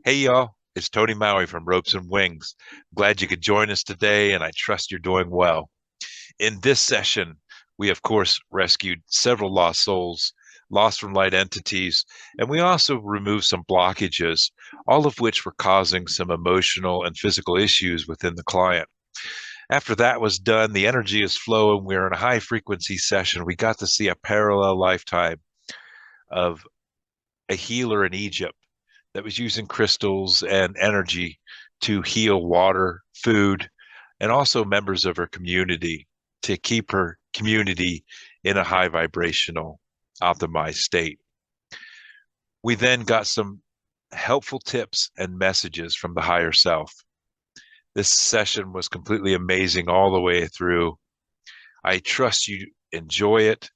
Hey y'all, it's Tony Maui from Ropes and Wings. Glad you could join us today, and I trust you're doing well. In this session, we of course rescued several lost souls, lost from light entities, and we also removed some blockages, all of which were causing some emotional and physical issues within the client. After that was done, the energy is flowing. We're in a high frequency session. We got to see a parallel lifetime of a healer in Egypt that was using crystals and energy to heal water, food, and also members of her community to keep her community in a high vibrational, optimized state. We then got some helpful tips and messages from the higher self. This session was completely amazing all the way through. I trust you enjoy it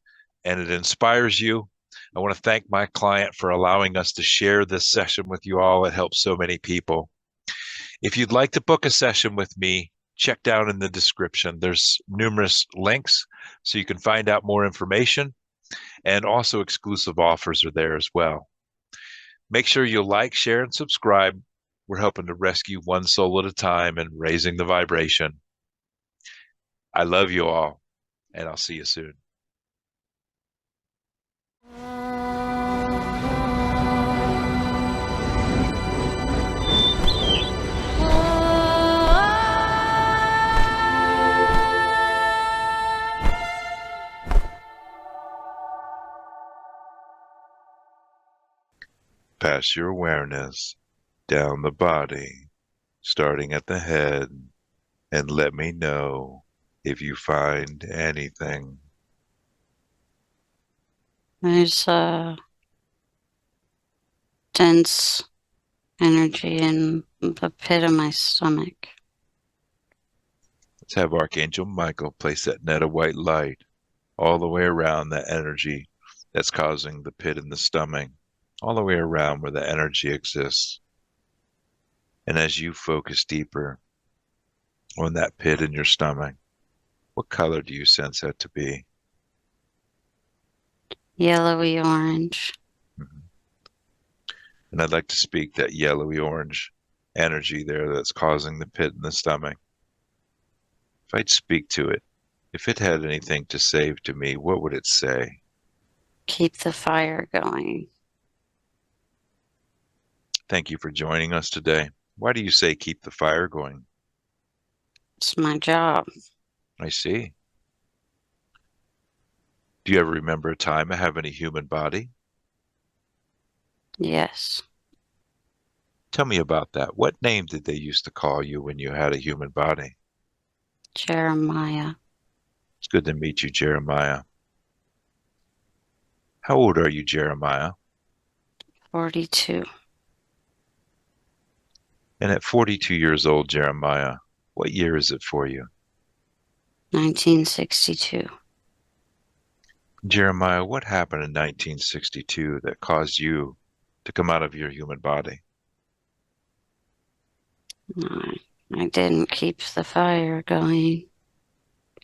and it inspires you. I want to thank my client for allowing us to share this session with you all. It helps so many people. If you'd like to book a session with me, check down in the description. There's numerous links so you can find out more information, and also exclusive offers are there as well. Make sure you like, share, and subscribe. We're helping to rescue one soul at a time and raising the vibration. I love you all, and I'll see you soon. Pass your awareness down the body, starting at the head, and let me know if you find anything. There's a dense energy in the pit of my stomach. Let's have Archangel Michael place that net of white light all the way around that energy that's causing the pit in the stomach, all the way around where the energy exists. And as you focus deeper on that pit in your stomach, what color do you sense that to be? Yellowy orange. Mhm. And I'd like to speak that yellowy orange energy there that's causing the pit in the stomach. If I'd speak to it, if it had anything to say to me, what would it say? Keep the fire going. Thank you for joining us today. Why do you say keep the fire going? It's my job. I see. Do you ever remember a time of having a human body? Yes. Tell me about that. What name did they used to call you when you had a human body? Jeremiah. It's good to meet you, Jeremiah. How old are you, Jeremiah? 42. And at 42 years old, Jeremiah, what year is it for you? 1962. Jeremiah, what happened in 1962 that caused you to come out of your human body? I, I didn't keep the fire going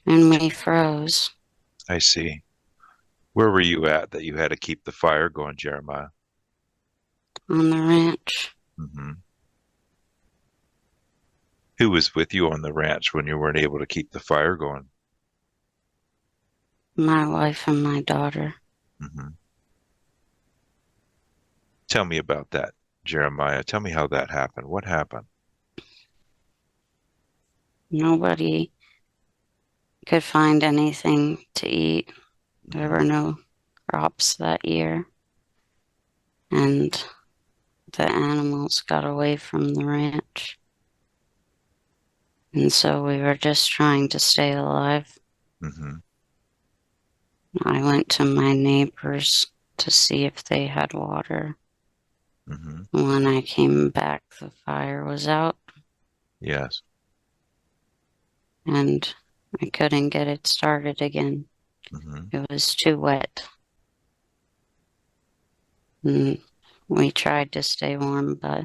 and we froze I see. Where were you at that you had to keep the fire going, Jeremiah? on the ranch. Hmm. Who was with you on the ranch when you weren't able to keep the fire going? My wife and my daughter. Hmm. Tell me about that, Jeremiah. Tell me how that happened. What happened? Nobody could find anything to eat. There Hmm. were no crops that year. And the animals got away from the ranch. And so we were just trying to stay alive. Hmm. I went to my neighbors to see if they had water. Hmm. When I came back, the fire was out Yes. and I couldn't get it started again. Hmm. It was too wet. And we tried to stay warm, but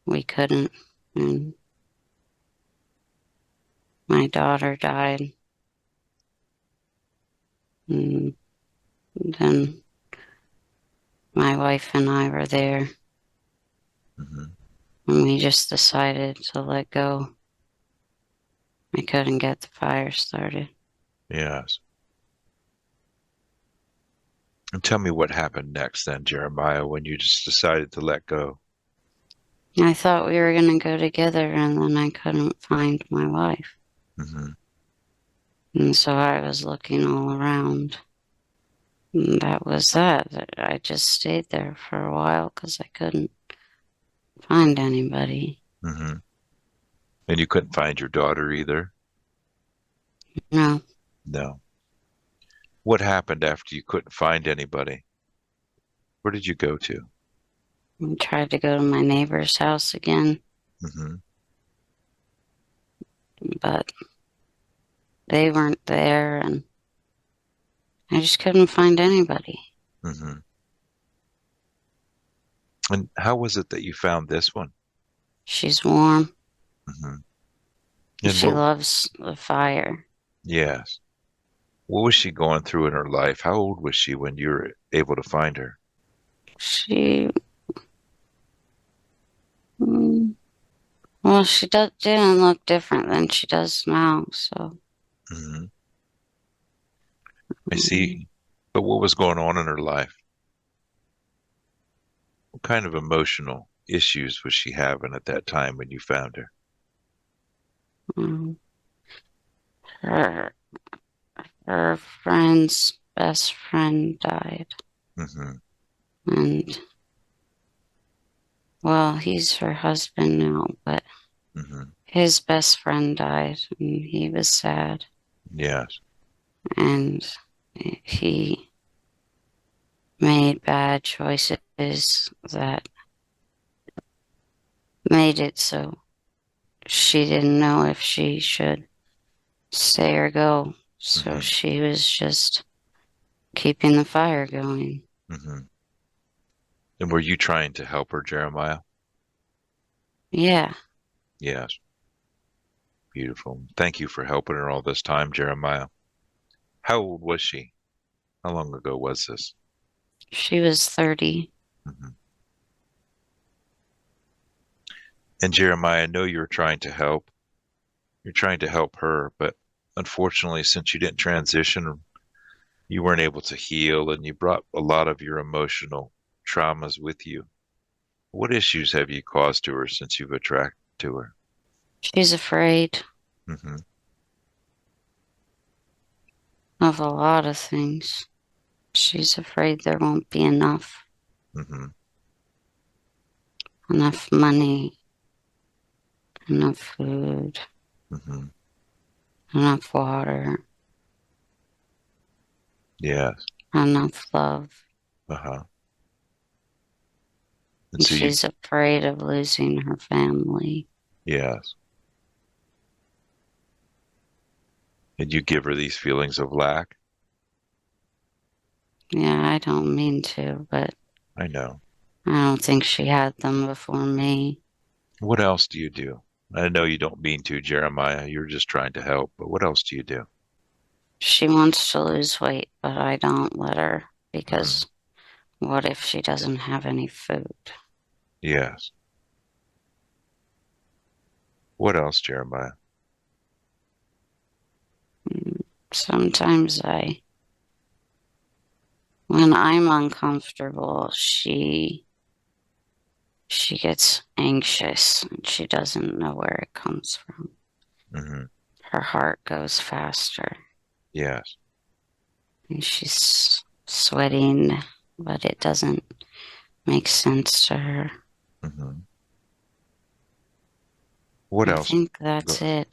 we couldn't. And my daughter died. And then my wife and I were there Mm-hmm. And we just decided to let go. I couldn't get the fire started. Yes. And tell me what happened next then, Jeremiah, when you just decided to let go. I thought we were going to go together, and then I couldn't find my wife. Mm-hmm. And so I was looking all around. And that was that. I just stayed there for a while because I couldn't find anybody. Mm-hmm. And you couldn't find your daughter either? No, No. What happened after you couldn't find anybody? Where did you go to? I tried to go to my neighbor's house again, Mm-hmm. but they weren't there, and I just couldn't find anybody. Mm-hmm. And how was it that you found this one? She's warm, Mm-hmm. and And she what, loves the fire. yes. What was she going through in her life? How old was she when you were able to find her? She, mm, well, didn't look different than she does now, so. Mm-hmm. I mm, see. But what was going on in her life? What kind of emotional issues was she having at that time when you found her? mm. Her, her friend's best friend died, Mm-hmm. and well, he's her husband now, but Mm-hmm. his best friend died, and he was sad, Yes. and he made bad choices that made it so she didn't know if she should stay or go. So Mm-hmm. she was just keeping the fire going. Mm-hmm. And were you trying to help her, Jeremiah? Yeah, Yes. Beautiful. Thank you for helping her all this time, Jeremiah. How old was she? How long ago was this? she was 30. Mm-hmm. And Jeremiah, I know you're trying to help. You're trying to help her, but unfortunately, since you didn't transition, you weren't able to heal and you brought a lot of your emotional traumas with you. What issues have you caused to her since you've attracted to her? She's afraid Mm-hmm. of a lot of things. She's afraid there won't be Mm-hmm. enough money, enough food, Mm-hmm. enough water, Yes. enough love. Uh-huh. And And so you, she's afraid of losing her family. yes. And you give her these feelings of lack? Yeah, I don't mean to, but I know. I don't think she had them before me. What else do you do? I know you don't mean to, Jeremiah. You're just trying to help, but what else do you do? She wants to lose weight, but I don't let her Mm-hmm. because what if she doesn't have any food? Yes. What else, Jeremiah? Mm, sometimes when I'm uncomfortable, she gets anxious and she doesn't know where it comes from. Mm-hmm. Her heart goes faster Yes. and she's sweating, but it doesn't make sense to her. Mm-hmm. What I else? think Go. that's it.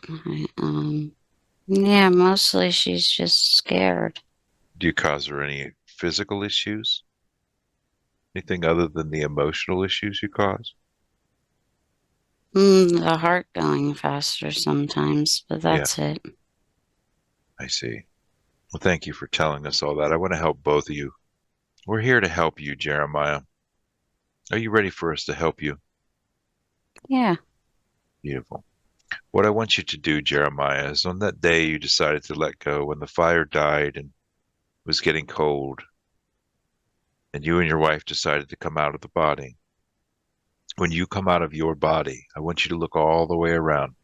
Yeah, mostly she's just scared. Do you cause her any physical issues? Anything other than the emotional issues you cause? The heart going faster sometimes, but Yeah, that's it. I see. Well, thank you for telling us all that. I want to help both of you. We're here to help you, Jeremiah. Are you ready for us to help you? Yeah. Beautiful. What I want you to do, Jeremiah, is on that day you decided to let go when the fire died and was getting cold, and you and your wife decided to come out of the body. When you come out of your body, I want you to look all the way around.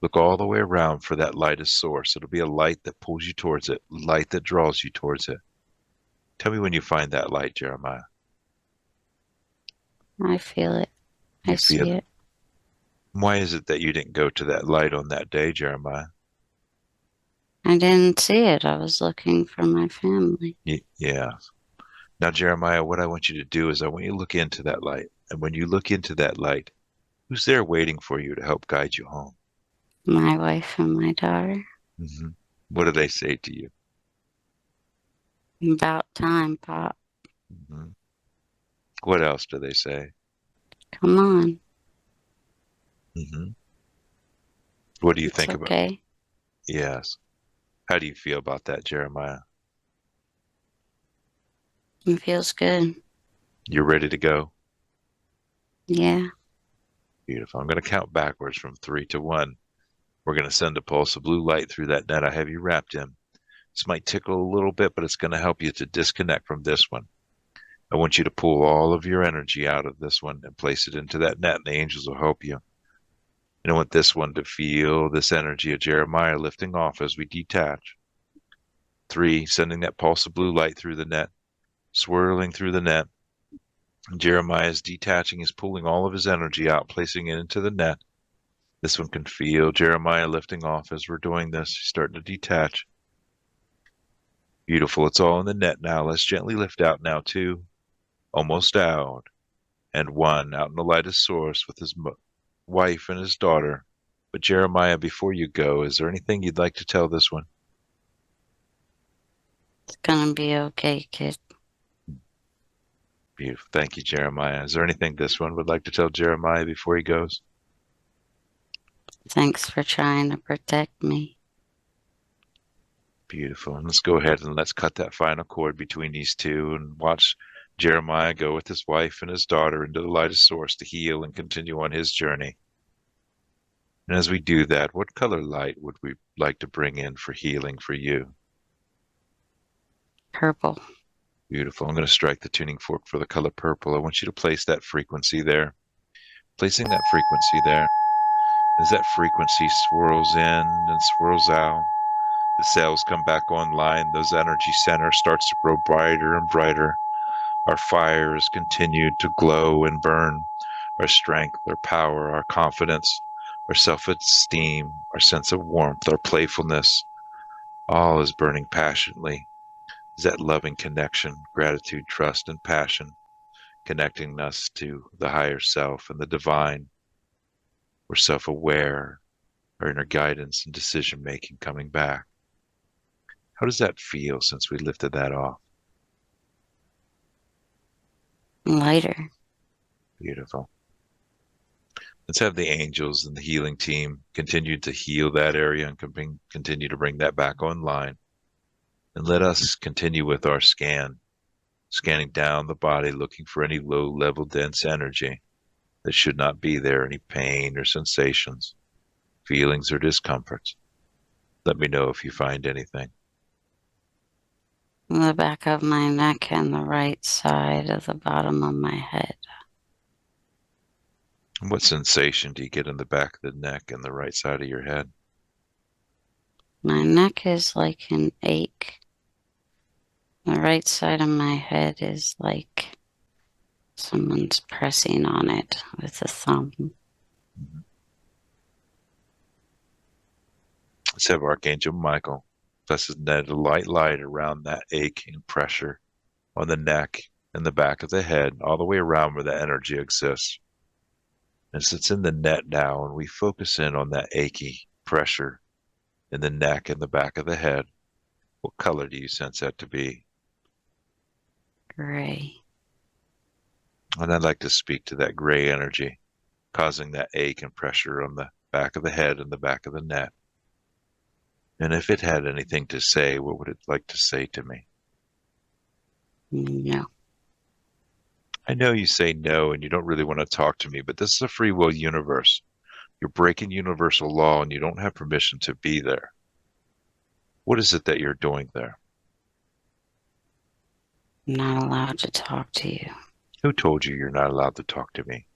Look all the way around for that light as source. It'll be a light that pulls you towards it, light that draws you towards it. Tell me when you find that light, Jeremiah. I feel it. I You feel see it. it. Why is it that you didn't go to that light on that day, Jeremiah? I didn't see it. I was looking for my family. Yeah. Now, Jeremiah, what I want you to do is I want you to look into that light. And when you look into that light, who's there waiting for you to help guide you home? My wife and my daughter. Hmm. What do they say to you? About time, Pop. Hmm. What else do they say? Come on. Hmm. What do you It's think about? okay. Yes. How do you feel about that, Jeremiah? It feels good. You're ready to go? Yeah. Beautiful. I'm going to count backwards from 3 to 1. We're going to send a pulse of blue light through that net I have you wrapped in. This might tickle a little bit, but it's going to help you to disconnect from this one. I want you to pull all of your energy out of this one and place it into that net, and the angels will help you. And I want this one to feel this energy of Jeremiah lifting off as we detach. 3, sending that pulse of blue light through the net, swirling through the net. Jeremiah is detaching, is pulling all of his energy out, placing it into the net. This one can feel Jeremiah lifting off as we're doing this. He's starting to detach. Beautiful. It's all in the net now. Let's gently lift out now. 2, almost out. And 1, out in the lightest source with his wife and his daughter. But Jeremiah, before you go, is there anything you'd like to tell this one? It's gonna be okay, kid. Beautiful. Thank you, Jeremiah. Is there anything this one would like to tell Jeremiah before he goes? Thanks for trying to protect me. Beautiful. And let's go ahead and let's cut that final cord between these two and watch Jeremiah go with his wife and his daughter into the lightest source to heal and continue on his journey. And as we do that, what color light would we like to bring in for healing for you? Purple. Beautiful. I'm going to strike the tuning fork for the color purple. I want you to place that frequency there. Placing that frequency there. As that frequency swirls in and swirls out, the cells come back online. Those energy centers starts to grow brighter and brighter. Our fires continue to glow and burn. Our strength, our power, our confidence, our self-esteem, our sense of warmth, our playfulness, all is burning passionately. Is that loving connection, gratitude, trust, and passion, connecting us to the higher self and the divine. We're self-aware, our inner guidance and decision-making coming back. How does that feel since we lifted that off? Lighter. Beautiful. Let's have the angels and the healing team continue to heal that area and continue to bring that back online. And let us continue with our scanning down the body, looking for any low-level dense energy that should not be there, any pain or sensations, feelings or discomforts. Let me know if you find anything. The back of my neck and the right side of the bottom of my head. What sensation do you get in the back of the neck and the right side of your head? My neck is like an ache. The right side of my head is like someone's pressing on it with a thumb. Let's have Archangel Michael bless his net a light around that ache and pressure on the neck and the back of the head, all the way around where the energy exists. As it's in the net now, and we focus in on that achy pressure in the neck and the back of the head, what color do you sense that to be? Gray. And I'd like to speak to that gray energy, causing that ache and pressure on the back of the head and the back of the neck. And if it had anything to say, what would it like to say to me? No. I know you say no and you don't really want to talk to me, but this is a free will universe. You're breaking universal law and you don't have permission to be there. What is it that you're doing there? I'm not allowed to talk to you. Who told you you're not allowed to talk to me?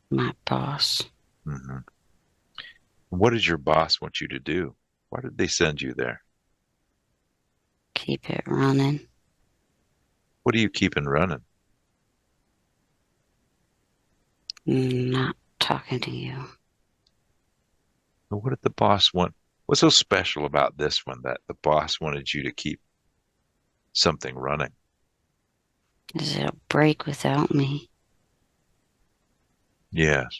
My boss. Hmm. What does your boss want you to do? Why did they send you there? Keep it running. What are you keeping running? Not talking to you. What did the boss want? What's so special about this one that the boss wanted you to keep something running? Is it a break without me? Yes.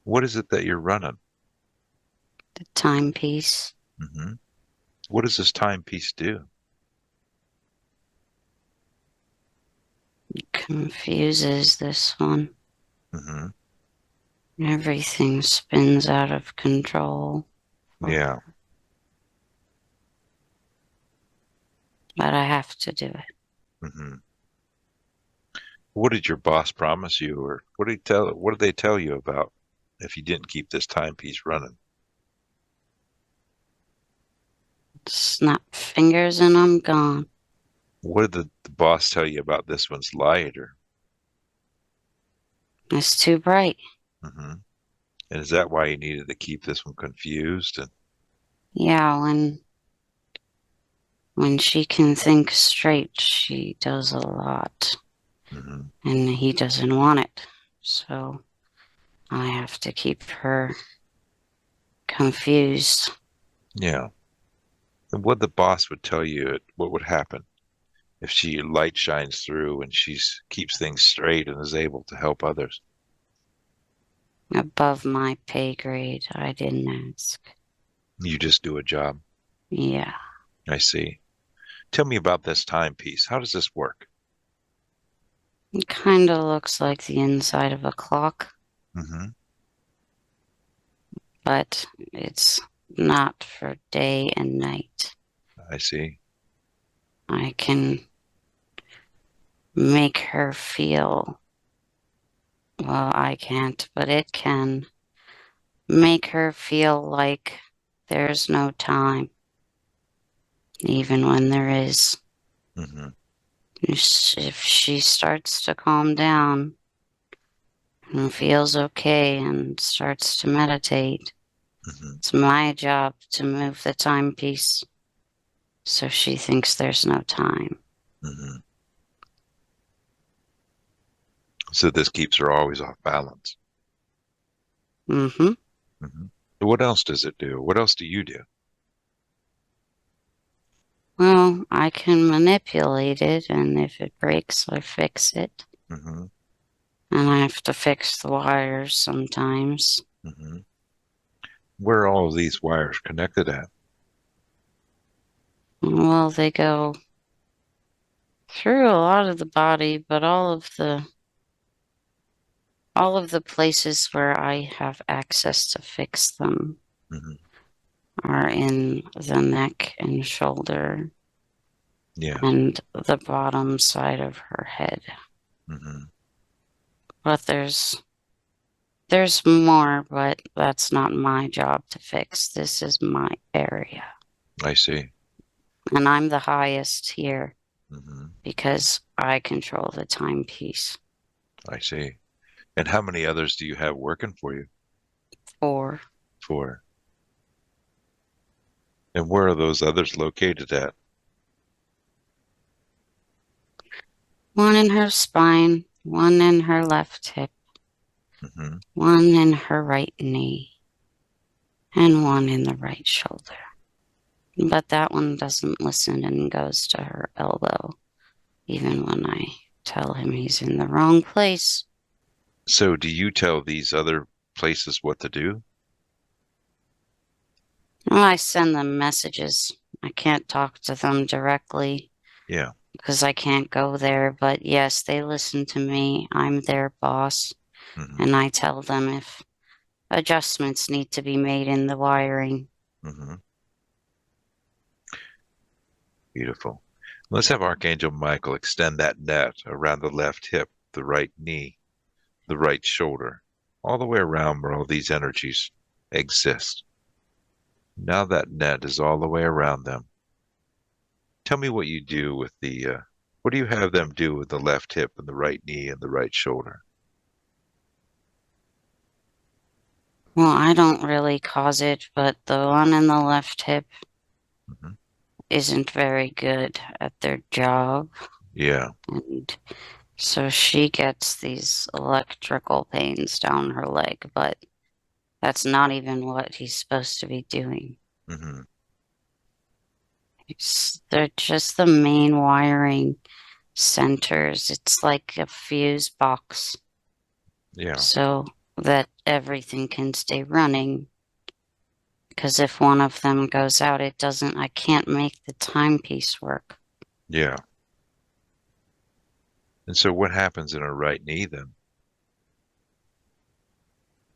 What is it that you're running? The timepiece Hmm. What does this timepiece do? confuses this one. Hmm. Everything spins out of control. Yeah. But I have to do it. Hmm. What did your boss promise you, or what did they tell you about if you didn't keep this timepiece running? Snap fingers and I'm gone. What did the boss tell you about this one's light, or It's too bright. hmm and is that why you needed to keep this one confused? And Yeah, when she can think straight, she does a lot. hmm And he doesn't want it. So I have to keep her confused. yeah, and what the boss would tell you, what would happen if she light shines through and she's keeps things straight and is able to help others? Above my pay grade, I didn't ask. You just do a job. Yeah. I see. Tell me about this timepiece. How does this work? It kind of looks like the inside of a clock, Hmm. but it's not for day and night. I see. I can make her feel, well, I can't, but it can make her feel like there's no time, even when there is. Hmm. If she starts to calm down and feels okay and starts to meditate, Hmm. it's my job to move the timepiece so she thinks there's no time. Hmm. So this keeps her always off balance. Mm-hmm. Hmm. What else does it do? What else do you do? Well, I can manipulate it, and if it breaks, I fix it. Hmm. And I have to fix the wires sometimes. Hmm. Where are all of these wires connected at? Well, they go through a lot of the body, but all of the places where I have access to fix them Hmm. are in the neck and shoulder Yes. and the bottom side of her head. Hmm. But there's more, but that's not my job to fix. This is my area. I see. And I'm the highest here Hmm. because I control the timepiece. I see. And how many others do you have working for you? Or For? And where are those others located at? one in her spine, one in her left hip, Hmm. one in her right knee, and one in the right shoulder. But that one doesn't listen and goes to her elbow, even when I tell him he's in the wrong place. So do you tell these other places what to do? Well, I send them messages. I can't talk to them directly Yeah. because I can't go there. But yes, they listen to me. I'm their boss, Hmm. and I tell them if adjustments need to be made in the wiring. Hmm. Beautiful. Let's have Archangel Michael extend that net around the left hip, the right knee, the right shoulder, all the way around where all these energies exist. Now that net is all the way around them. Tell me what you do with what do you have them do with the left hip and the right knee and the right shoulder? Well, I don't really cause it, but the one in the left hip Hmm. isn't very good at their job. Yeah. And so she gets these electrical pains down her leg, but that's not even what he's supposed to be doing. Hmm. They're just the main wiring centers. It's like a fuse box Yeah. so that everything can stay running. Because if one of them goes out, I can't make the timepiece work. Yeah. And so what happens in her right knee then?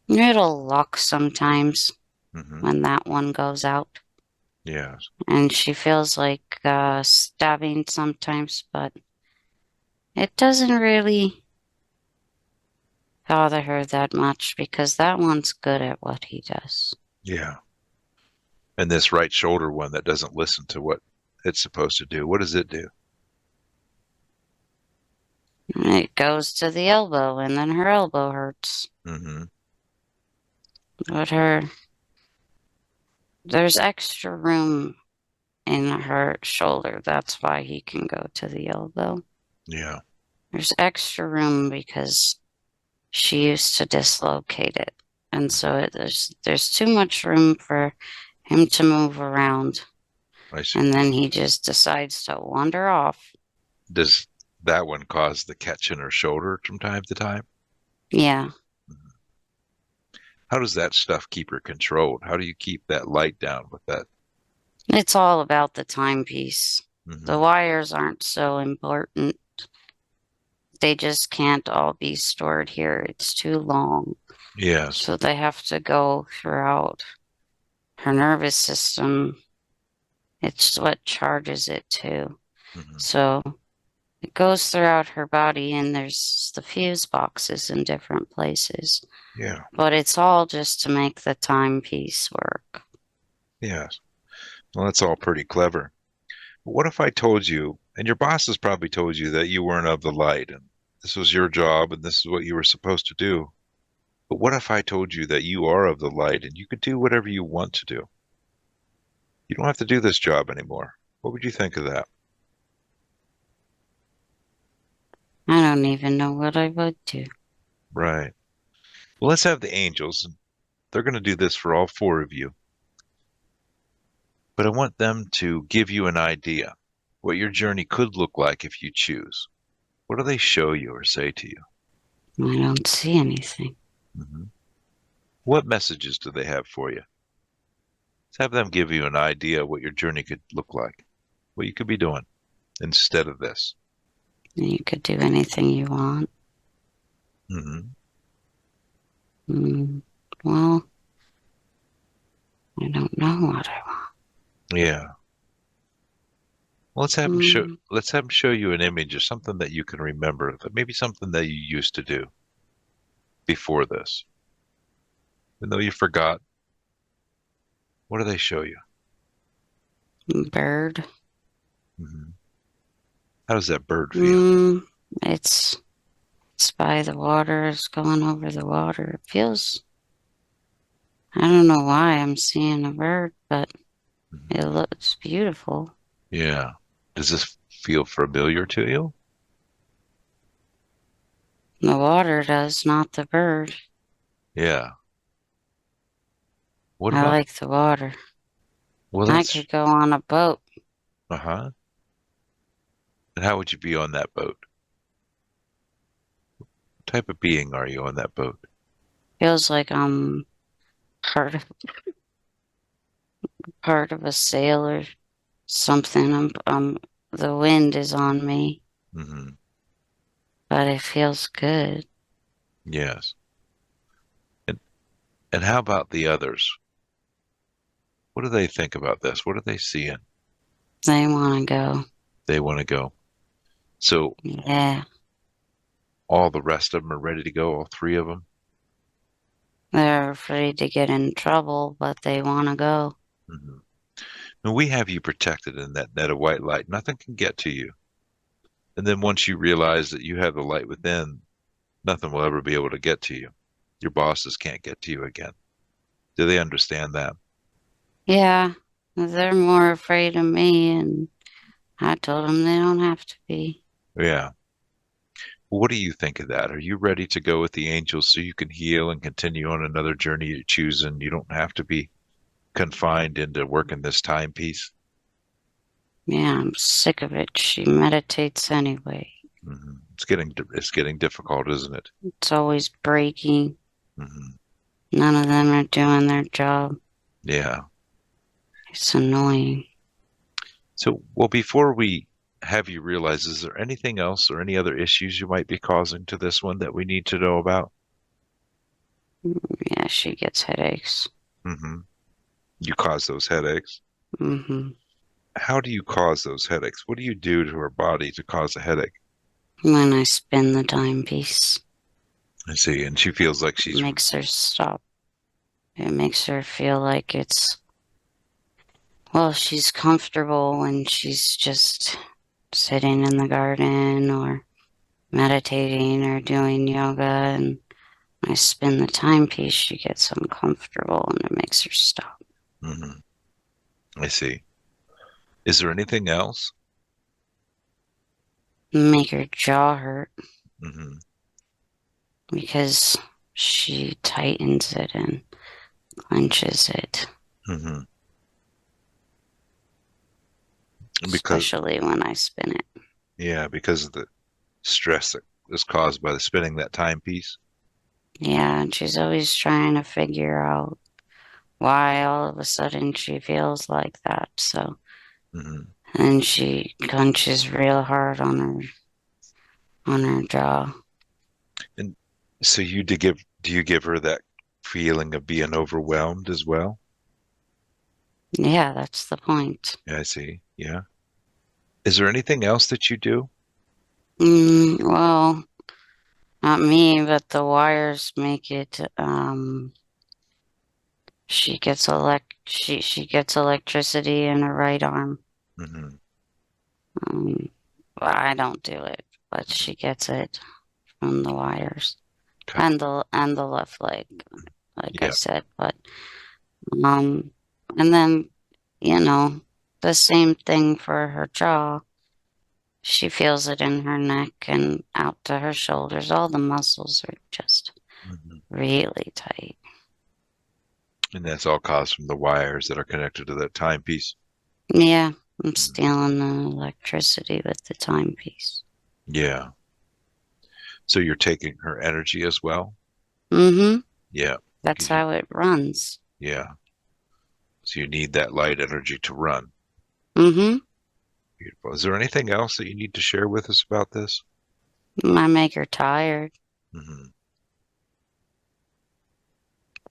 It'll lock sometimes Hmm. when that one goes out. Yes. And she feels like stabbing sometimes, but it doesn't really bother her that much because that one's good at what he does. Yeah. And this right shoulder one that doesn't listen to what it's supposed to do, what does it do? It goes to the elbow, and then her elbow hurts. Hmm. But there's extra room in her shoulder. That's why he can go to the elbow. Yeah. There's extra room because she used to dislocate it. And so there's too much room for him to move around. I see. And then he just decides to wander off. Does that one cause the catch in her shoulder from time to time? Yeah, Mhm. How does that stuff keep her controlled? How do you keep that light down with that? it's all about the timepiece. The Hmm. wires aren't so important. They just can't all be stored here. It's too long. Yes. So they have to go throughout her nervous system. It's what charges it too. Hmm. So it goes throughout her body, and there's the fuse boxes in different places. Yeah. But it's all just to make the timepiece work. Yes. Well, that's all pretty clever. But what if I told you, and your boss has probably told you that you weren't of the light and this was your job and this is what you were supposed to do? But what if I told you that you are of the light and you could do whatever you want to do? You don't have to do this job anymore. What would you think of that? I don't even know what I would do. Right. Well, let's have the angels. They're going to do this for all four of you. But I want them to give you an idea what your journey could look like if you choose. What do they show you or say to you? I don't see anything. Hmm. What messages do they have for you? Let's have them give you an idea what your journey could look like, what you could be doing instead of this. You could do anything you want. Hmm. Mm, well, I don't know what I want. Yeah. Well, Mm, let's have them show you an image of something that you can remember, that maybe something that you used to do before this. Even though you forgot, what do they show you? bird. Hmm. How does that bird feel? Mm, it's it's by the water. It's going over the water. It feels. I don't know why I'm seeing a bird, but Hmm. it looks beautiful. Yeah. Does this feel familiar to you? The water does, not the bird. Yeah. What I about, like the water. well, I that's, could go on a boat. uh-huh. And how would you be on that boat? What type of being are you on that boat? Feels like I'm part of a sail or something. The wind is on me, Hmm. but it feels good. Yes. And and how about the others? What do they think about this? What are they seeing? They want to go. They want to go. So Yeah, all the rest of them are ready to go, all three of them? they're afraid to get in trouble, but they want to go. Hmm. And we have you protected in that net of white light. Nothing can get to you. And then once you realize that you have the light within, nothing will ever be able to get to you. Your bosses can't get to you again. Do they understand that? Yeah, they're more afraid of me, and I told them they don't have to be. Yeah. What do you think of that? Are you ready to go with the angels so you can heal and continue on another journey you choose and you don't have to be confined into working this timepiece? Yeah, I'm sick of it. She meditates anyway. It's getting difficult, isn't it? It's always breaking. Hmm. None of them are doing their job. Yeah. It's annoying. So, well, before we have you realize, is there anything else or any other issues you might be causing to this one that we need to know about? Yeah, she gets headaches. Hmm. You cause those headaches. Hmm. How do you cause those headaches? What do you do to her body to cause a headache? When I spin the timepiece, I see. And she feels like it she's, makes her stop. It makes her feel like well, she's comfortable when she's just sitting in the garden or meditating or doing yoga. And when I spin the timepiece, she gets uncomfortable and it makes her stop. hmm I see. Is there anything else? Make her jaw hurt Hmm. because she tightens it and clenches it, Hmm. Because, especially when I spin it. yeah, because of the stress that is caused by the spinning that timepiece. Yeah, and she's always trying to figure out why all of a sudden she feels like that. So, Hmm. and she clenches real hard on her jaw. And so do you give her that feeling of being overwhelmed as well? Yeah, that's the point. Yeah, I see. Yeah. Is there anything else that you do? Well, not me, but the wires make it. She gets electricity in her right arm. Hmm. Um, well, I don't do it, but she gets it from the wires Okay. and the left leg, like I Yeah. said. But um, and then you know the same thing for her jaw. She feels it in her neck and out to her shoulders. All the muscles are just Hmm. really tight. And that's all caused from the wires that are connected to that timepiece. Yeah, I'm Mhm. stealing the electricity with the timepiece. Yeah. So you're taking her energy as well? Mm-hmm. Yeah. That's 'Cause you, how it runs. yeah. So you need that light energy to run. Mm-hmm. Beautiful. Is there anything else that you need to share with us about this? I make her tired, Hmm.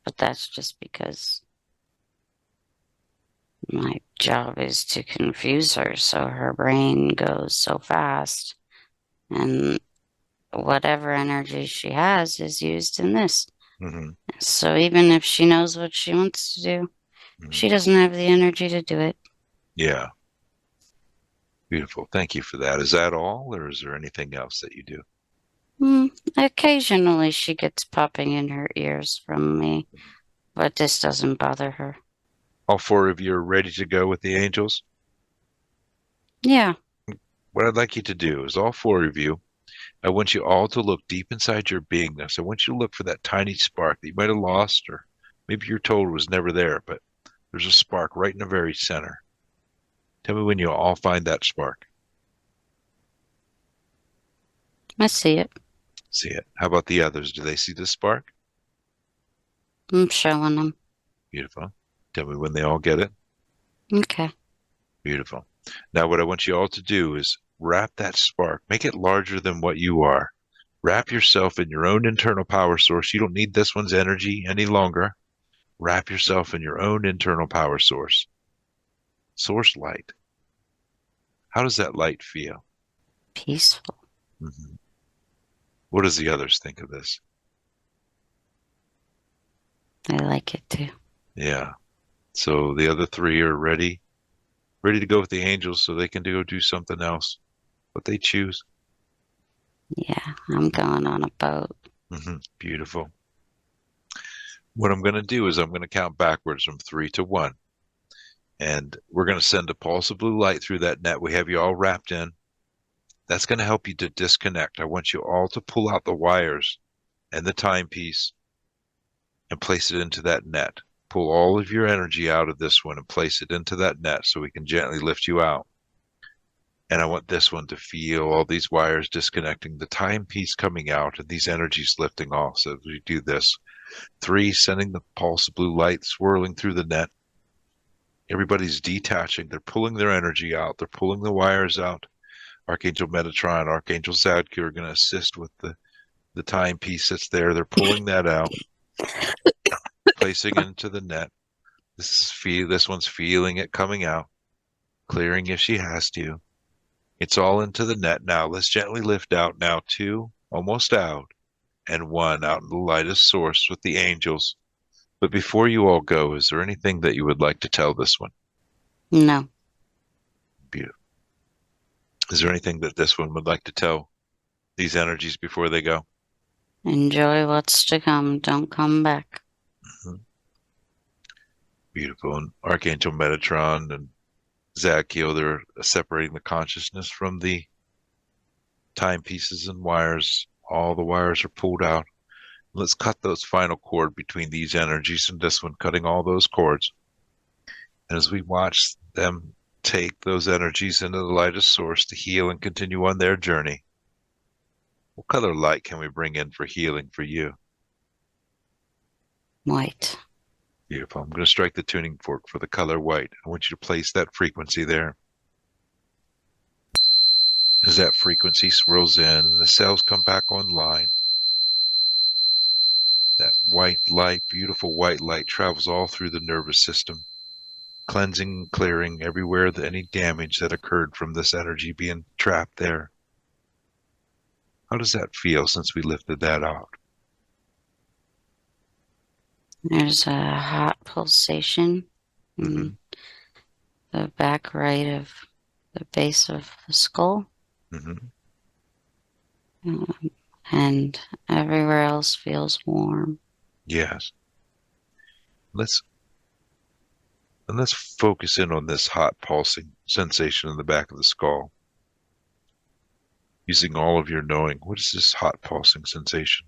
but that's just because my job is to confuse her so her brain goes so fast and whatever energy she has is used in this. Hmm. So even if she knows what she wants to do, Hmm. she doesn't have the energy to do it. Yeah. Beautiful. Thank you for that. Is that all, or is there anything else that you do? Occasionally she gets popping in her ears from me, but this doesn't bother her. All four of you are ready to go with the angels? Yeah, What I'd like you to do is all four of you, I want you all to look deep inside your beingness. I want you to look for that tiny spark that you might have lost, or maybe you're told was never there, but there's a spark right in the very center. Tell me when you all find that spark. I see it. See it. How about the others? Do they see the spark? I'm showing them. Beautiful. Tell me when they all get it. Okay. Beautiful. Now, what I want you all to do is wrap that spark, make it larger than what you are. Wrap yourself in your own internal power source. You don't need this one's energy any longer. Wrap yourself in your own internal power source. Source light. How does that light feel? Peaceful. Hmm. What does the others think of this? I like it too. Yeah. So the other three are ready to go with the angels so they can go do something else, what they choose. Yeah, I'm going on a boat. Beautiful. What I'm going to do is I'm going to count backwards from 3 to 1. And we're going to send a pulse of blue light through that net. We have you all wrapped in. That's going to help you to disconnect. I want you all to pull out the wires and the timepiece and place it into that net. Pull all of your energy out of this one and place it into that net so we can gently lift you out. And I want this one to feel all these wires disconnecting, the timepiece coming out, and these energies lifting off. So as we do this, 3, sending the pulse of blue light swirling through the net. Everybody's detaching. They're pulling their energy out. They're pulling the wires out. Archangel Metatron, Archangel Zadkiel are going to assist with the timepiece that's there. They're pulling that out, placing it into the net. This one's feeling it coming out, clearing if she has to. It's all into the net now. Let's gently lift out now. 2, almost out, and 1 out in the lightest source with the angels. But before you all go, is there anything that you would like to tell this one? No. Beautiful. Is there anything that this one would like to tell these energies before they go? Enjoy what's to come. Don't come back. Mm-hmm. Beautiful. And Archangel Metatron and Zadkiel, they're separating the consciousness from the timepieces and wires. All the wires are pulled out. Let's cut those final cord between these energies and this one, cutting all those cords. And as we watch them take those energies into the lightest source to heal and continue on their journey, what color light can we bring in for healing for you? White. Beautiful. I'm going to strike the tuning fork for the color white. I want you to place that frequency there. As that frequency swirls in and the cells come back online, that white light, beautiful white light, travels all through the nervous system, cleansing and clearing everywhere any damage that occurred from this energy being trapped there. How does that feel since we lifted that out? There's a hot pulsation in the back right of the base of the skull. And everywhere else feels warm. Yes. Let's focus in on this hot pulsing sensation in the back of the skull. Using all of your knowing, what is this hot pulsing sensation?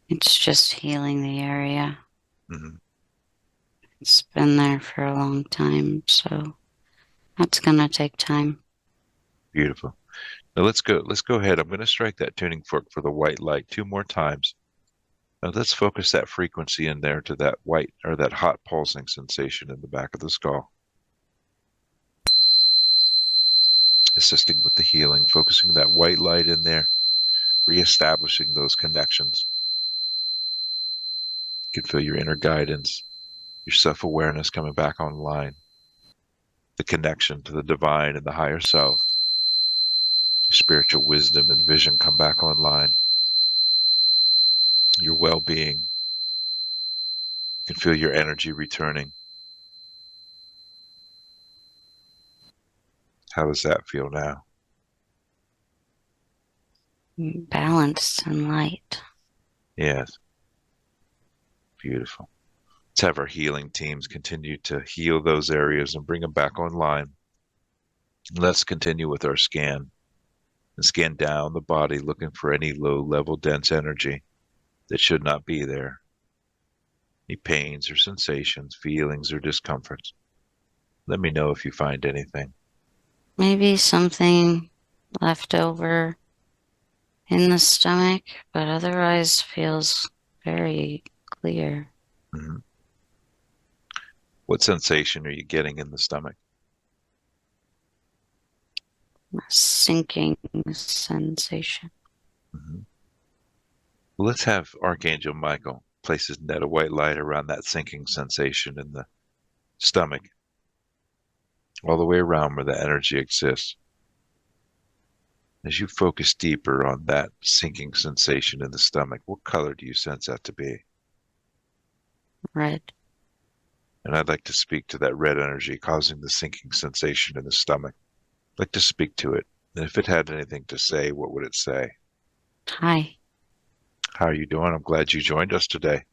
It's just healing the area. Mm-hmm. It's been there for a long time, so that's going to take time. Beautiful. Now let's go ahead. I'm going to strike that tuning fork for the white light 2 more times. Now let's focus that frequency in there to that white or that hot pulsing sensation in the back of the skull. Assisting with the healing, focusing that white light in there, reestablishing those connections. You can feel your inner guidance, your self-awareness coming back online, the connection to the divine and the higher self, your spiritual wisdom and vision come back online, your well-being. You can feel your energy returning. How does that feel now? Balanced and light. Yes. Beautiful. Let's have our healing teams continue to heal those areas and bring them back online. Let's continue with our scan and scan down the body looking for any low-level dense energy that should not be there. Any pains or sensations, feelings or discomforts. Let me know if you find anything. Maybe something left over in the stomach, but otherwise feels very clear. Mm-hmm. What sensation are you getting in the stomach? A sinking sensation. Mm-hmm. Well, let's have Archangel Michael place his net of white light around that sinking sensation in the stomach, all the way around where the energy exists. As you focus deeper on that sinking sensation in the stomach, what color do you sense that to be? Red. And I'd like to speak to that red energy causing the sinking sensation in the stomach. I'd like to speak to it. And if it had anything to say, what would it say? Hi. How are you doing? I'm glad you joined us today.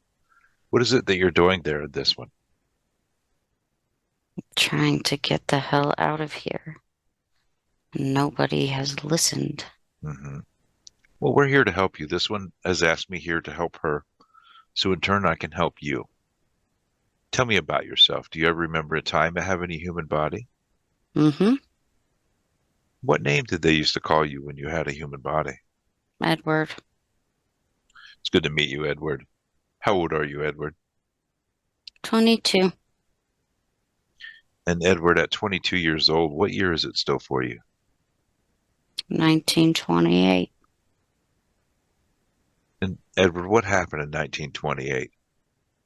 What is it that you're doing there in this one? Trying to get the hell out of here. Nobody has listened. Hmm. Well, we're here to help you. This one has asked me here to help her. So in turn, I can help you. Tell me about yourself. Do you ever remember a time of having a human body? Mm-hmm. What name did they used to call you when you had a human body? Edward, It's good to meet you, Edward. How old are you, Edward? 22, And Edward, at 22 years old, what year is it still for you? 1928. And Edward, what happened in 1928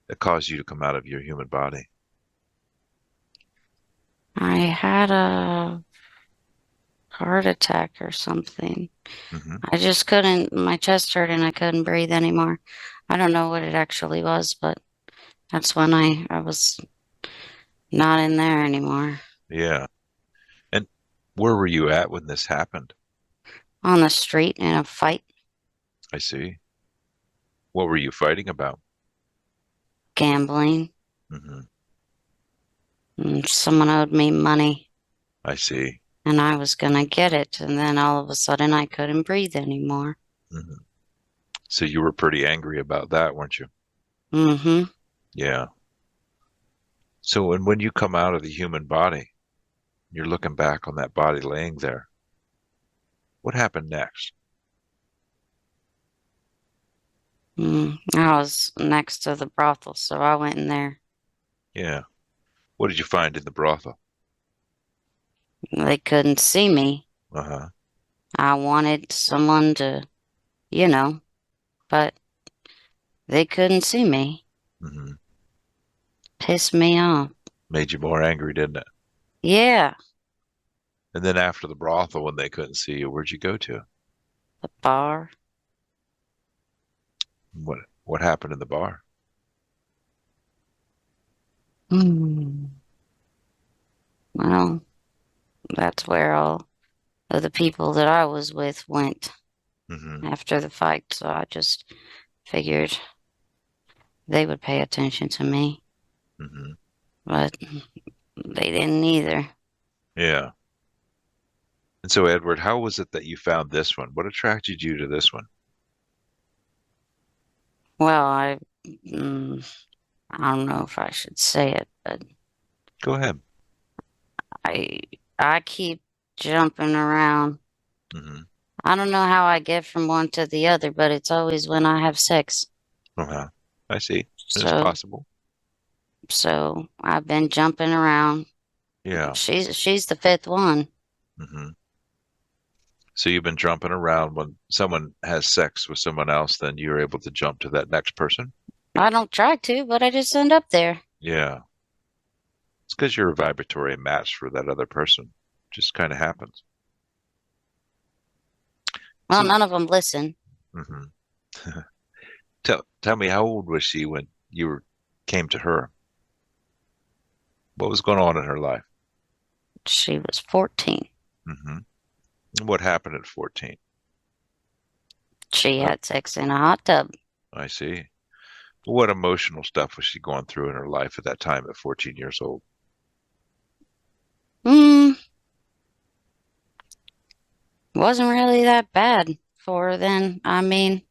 that caused you to come out of your human body? I had a heart attack or something. Hmm. I just couldn't, my chest hurt and I couldn't breathe anymore. I don't know what it actually was, but that's when I was not in there anymore. Yeah. And where were you at when this happened? On the street in a fight, I see. What were you fighting about? gambling, Hmm. and someone owed me money I see. and I was gonna get it. And then all of a sudden I couldn't breathe anymore. Hmm. So you were pretty angry about that, weren't you? Mm-hmm. Yeah. So, and when you come out of the human body, you're looking back on that body laying there. What happened next? I was next to the brothel, so I went in there. Yeah. What did you find in the brothel? They couldn't see me. Uh-huh. I wanted someone to, you know, but they couldn't see me. Hmm. Pissed me off. Made you more angry, didn't it? Yeah, And then after the brothel, when they couldn't see you, where'd you go to? the bar. What happened in the bar? Hmm. Well, that's where all of the people that I was with went Hmm. after the fight, so I just figured they would pay attention to me, Hmm. but they didn't either. Yeah. And so, Edward, how was it that you found this one? What attracted you to this one? Well, mm, I don't know if I should say it, but Go ahead. I I keep jumping around. Hmm. I don't know how I get from one to the other, but it's always when I have sex. Uh-huh. I see. It's So possible. so I've been jumping around. Yeah. She's the fifth one. Hmm. So you've been jumping around when someone has sex with someone else, then you're able to jump to that next person? I don't try to, but I just end up there. Yeah. It's because you're a vibratory match for that other person. Just kind of happens. Well, So, none of them listen. mhm. Tell me, how old was she when came to her? What was going on in her life? She was 14. Hmm. What happened at 14? She Uh, had sex in a hot tub. I see. What emotional stuff was she going through in her life at that time at 14 years old? Hmm, wasn't really that bad for her then. I mean,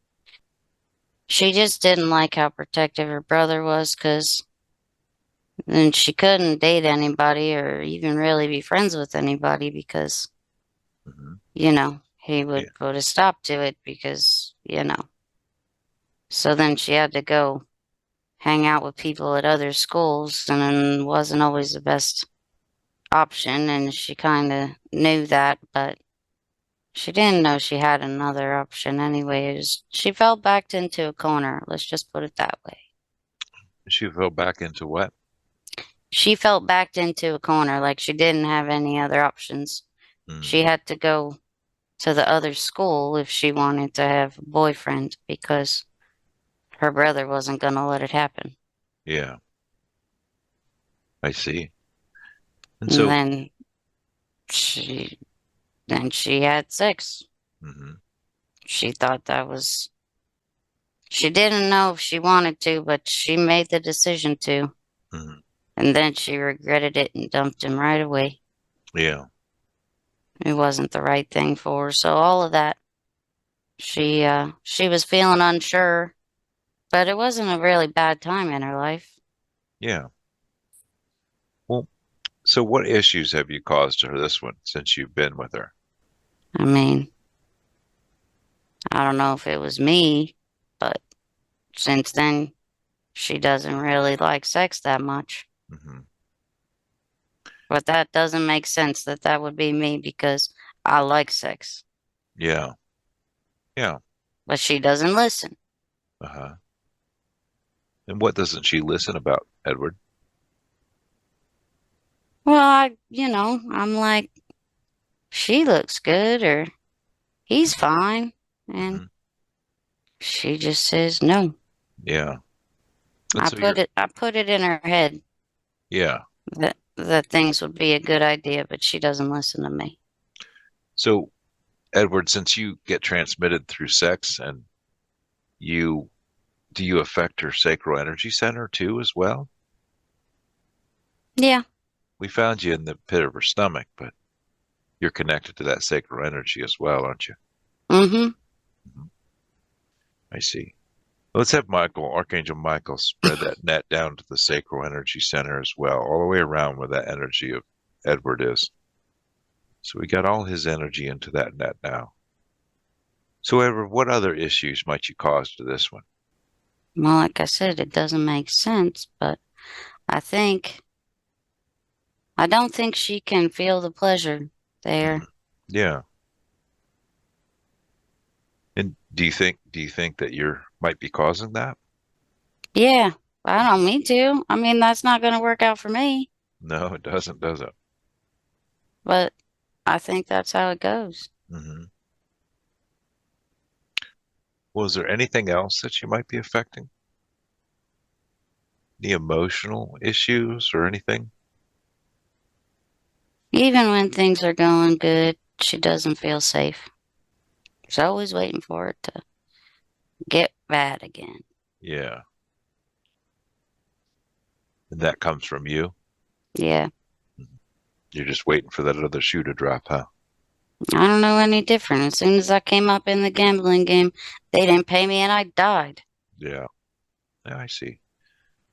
she just didn't like how protective her brother was, 'cause then she couldn't date anybody or even really be friends with anybody because, Hmm. he Yeah. would put a stop to it because. So then she had to go hang out with people at other schools and then wasn't always the best option. And she kind of knew that, but she didn't know she had another option anyways. She fell backed into a corner. Let's just put it that way. She fell back into what? She felt backed into a corner like she didn't have any other options. She Mm, had to go to the other school if she wanted to have a boyfriend because her brother wasn't going to let it happen. yeah, I see. And And so, she then she had sex. mhm, She thought that was She didn't know if she wanted to, but she made the decision to. Hmm. And then she regretted it and dumped him right away. Yeah. It wasn't the right thing for her. So all of that, she was feeling unsure, but it wasn't a really bad time in her life. Yeah. Well, so what issues have you caused her this one since you've been with her? I mean, I don't know if it was me, but since then, she doesn't really like sex that much. Hmm. But that doesn't make sense that that would be me because I like sex. Yeah. Yeah. But she doesn't listen. Uh-huh. And what doesn't she listen about, Edward? Well, I'm like, she looks good or he's fine. And Hmm. she just says no. Yeah. And so you're, I put it in her head yeah. that things would be a good idea, but she doesn't listen to me. So, Edward, since you get transmitted through sex and you, do you affect her sacral energy center too as well? Yeah. We found you in the pit of her stomach, but you're connected to that sacral energy as well, aren't you? Mm-hmm. Mhm. I see. Let's have Michael, Archangel Michael, spread that net down to the sacral energy center as well, all the way around where that energy of Edward is. So we got all his energy into that net now. So, Edward, what other issues might you cause to this one? Well, like I said, it doesn't make sense, but I think I don't think she can feel the pleasure Mhm. there. Yeah. And do you think that you're might be causing that? Yeah, I don't mean to. I mean, that's not going to work out for me, No, it doesn't, does it? but I think that's how it goes. Hmm. Was there anything else that you might be affecting? Any emotional issues or anything? Even when things are going good, she doesn't feel safe. She's always waiting for it to get bad again. Yeah. And that comes from you? Yeah, Mhm. You're just waiting for that other shoe to drop, huh? I don't know any different. As soon as I came up in the gambling game, they didn't pay me and I died. Yeah. Yeah, I see.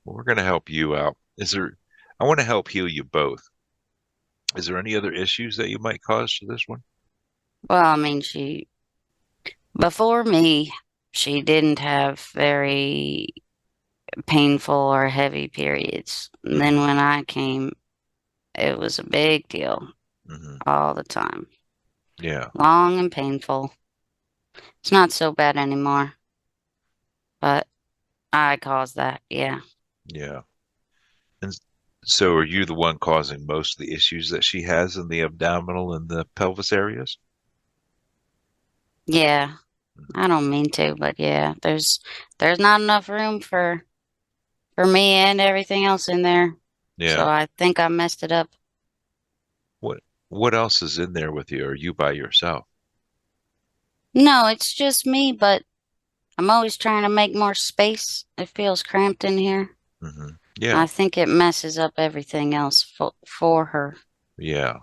Well, we're going to help you out. I want to help heal you both. Is there any other issues that you might cause to this one? Well, I mean, before me, she didn't have very painful or heavy periods. And then Hmm. when I came, it was a big deal Hmm. all the time. Yeah. Long and painful. It's not so bad anymore, but I caused that. Yeah. Yeah. And so are you the one causing most of the issues that she has in the abdominal and the pelvis areas? Yeah. Mhm. I don't mean to, but yeah, there's not enough room for me and everything else in there. So Yeah. I think I messed it up. What what else is in there with you? Are you by yourself? No, it's just me, but I'm always trying to make more space. It feels cramped in here. Hmm. Yeah. I think it messes up everything else for her. Yeah.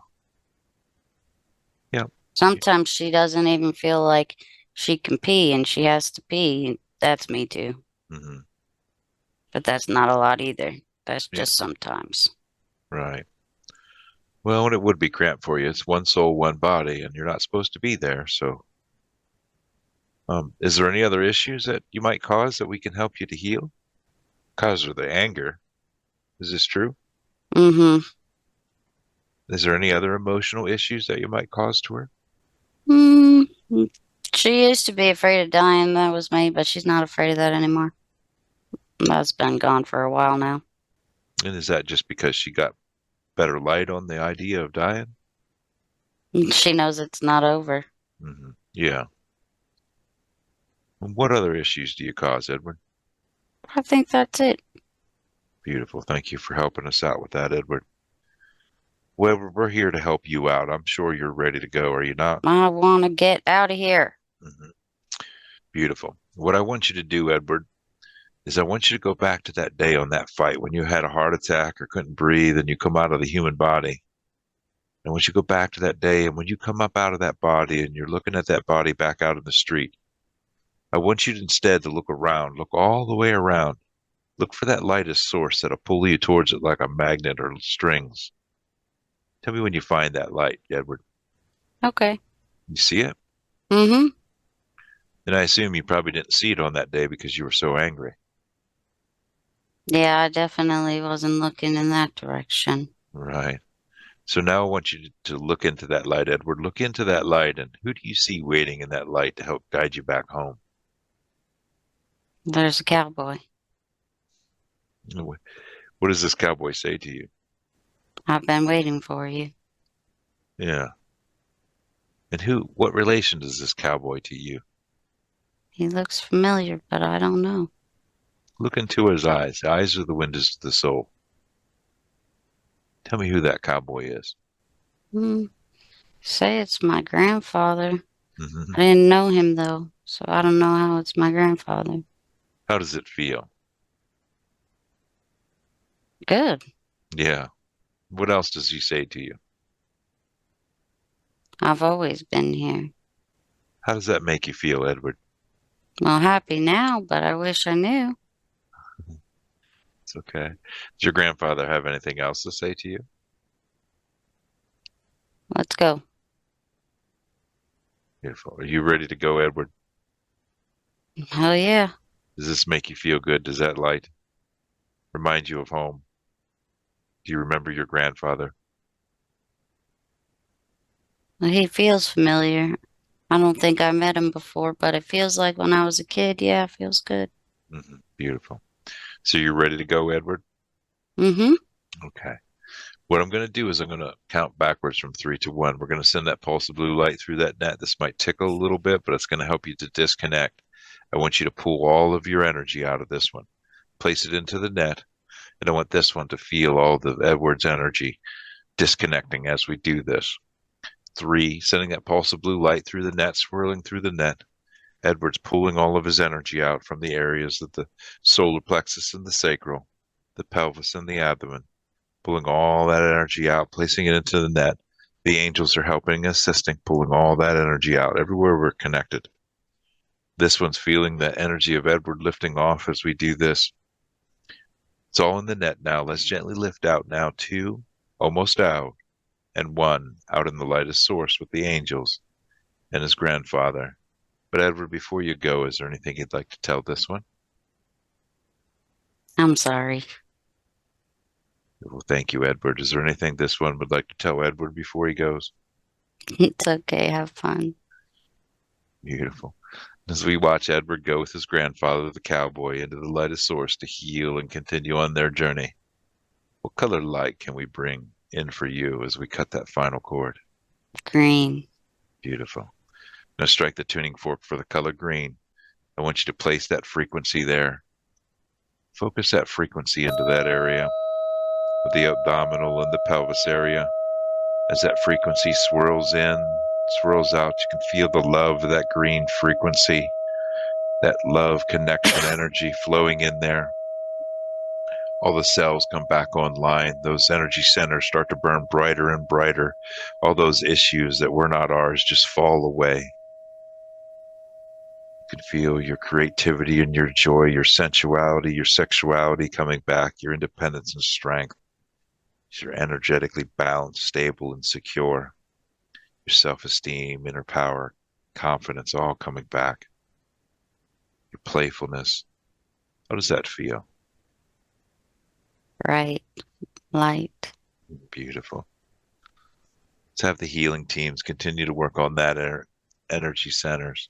Yeah. Sometimes she doesn't even feel like she can pee and she has to pee. That's me too. Hmm. But that's not a lot either. That's Yeah. just sometimes. Right. Well, and it would be cramped for you. It's one soul, one body, and you're not supposed to be there. So, is there any other issues that you might cause that we can help you to heal? Cause of the anger. Is this true? Mm-hmm. Is there any other emotional issues that you might cause to her? Mm, she used to be afraid of dying. That was me, but she's not afraid of that anymore. That's been gone for a while now. And is that just because she got better light on the idea of dying? She knows it's not over. Hmm. Yeah. And what other issues do you cause, Edward? I think that's it. Beautiful. Thank you for helping us out with that, Edward. Well, we're here to help you out. I'm sure you're ready to go, are you not? I want to get out of here. Hmm. Beautiful. What I want you to do, Edward, is I want you to go back to that day on that fight when you had a heart attack or couldn't breathe and you come out of the human body. And once you go back to that day and when you come up out of that body and you're looking at that body back out in the street, I want you to instead to look around, look all the way around. Look for that lightest source that'll pull you towards it like a magnet or strings. Tell me when you find that light, Edward. Okay. You see it? Mm-hmm. And I assume you probably didn't see it on that day because you were so angry. Yeah, I definitely wasn't looking in that direction. Right. So now I want you to look into that light, Edward. Look into that light, and who do you see waiting in that light to help guide you back home? There's a cowboy. What does this cowboy say to you? I've been waiting for you. Yeah. And what relation does this cowboy to you? He looks familiar, but I don't know. Look into his eyes. The eyes are the windows to the soul. Tell me who that cowboy is. Hmm. Say it's my grandfather. Hmm. I didn't know him though, so I don't know how it's my grandfather. How does it feel? Good. Yeah. What else does he say to you? I've always been here. How does that make you feel, Edward? Well, happy now, but I wish I knew. It's okay. Does your grandfather have anything else to say to you? Let's go. Beautiful. Are you ready to go, Edward? Hell yeah. Does this make you feel good? Does that light remind you of home? Do you remember your grandfather? Well, he feels familiar. I don't think I met him before, but it feels like when I was a kid. Yeah, it feels good. Beautiful. So you're ready to go, Edward? Mm-hmm. Okay. What I'm going to do is I'm going to count backwards from 3 to 1. We're going to send that pulse of blue light through that net. This might tickle a little bit, but it's going to help you to disconnect. I want you to pull all of your energy out of this one. Place it into the net. And I want this one to feel all the Edward's energy disconnecting as we do this. 3, sending that pulse of blue light through the net, swirling through the net. Edward's pulling all of his energy out from the areas of the solar plexus and the sacral, the pelvis and the abdomen, pulling all that energy out, placing it into the net. The angels are helping, assisting, pulling all that energy out everywhere we're connected. This one's feeling the energy of Edward lifting off as we do this. It's all in the net now. Let's gently lift out now. 2, almost out, and 1, out in the lightest source with the angels and his grandfather. But Edward, before you go, is there anything you'd like to tell this one? I'm sorry. Well, thank you, Edward. Is there anything this one would like to tell Edward before he goes? It's okay. Have fun. Beautiful. As we watch Edward go with his grandfather, the cowboy, into the lightest source to heal and continue on their journey, what color light can we bring in for you as we cut that final chord? Green. Beautiful. Now strike the tuning fork for the color green. I want you to place that frequency there. Focus that frequency into that area of the abdominal and the pelvis area. As that frequency swirls in, swirls out, you can feel the love of that green frequency, that love connection energy flowing in there. All the cells come back online. Those energy centers start to burn brighter and brighter. All those issues that were not ours just fall away. You can feel your creativity and your joy, your sensuality, your sexuality coming back, your independence and strength. You're energetically balanced, stable, and secure. Your self-esteem, inner power, confidence, all coming back. Your playfulness. How does that feel? Bright. Light. Beautiful. Let's have the healing teams continue to work on that energy centers.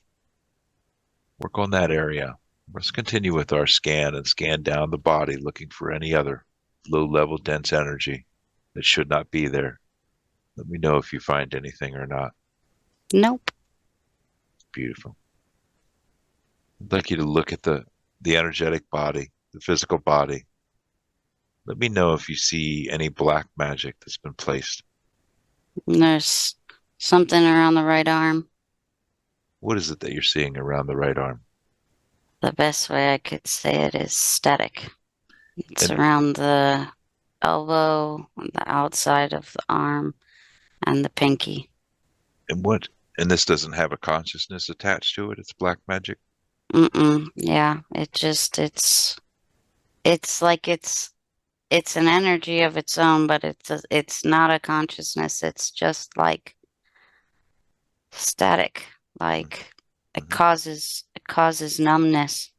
Work on that area. Let's continue with our scan and scan down the body, looking for any other low-level dense energy that should not be there. Let me know if you find anything or not. Nope. Beautiful. I'd like you to look at the energetic body, the physical body. Let me know if you see any black magic that's been placed. There's something around the right arm. What is it that you're seeing around the right arm? The best way I could say it is static. It's And around the elbow, on the outside of the arm, and the pinky. and what? And this doesn't have a consciousness attached to it. It's black magic. Yeah, it's like it's an energy of its own, but it's not a consciousness. It's just like static. Like Mm-hmm. it causes numbness,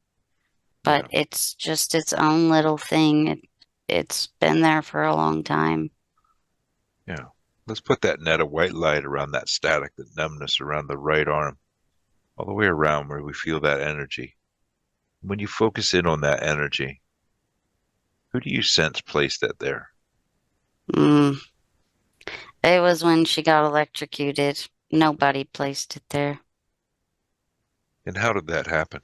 but Yeah, it's just its own little thing. It's been there for a long time. yeah. Let's put that net of white light around that static, that numbness around the right arm, all the way around where we feel that energy. When you focus in on that energy, who do you sense placed that there? Mm. It was when she got electrocuted. Nobody placed it there. And how did that happen?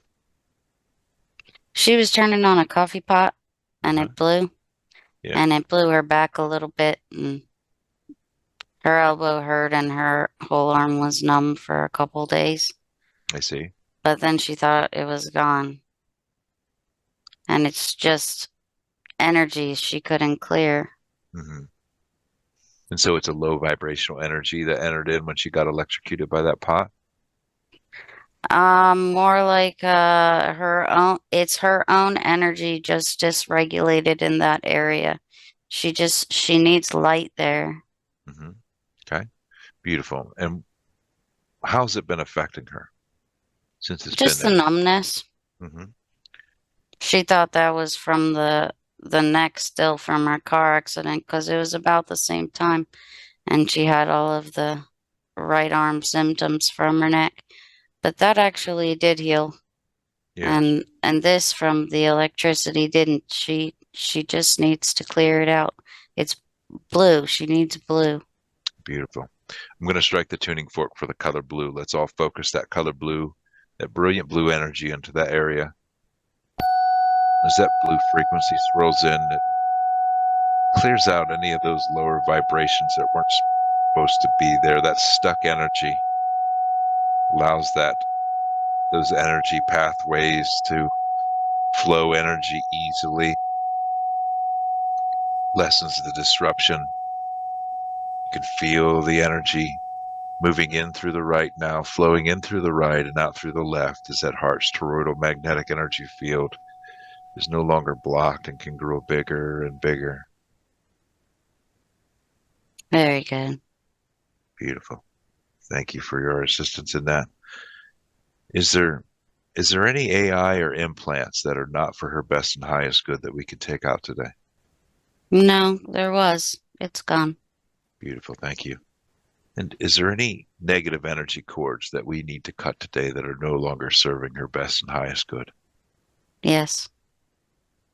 She was turning on a coffee pot and Uh-huh. it blew, Yeah, and it blew her back a little bit, and her elbow hurt and her whole arm was numb for a couple days. I see. But then she thought it was gone. And it's just energy she couldn't clear. Hmm. And so it's a low vibrational energy that entered in when she got electrocuted by that pot. More like her own, it's her own energy just dysregulated in that area. She needs light there. Hmm. Okay, beautiful. And how's it been affecting her since it's been Just the there? numbness. Hmm. She thought that was from the neck still from her car accident because it was about the same time, and she had all of the right arm symptoms from her neck. But that actually did heal, Yes, and this from the electricity didn't. She just needs to clear it out. It's blue. She needs blue. beautiful. I'm going to strike the tuning fork for the color blue. Let's all focus that color blue, that brilliant blue energy into that area. As that blue frequency swirls in, it clears out any of those lower vibrations that weren't supposed to be there. That stuck energy allows those energy pathways to flow energy easily, lessens the disruption. You can feel the energy moving in through the right now, flowing in through the right and out through the left as that heart's toroidal magnetic energy field is no longer blocked and can grow bigger and bigger. Very good. Beautiful. Thank you for your assistance in that. Is there is there any AI or implants that are not for her best and highest good that we could take out today? No, there was. It's gone. Beautiful. Thank you. And is there any negative energy cords that we need to cut today that are no longer serving her best and highest good? Yes,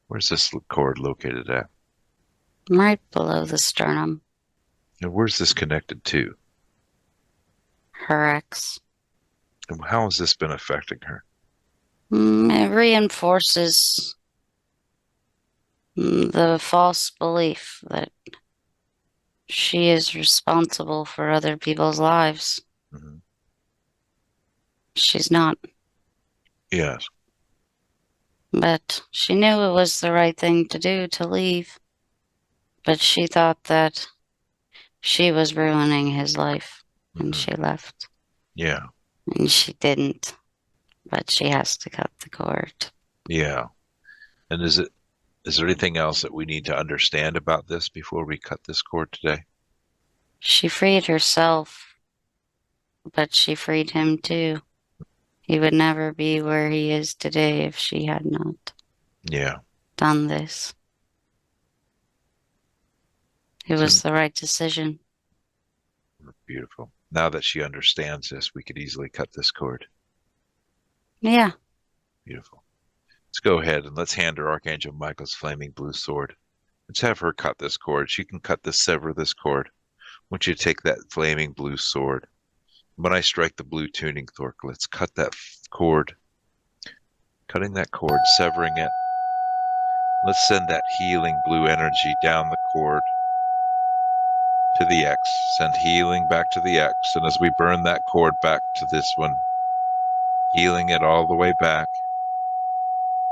Where's this cord located at? right below the sternum. And where's this connected to? Her ex. And how has this been affecting her? It reinforces the false belief that she is responsible for other people's lives. Hmm. She's not, Yes. but she knew it was the right thing to do to leave. But she thought that she was ruining his life and Hmm. she left. Yeah. And she didn't, but she has to cut the cord. Yeah. And is there anything else that we need to understand about this before we cut this cord today? She freed herself, but she freed him too. He would never be where he is today if she had not Yeah. done this. It So was the right decision. beautiful. Now that she understands this, we could easily cut this cord. Yeah, Beautiful. Let's go ahead and let's hand her Archangel Michael's flaming blue sword. Let's have her cut this cord. She can sever this cord. I want you to take that flaming blue sword. When I strike the blue tuning fork, let's cut that cord. Cutting that cord, severing it. Let's send that healing blue energy down the cord to the X. Send healing back to the X. And as we burn that cord back to this one, healing it all the way back,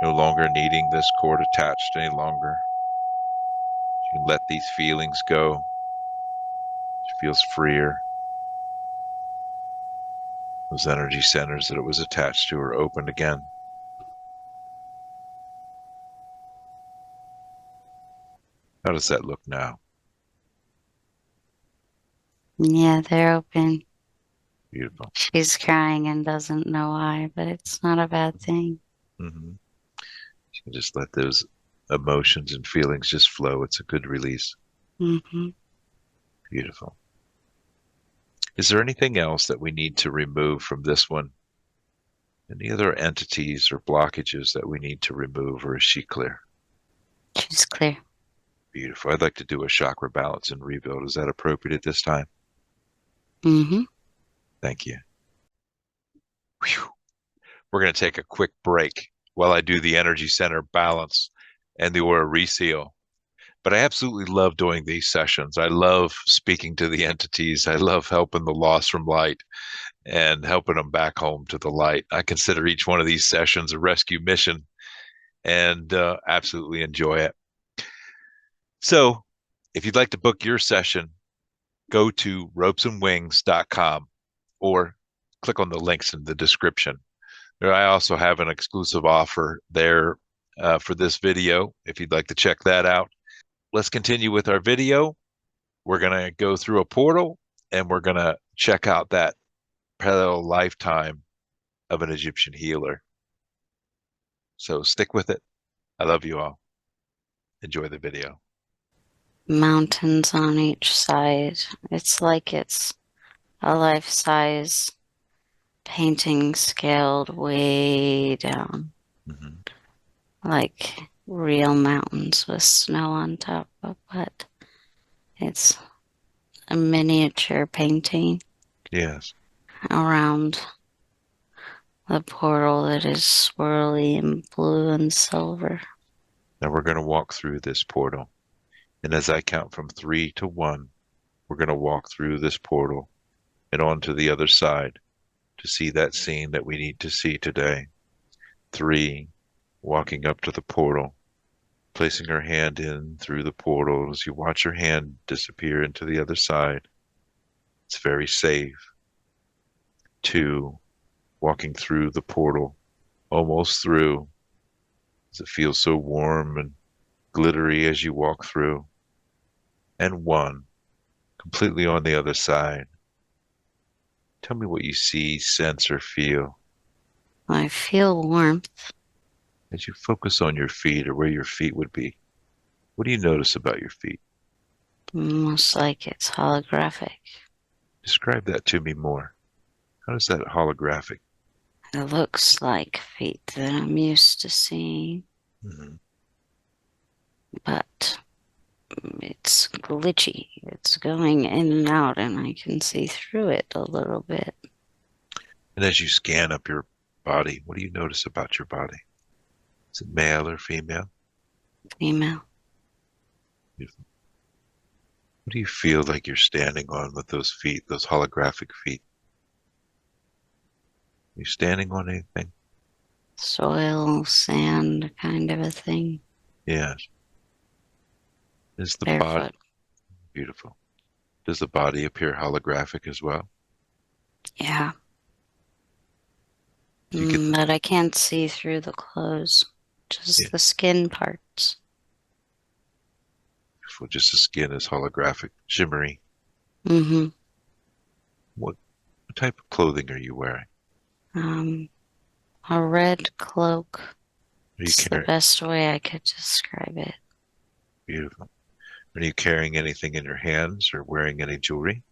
no longer needing this cord attached any longer. You can let these feelings go. She feels freer. Those energy centers that it was attached to are opened again. How does that look now? Yeah, they're open. Beautiful. She's crying and doesn't know why, but it's not a bad thing. Mm-hmm. You can just let those emotions and feelings just flow. It's a good release. Mm-hmm. Beautiful. Is there anything else that we need to remove from this one? Any other entities or blockages that we need to remove, or is she clear? She's clear. Beautiful. I'd like to do a chakra balance and rebuild. Is that appropriate at this time? Mm-hmm. Thank you. Whew. We're going to take a quick break while I do the energy center balance and the aura reseal. But I absolutely love doing these sessions. I love speaking to the entities. I love helping the lost from light and helping them back home to the light. I consider each one of these sessions a rescue mission and absolutely enjoy it. So if you'd like to book your session, go to ropesandwings.com or click on the links in the description. I also have an exclusive offer there for this video if you'd like to check that out. Let's continue with our video. We're going to go through a portal and we're going to check out that parallel lifetime of an Egyptian healer. So stick with it. I love you all. Enjoy the video. Mountains on each side. It's like it's a life-size painting scaled way down. Mm-hmm. Like real mountains with snow on top of, but it's a miniature painting Yes. around the portal that is swirly and blue and silver. Now we're going to walk through this portal. And as I count from 3 to 1, we're going to walk through this portal and on to the other side to see that scene that we need to see today. 3, walking up to the portal, placing her hand in through the portal as you watch her hand disappear into the other side. It's very safe. 2, walking through the portal, almost through, as it feels so warm and glittery as you walk through. And 1, completely on the other side. Tell me what you see, sense, or feel I feel warmth. as you focus on your feet or where your feet would be. What do you notice about your feet? Almost like it's holographic. Describe that to me more. How does that holographic? It looks like feet that I'm used to seeing, Mm-hmm. but it's glitchy. It's going in and out, and I can see through it a little bit. And as you scan up your body, what do you notice about your body? Is it male or female? Female. Beautiful. What do you feel like you're standing on with those feet, those holographic feet? Are you standing on anything? Soil, sand, kind of a thing. Yes. Is the body Barefoot. beautiful? Does the body appear holographic as well? Yeah. Do you get the But I can't see through the clothes, yeah, just the skin parts. beautiful, just the skin is holographic, shimmery. Mm-hmm. What type of clothing are you wearing? Um, a red cloak. Are you It's the carrying best way I could describe it. beautiful? Are you carrying anything in your hands or wearing any jewelry?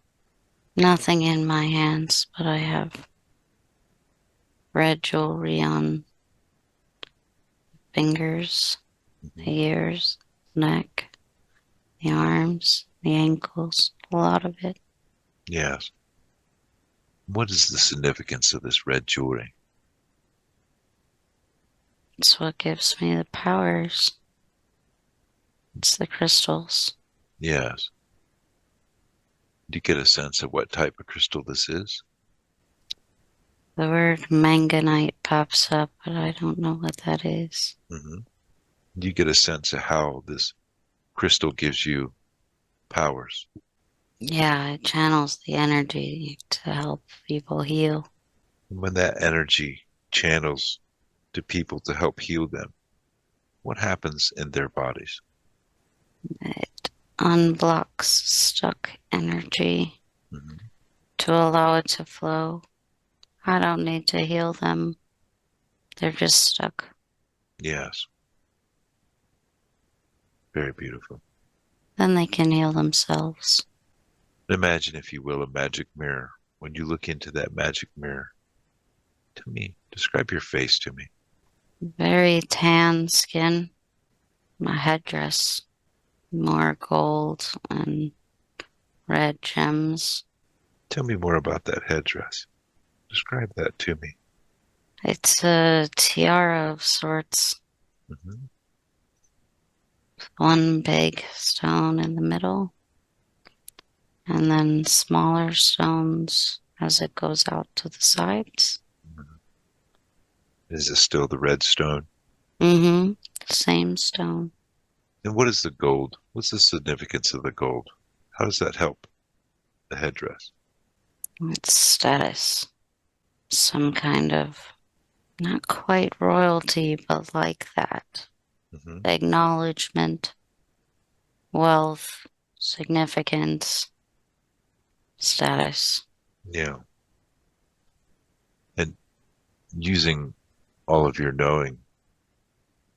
Nothing in my hands, but I have red jewelry on fingers, Mhm. the ears, neck, the arms, the ankles, a lot of it. Yes. What is the significance of this red jewelry? It's what gives me the powers. It's the crystals. Yes. Do you get a sense of what type of crystal this is? The word manganite pops up, but I don't know what that is. Mm-hmm. You get a sense of how this crystal gives you powers. Yeah, it channels the energy to help people heal. And when that energy channels to people to help heal them, what happens in their bodies? It unblocks stuck energy Mm-hmm. to allow it to flow. I don't need to heal them. They're just stuck. Yes, very beautiful. Then they can heal themselves. Imagine, if you will, a magic mirror. When you look into that magic mirror, to me, describe your face to me. Very tan skin. My headdress, more gold and red gems. Tell me more about that headdress. Describe that to me. It's a tiara of sorts. Hmm. One big stone in the middle, and then smaller stones as it goes out to the sides. Is this still the red stone? Mm-hmm. Same stone. And what is the gold? What's the significance of the gold? How does that help the headdress? It's status. Some kind of, not quite royalty, but like that. Hmm. Acknowledgement, wealth, significance, status. Yeah. And using all of your knowing,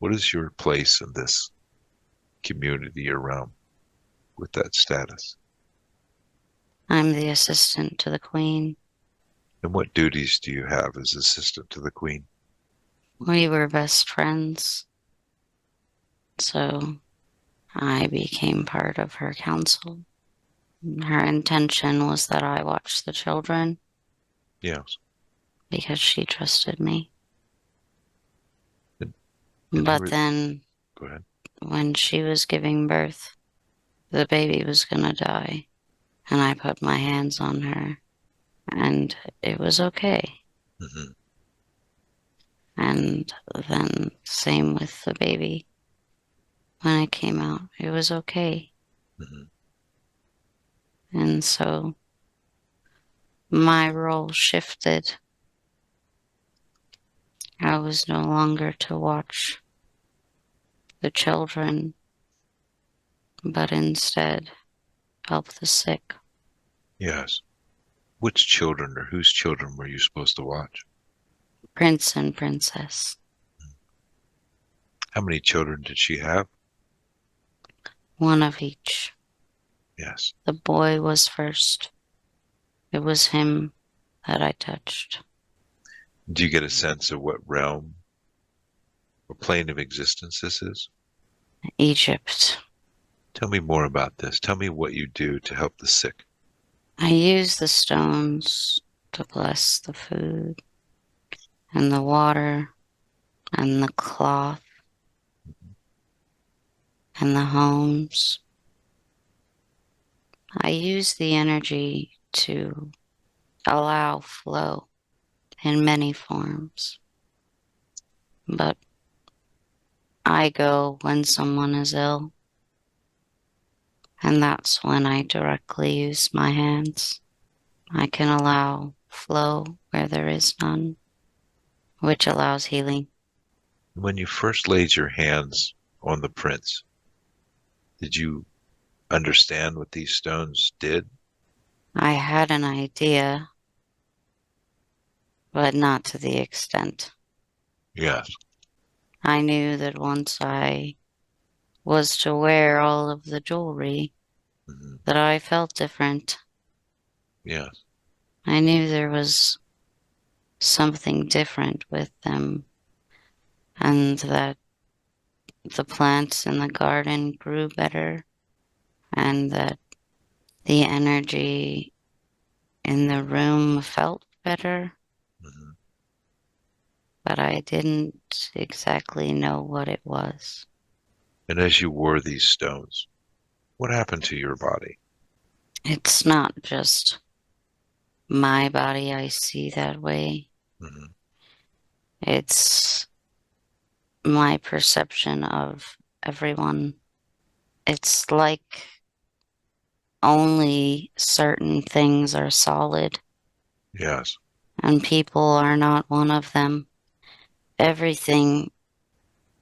what is your place in this community or realm with that status? I'm the assistant to the queen. And what duties do you have as assistant to the queen? We were best friends, so I became part of her council. Her intention was that I watch the children Yes. because she trusted me. And, and But then go ahead. when she was giving birth, the baby was going to die. And I put my hands on her, and it was okay. Hmm. And then, same with the baby. When it came out, it was okay. Hmm. And so my role shifted. I was no longer to watch the children, but instead help the sick. Yes. Which children or whose children were you supposed to watch? Prince and princess. How many children did she have? One of each. Yes. The boy was first. It was him that I touched. Do you get a sense of what realm or plane of existence this is? Egypt. Tell me more about this. Tell me what you do to help the sick. I use the stones to bless the food and the water and the cloth and the homes. I use the energy to allow flow in many forms. But I go when someone is ill, and that's when I directly use my hands. I can allow flow where there is none, which allows healing. When you first laid your hands on the prince, did you understand what these stones did? I had an idea, but not to the extent. Yes. I knew that once I was to wear all of the jewelry, Hmm. that I felt different. Yes. I knew there was something different with them, and that the plants in the garden grew better, and that the energy in the room felt better, Hmm. but I didn't exactly know what it was. And as you wore these stones, what happened to your body? It's not just my body I see that way. Mm-hmm. It's my perception of everyone. It's like only certain things are solid, Yes. and people are not one of them. Everything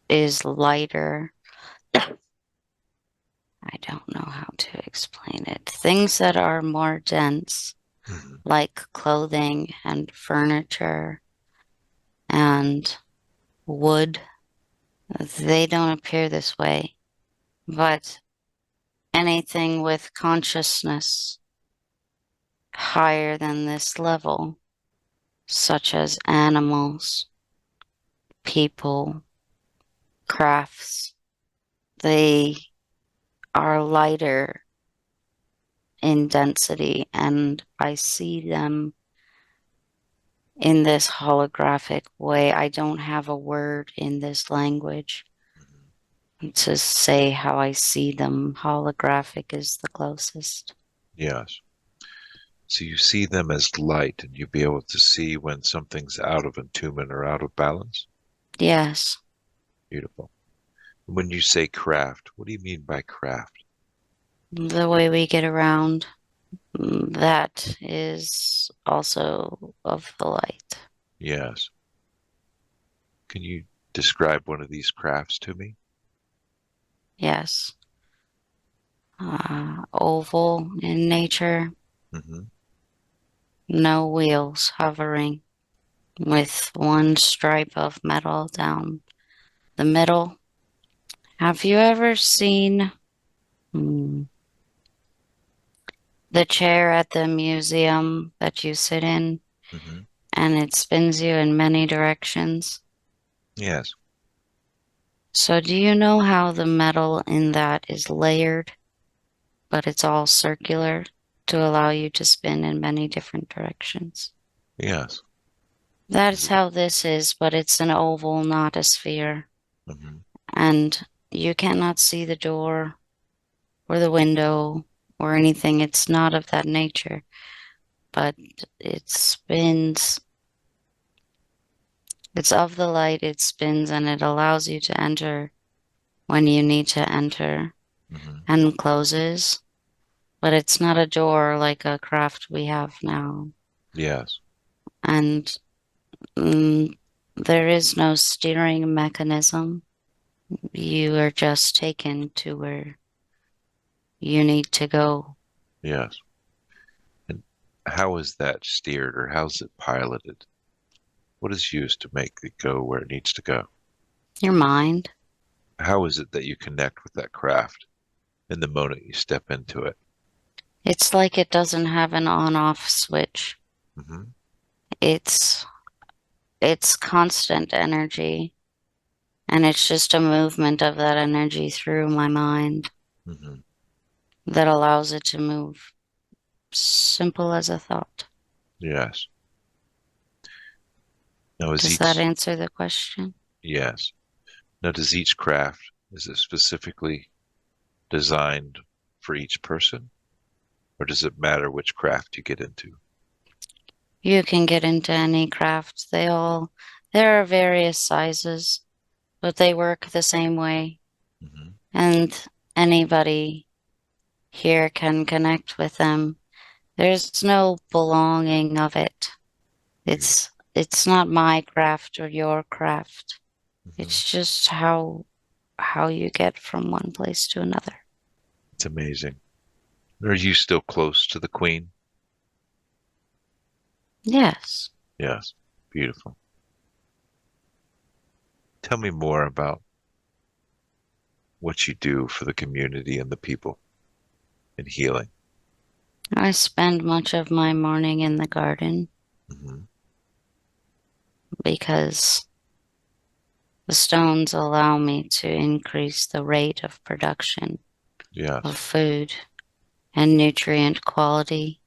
is lighter. I don't know how to explain it. Things that are more dense, Mm-hmm. like clothing and furniture and wood, they don't appear this way. But anything with consciousness higher than this level, such as animals, people, crafts, they are lighter in density, and I see them in this holographic way. I don't have a word in this language Mm-hmm. to say how I see them. Holographic is the closest. Yes. So you see them as light, and you be able to see when something's out of attunement or out of balance. Yes, Beautiful. When you say craft, what do you mean by craft? the way we get around, that is also of the light. Yes. Can you describe one of these crafts to me? Yes. Oval in nature, Mm-hmm. no wheels hovering, with one stripe of metal down the middle. Have you ever seen the chair at the museum that you sit in Mm-hmm. and it spins you in many directions? Yes. So, do you know how the metal in that is layered, but it's all circular to allow you to spin in many different directions? Yes. Is That's it? how this is, but it's an oval, not a sphere. Mm-hmm. And you cannot see the door or the window or anything. It's not of that nature, but it spins. It's of the light, it spins, and it allows you to enter when you need to enter Mm-hmm. and closes. But it's not a door like a craft we have now. Yes. And mm, there is no steering mechanism. You are just taken to where you need to go. Yes. And how is that steered, or how's it piloted? What is used to make it go where it needs to go? Your mind. How is it that you connect with that craft in the moment you step into it? It's like it doesn't have an on-off switch. Mm-hmm. It's it's constant energy, and it's just a movement of that energy through my mind Mm-hmm. that allows it to move. Simple as a thought. Yes. Now is Does that each answer the question? yes. Now does each craft, is it specifically designed for each person? Or does it matter which craft you get into? You can get into any craft. There are various sizes, but they work the same way. Mm-hmm. And anybody here can connect with them. There's no belonging of it. Beautiful. It's not my craft or your craft. Mm-hmm. It's just how you get from one place to another. It's amazing. Are you still close to the queen? Yes. Yes. Beautiful. Tell me more about what you do for the community and the people in healing. I spend much of my morning in the garden Mm-hmm. because the stones allow me to increase the rate of production Yes. of food and nutrient quality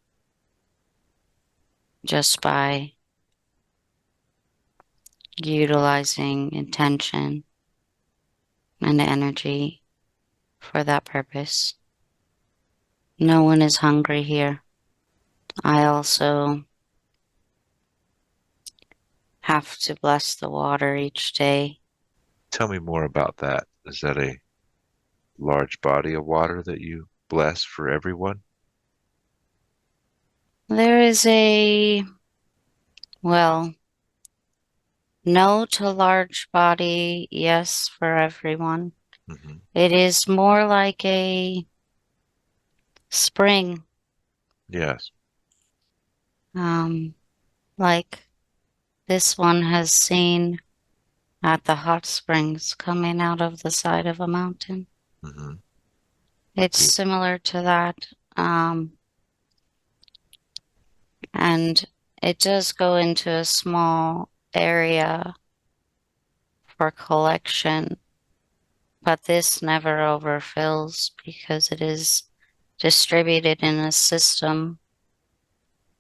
just by utilizing intention and energy for that purpose. No one is hungry here. I also have to bless the water each day. Tell me more about that. Is that a large body of water that you bless for everyone? There is well, no to large body, yes for everyone. Hmm. It is more like a spring, Yes. um, like this one has seen at the hot springs coming out of the side of a mountain. Hmm. It's similar to that. Um, and it does go into a small area for collection, but this never overfills because it is distributed in a system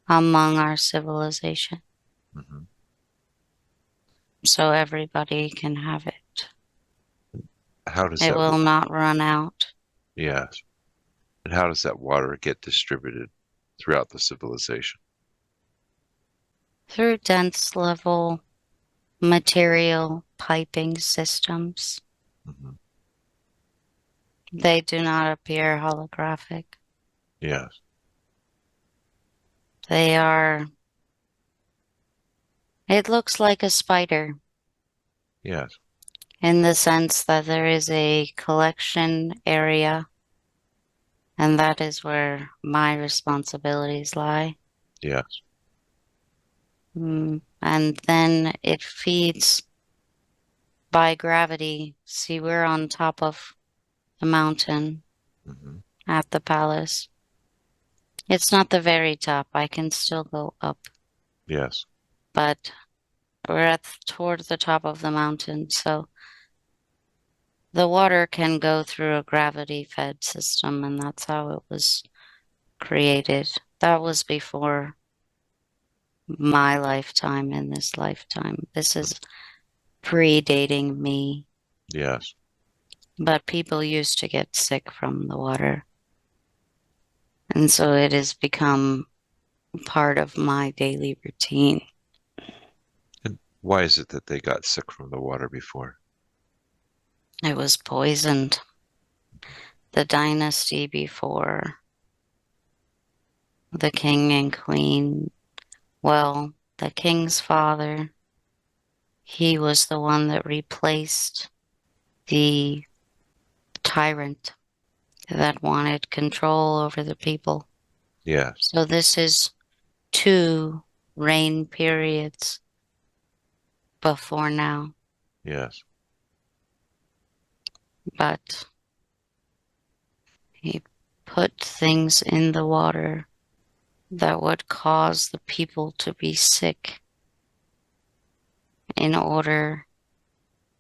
among our civilization. Hmm. So everybody can have it. How does It that? will not run out Yes. And how does that water get distributed throughout the civilization? through dense level material piping systems. Hmm. They do not appear holographic. Yes. They are, it looks like a spider Yes. in the sense that there is a collection area, and that is where my responsibilities lie. Yes. And then it feeds by gravity. See, we're on top of the mountain Hmm. at the palace. It's not the very top. I can still go up, Yes. but we're at toward the top of the mountain, so the water can go through a gravity-fed system, and that's how it was created. That was before my lifetime in this lifetime. This is predating me, Yes. but people used to get sick from the water. And so it has become part of my daily routine. And why is it that they got sick from the water before? It was poisoned. The dynasty before the king and queen, well, the king's father, he was the one that replaced the tyrant that wanted control over the people. Yes. So this is two reign periods before now, Yes. but he put things in the water that would cause the people to be sick in order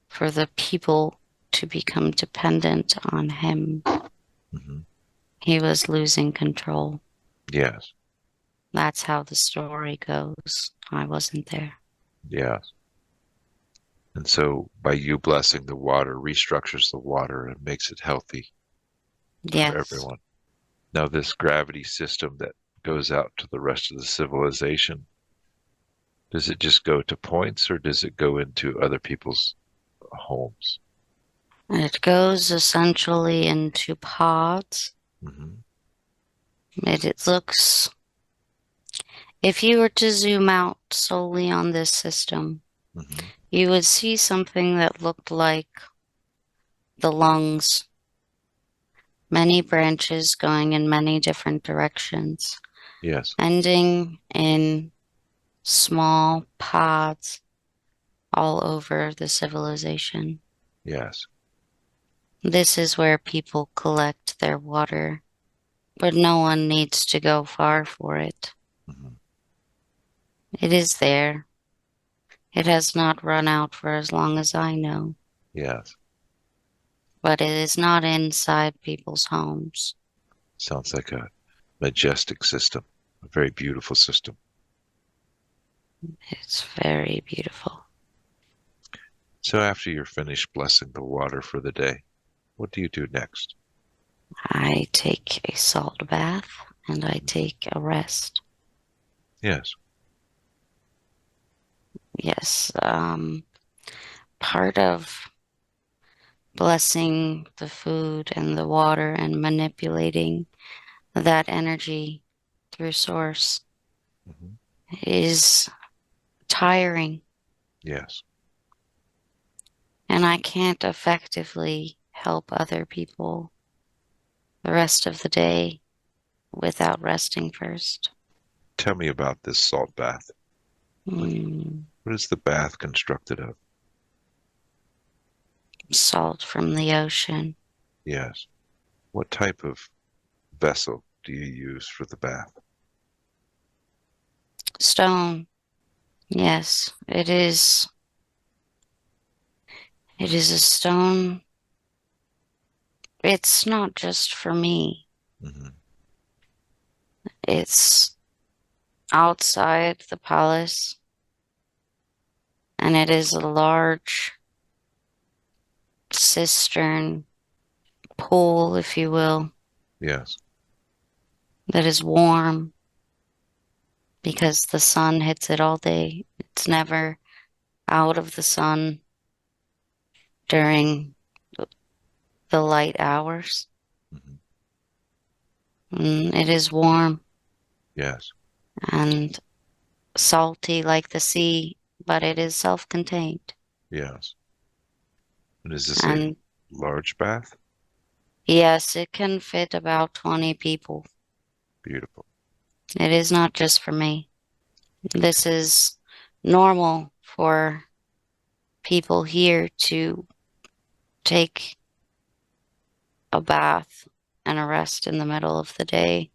for the people to become dependent on him. Hmm. He was losing control. Yes. That's how the story goes. I wasn't there. Yes. And so by you blessing the water, restructures the water and makes it healthy for Yes. everyone. Now, this gravity system that goes out to the rest of the civilization, does it just go to points or does it go into other people's homes? It goes essentially into pods. Hmm. It looks, if you were to zoom out solely on this system, Hmm. you would see something that looked like the lungs, many branches going in many different directions, Yes. ending in small pods all over the civilization. Yes. This is where people collect their water, but no one needs to go far for it. Hmm. It is there. It has not run out for as long as I know, Yes. but it is not inside people's homes. Sounds like a majestic system, a very beautiful system. It's very beautiful. So after you're finished blessing the water for the day, what do you do next? I take a salt bath and I take a rest. Yes. Yes. Part of blessing the food and the water and manipulating that energy through source Hmm. is tiring, Yes. and I can't effectively help other people the rest of the day without resting first. Tell me about this salt bath. What, Mm, what is the bath constructed of? salt from the ocean. Yes. What type of vessel do you use for the bath? Stone. Yes, it is. It is a stone. It's not just for me. Hmm. It's outside the palace, and it is a large cistern pool, if you will, Yes. that is warm because the sun hits it all day. It's never out of the sun during the light hours. Hmm. It is warm Yes. and salty like the sea, but it is self-contained. Yes. And is this a And large bath? yes, it can fit about 20 people. Beautiful. It is not just for me. This is normal for people here to take a bath and a rest in the middle of the day.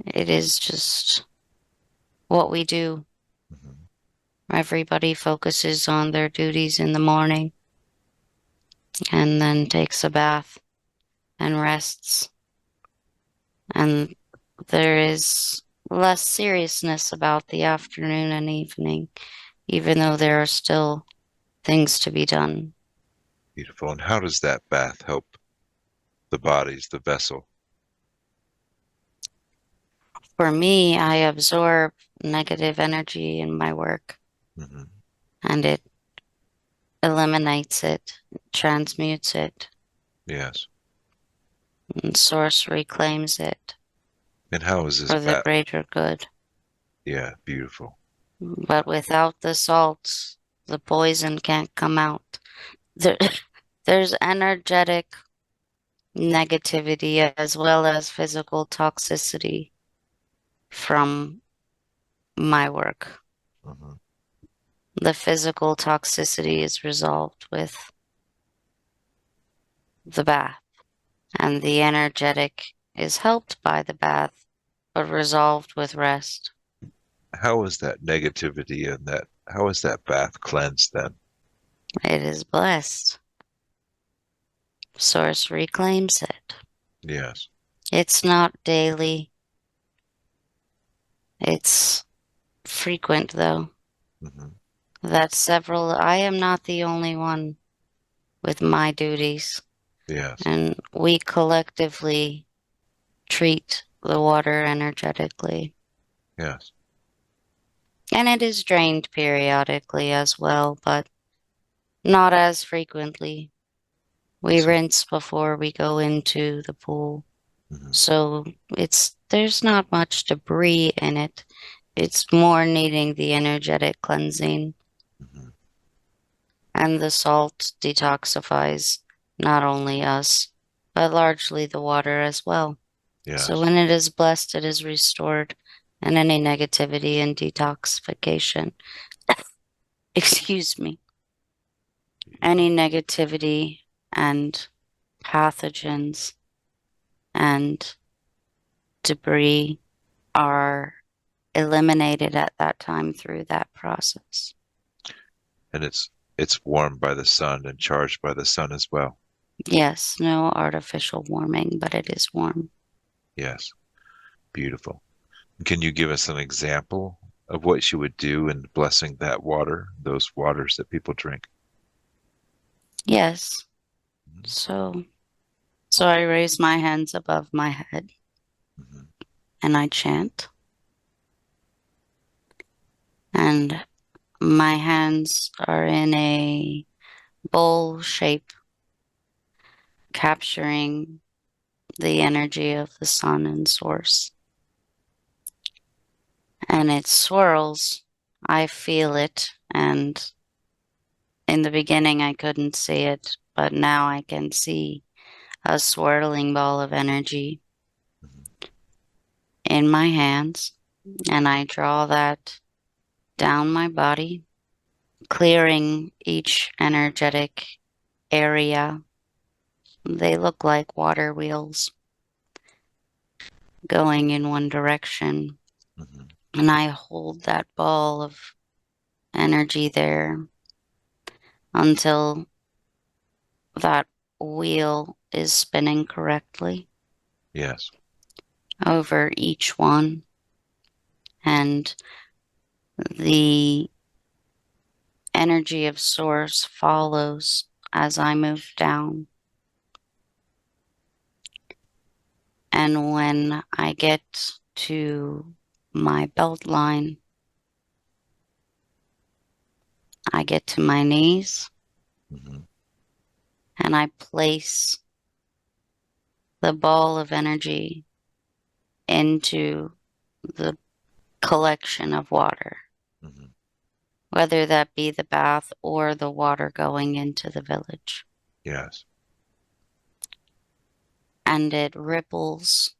It is just what we do. Hmm. Everybody focuses on their duties in the morning and then takes a bath and rests. And there is less seriousness about the afternoon and evening, even though there are still things to be done. Beautiful. And how does that bath help the bodies, the vessel? For me, I absorb negative energy in my work Hmm. and it eliminates it, transmutes it, Yes. and source reclaims it And how is this for the bath? greater good. Yeah, beautiful. But without the salts, the poison can't come out. There, there's energetic negativity as well as physical toxicity from my work. Hmm. The physical toxicity is resolved with the bath, and the energetic is helped by the bath, but resolved with rest. How is that negativity and how is that bath cleansed then? It is blessed. Source reclaims it. Yes. It's not daily, it's frequent though. Hmm. That's several, I am not the only one with my duties, Yes. and we collectively treat the water energetically. Yes. And it is drained periodically as well, but not as frequently. We So, rinse before we go into the pool. mhm. So there's not much debris in it. It's more needing the energetic cleansing, Hmm. and the salt detoxifies not only us, but largely the water as well. So Yes. when it is blessed, it is restored, and any negativity and detoxification, excuse me, any negativity and pathogens and debris are eliminated at that time through that process. And it's warmed by the sun and charged by the sun as well. Yes, no artificial warming, but it is warm. Yes. Beautiful. Can you give us an example of what you would do in blessing that water, those waters that people drink? Yes. So so I raise my hands above my head Hmm. and I chant. And my hands are in a bowl shape, capturing the energy of the sun and source. And it swirls. I feel it. And in the beginning, I couldn't see it, but now I can see a swirling ball of energy Mhm. in my hands. And I draw that down my body, clearing each energetic area. They look like water wheels going in one direction. Mhm. And I hold that ball of energy there until that wheel is spinning correctly Yes. over each one. And the energy of source follows as I move down. And when I get to my belt line, I get to my knees Mhm. and I place the ball of energy into the collection of water, Mhm. whether that be the bath or the water going into the village. Yes. And it ripples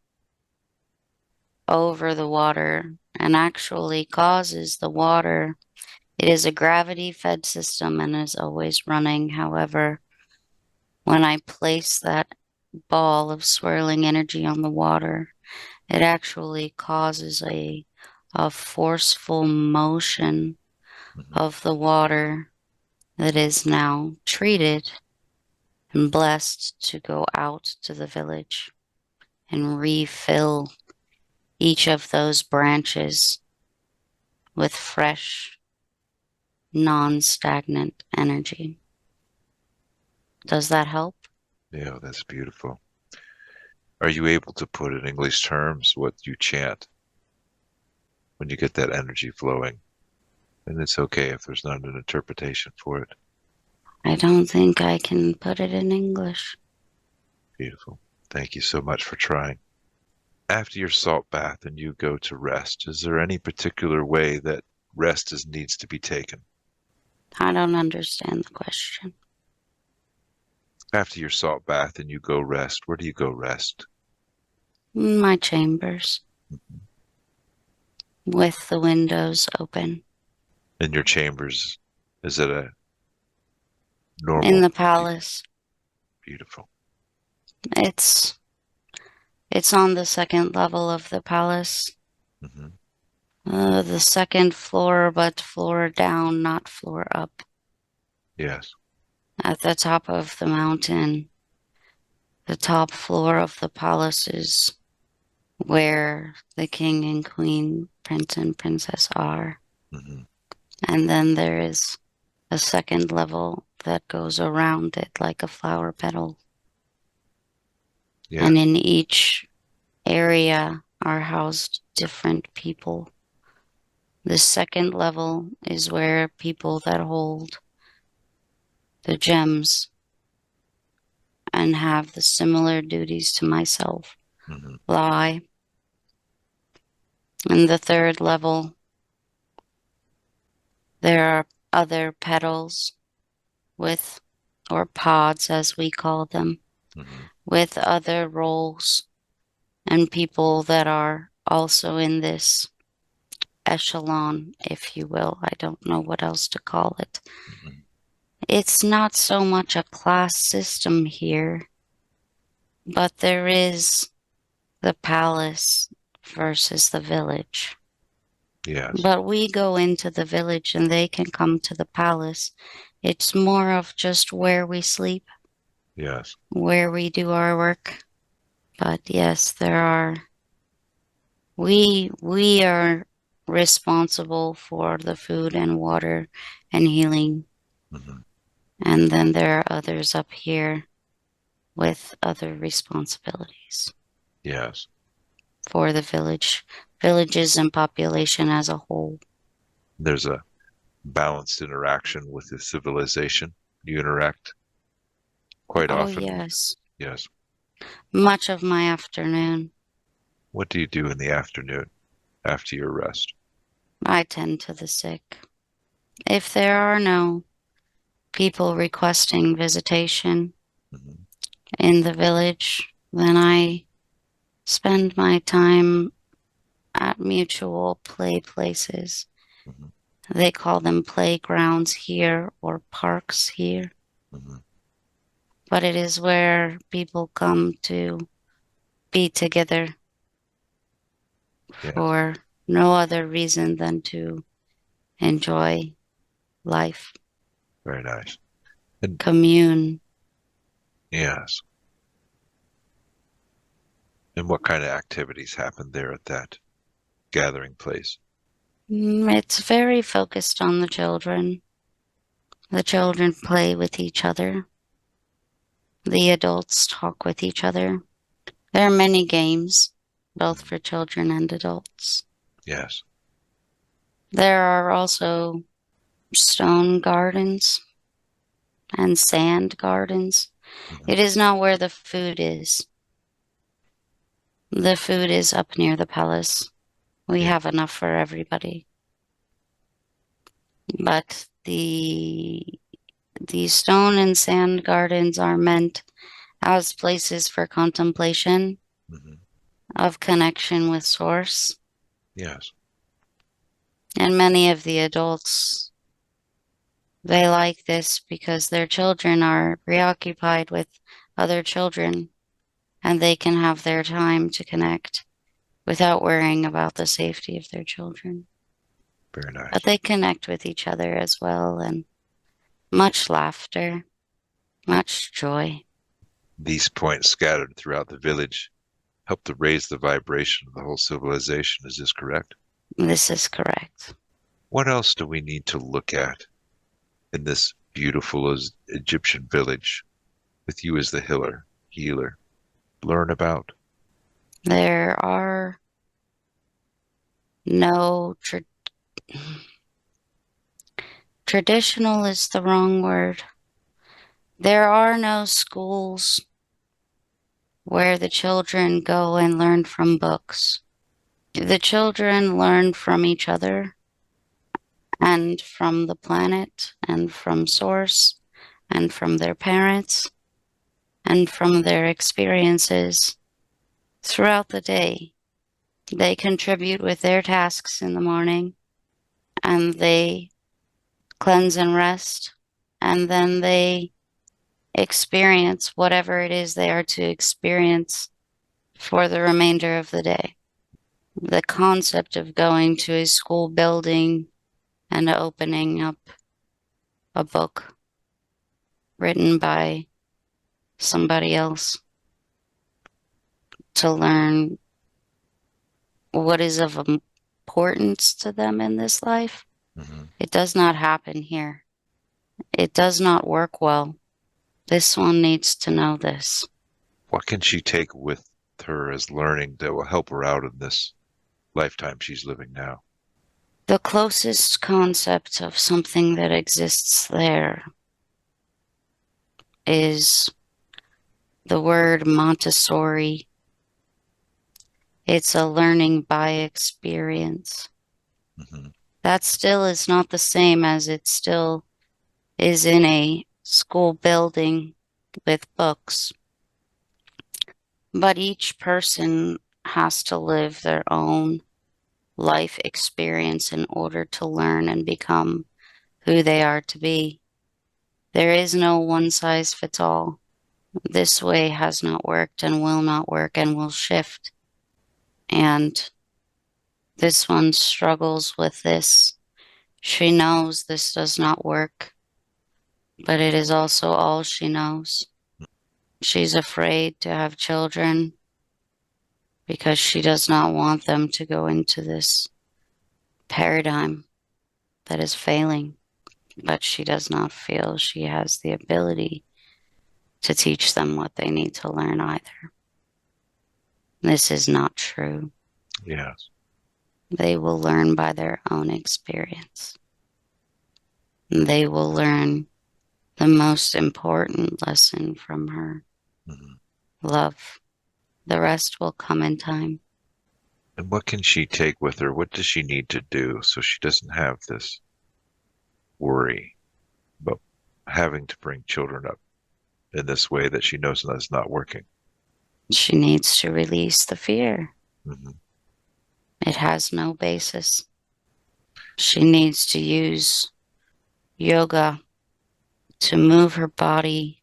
over the water and actually causes the water. It is a gravity fed system and is always running. However, when I place that ball of swirling energy on the water, it actually causes a forceful motion Mhm. of the water that is now treated and blessed to go out to the village and refill each of those branches with fresh, non stagnant energy. Does that help? Yeah, that's beautiful. Are you able to put in English terms what you chant when you get that energy flowing? And it's okay if there's not an interpretation for it. I don't think I can put it in English. Beautiful. Thank you so much for trying. After your salt bath and you go to rest, is there any particular way that needs to be taken? I don't understand the question. After your salt bath and you go rest, where do you go rest? My chambers Mhm. with the windows open. In your chambers, is it a In normal? the palace, Beautiful. it's it's on the second level of the palace. Hmm. The second floor, but floor down, not floor up. Yes. At the top of the mountain, the top floor of the palace is where the king and queen, prince and princess are. Hmm. And then there is a second level that goes around it like a flower petal. And Yes. in each area are housed different people. The second level is where people that hold the gems and have the similar duties to myself Hmm. lie. In the third level, there are other petals with, or pods as we call them, Hmm. with other roles and people that are also in this echelon, if you will. I don't know what else to call it. Hmm. It's not so much a class system here, but there is the palace versus the village. Yes. But we go into the village and they can come to the palace. It's more of just where we sleep, Yes. where we do our work. But yes, there are, we are responsible for the food and water and healing. Hmm. And then there are others up here with other responsibilities Yes. for the villages and population as a whole. There's a balanced interaction with the civilization. You interact quite Oh, often with, yes. yes. Much of my afternoon, What do you do in the afternoon after your rest? I tend to the sick. If there are no people requesting visitation Hmm. in the village, then I spend my time at mutual play places. Hmm. They call them playgrounds here or parks here, Hmm. but it is where people come to be together Yes, for no other reason than to enjoy life, very nice. And commune. yes, and what kind of activities happen there at that gathering place? It's very focused on the children. The children play with each other. The adults talk with each other. There are many games, both Mhm. for children and adults. Yes. There are also stone gardens and sand gardens. Hmm. It is not where the food is. The food is up near the palace. We Yeah. have enough for everybody. But the stone and sand gardens are meant as places for contemplation Hmm. of connection with source. Yes. And many of the adults, they like this because their children are preoccupied with other children and they can have their time to connect without worrying about the safety of their children. Very But nice. they connect with each other as well, and much laughter, much joy. These points scattered throughout the village help to raise the vibration of the whole civilization. Is this correct? This is correct. What else do we need to look at in this beautiful Egyptian village with you as the healer? Learn about? There are no traditional is the wrong word. There are no schools where the children go and learn from books. The children learn from each other and from the planet and from source and from their parents and from their experiences throughout the day. They contribute with their tasks in the morning and they cleanse and rest, and then they experience whatever it is they are to experience for the remainder of the day. The concept of going to a school building and opening up a book written by somebody else to learn what is of importance to them in this life, Hmm. it does not happen here. It does not work well. This one needs to know this. What can she take with her as learning that will help her out in this lifetime she's living now? The closest concept of something that exists there is the word Montessori. It's a learning by experience. Hmm. That still is not the same as it still is in a school building with books. But each person has to live their own life experience in order to learn and become who they are to be. There is no one size fits all. This way has not worked and will not work and will shift. And this one struggles with this. She knows this does not work, but it is also all she knows. She's afraid to have children because she does not want them to go into this paradigm that is failing, but she does not feel she has the ability to teach them what they need to learn either. This is not true. Yes. They will learn by their own experience. They will learn the most important lesson from her. Mm-hmm. Love. The rest will come in time. And what can she take with her? What does she need to do so she doesn't have this worry about having to bring children up in this way that she knows that's not working? She needs to release the fear. Mm-hmm. It has no basis. She needs to use yoga to move her body,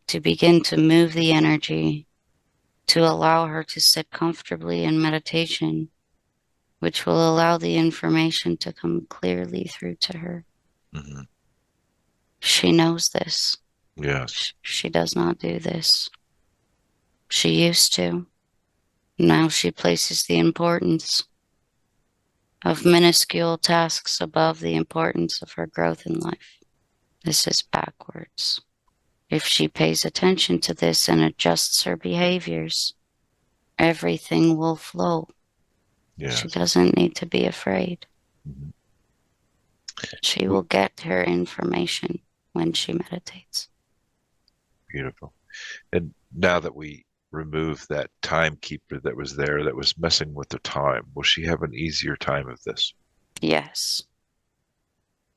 to begin to move the energy, to allow her to sit comfortably in meditation, which will allow the information to come clearly through to her. Mm-hmm. She knows this. Yes. She does not do this. She used to. Now she places the importance of minuscule tasks above the importance of her growth in life. This is backwards. If she pays attention to this and adjusts her behaviors, everything will flow. Yes. She doesn't need to be afraid. Mm-hmm. She will get her information when she meditates. Beautiful. And now that we remove that timekeeper that was there that was messing with the time, will she have an easier time of this? Yes,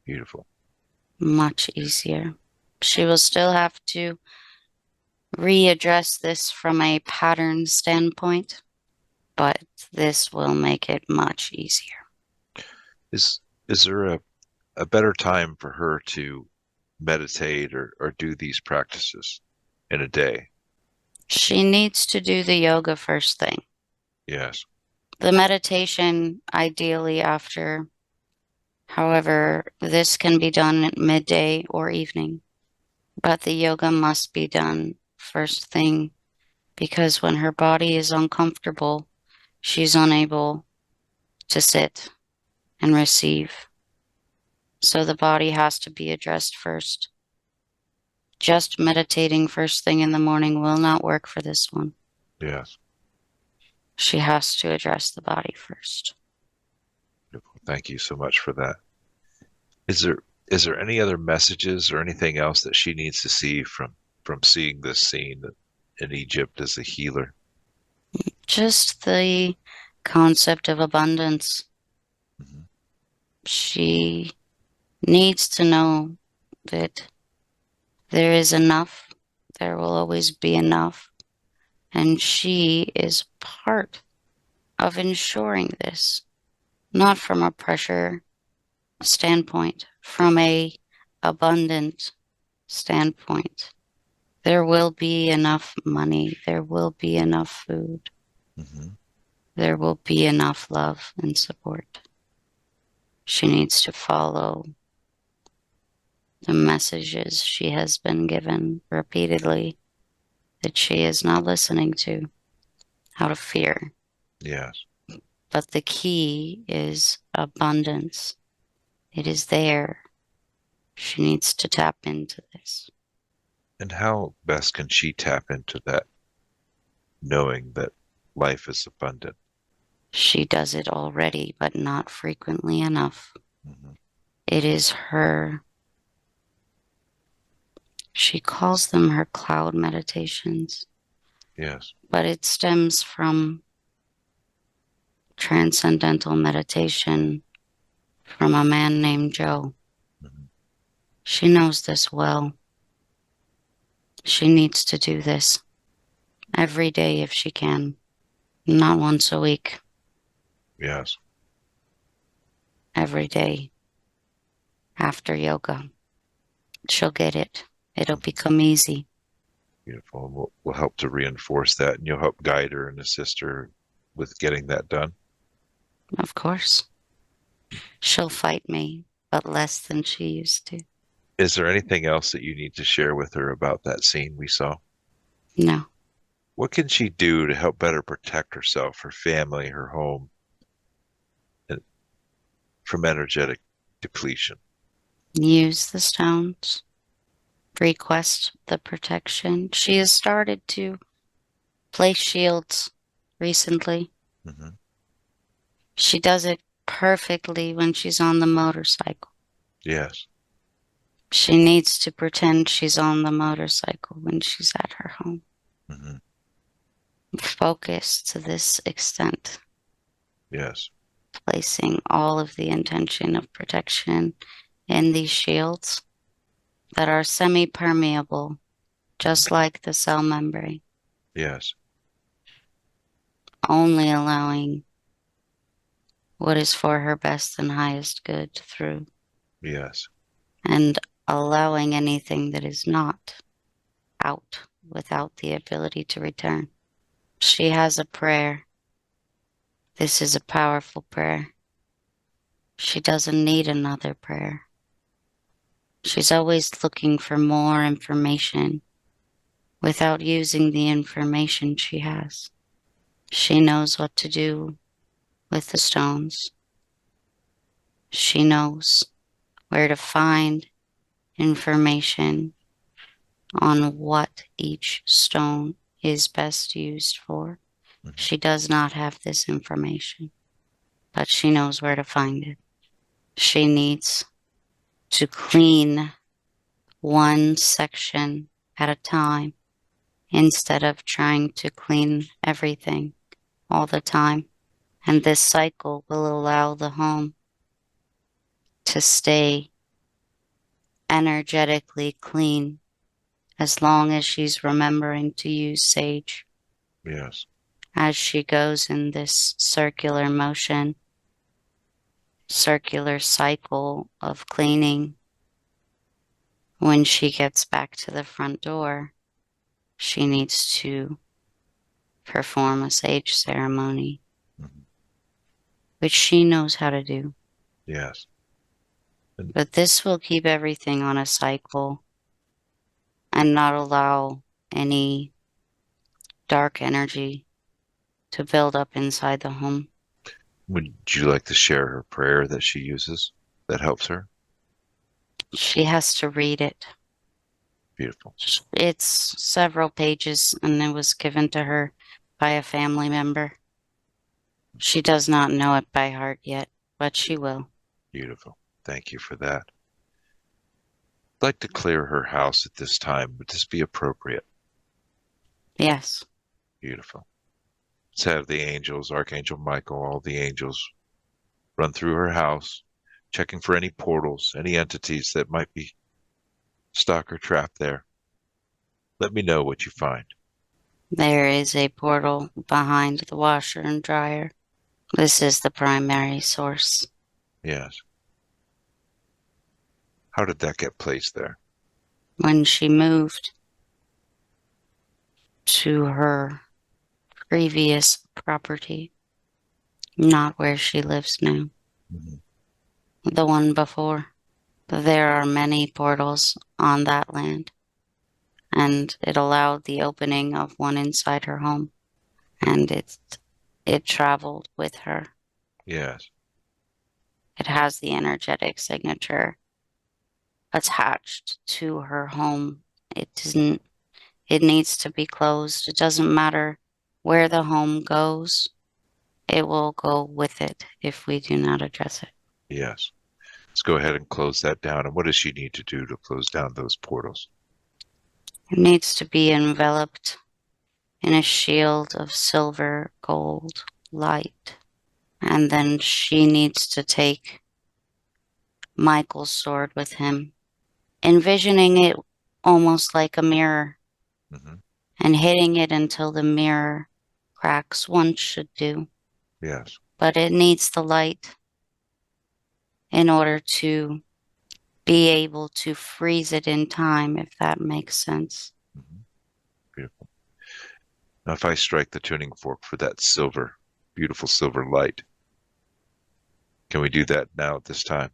Beautiful. much easier. She will still have to readdress this from a pattern standpoint, but this will make it much easier. Is there a better time for her to meditate or do these practices in a day? She needs to do the yoga first thing. Yes. The meditation, ideally after. However, this can be done at midday or evening, but the yoga must be done first thing because when her body is uncomfortable, she's unable to sit and receive. So the body has to be addressed first. Just meditating first thing in the morning will not work for this one. Yes. She has to address the body first. Beautiful. Thank you so much for that. Is there any other messages or anything else that she needs to see from seeing this scene in Egypt as a healer? Just the concept of abundance. Mm-hmm. She needs to know that there is enough. There will always be enough. And she is part of ensuring this, not from a pressure standpoint, from a abundant standpoint. There will be enough money. There will be enough food. Mm-hmm. There will be enough love and support. She needs to follow the messages she has been given repeatedly that she is not listening to out of fear. Yes. But the key is abundance. It is there. She needs to tap into this. And how best can she tap into that, knowing that life is abundant? She does it already, but not frequently enough. Mm-hmm. It is her. She calls them her cloud meditations. Yes. But it stems from transcendental meditation from a man named Joe. Mm-hmm. She knows this well. She needs to do this every day if she can, not once a week, Yes. every day after yoga. She'll get it. It'll become easy. Beautiful. We'll help to reinforce that, and you'll help guide her and assist her with getting that done. Of course. She'll fight me, but less than she used to. Is there anything else that you need to share with her about that scene we saw? No. What can she do to help better protect herself, her family, her home, and from energetic depletion? Use the stones. Request the protection. She has started to place shields recently. Mm-hmm. She does it perfectly when she's on the motorcycle. Yes. She needs to pretend she's on the motorcycle when she's at her home. Hmm. Focus to this extent, Yes. placing all of the intention of protection in these shields that are semi-permeable, just like the cell membrane, Yes. only allowing what is for her best and highest good through, Yes. and allowing anything that is not out without the ability to return. She has a prayer. This is a powerful prayer. She doesn't need another prayer. She's always looking for more information without using the information she has. She knows what to do with the stones. She knows where to find information on what each stone is best used for. Hmm. She does not have this information, but she knows where to find it. She needs to clean one section at a time instead of trying to clean everything all the time. And this cycle will allow the home to stay energetically clean as long as she's remembering to use sage. Yes. As she goes in this circular motion, circular cycle of cleaning, when she gets back to the front door, she needs to perform a sage ceremony, Hmm. which she knows how to do. Yes. And But this will keep everything on a cycle and not allow any dark energy to build up inside the home. would you like to share her prayer that she uses that helps her? She has to read it. Beautiful. It's several pages and it was given to her by a family member. She does not know it by heart yet, but she will. Beautiful. Thank you for that. I'd like to clear her house at this time. Would this be appropriate? Yes. Beautiful. Let's have the angels, Archangel Michael, all the angels run through her house, checking for any portals, any entities that might be stuck or trapped there. Let me know what you find. There is a portal behind the washer and dryer. This is the primary source. Yes. How did that get placed there? When she moved to her previous property, not where she lives now, Hmm. the one before, there are many portals on that land, and it allowed the opening of one inside her home, and it traveled with her. Yes. It has the energetic signature attached to her home. It doesn't, it needs to be closed. It doesn't matter where the home goes, it will go with it if we do not address it. Yes. Let's go ahead and close that down. And what does she need to do to close down those portals? It needs to be enveloped in a shield of silver, gold, light. And then she needs to take Michael's sword with him, envisioning it almost like a mirror Hmm. and hitting it until the mirror cracks. One should do. Yes. But it needs the light in order to be able to freeze it in time, if that makes sense. Hmm. Beautiful. Now, if I strike the tuning fork for that silver, beautiful silver light, can we do that now at this time?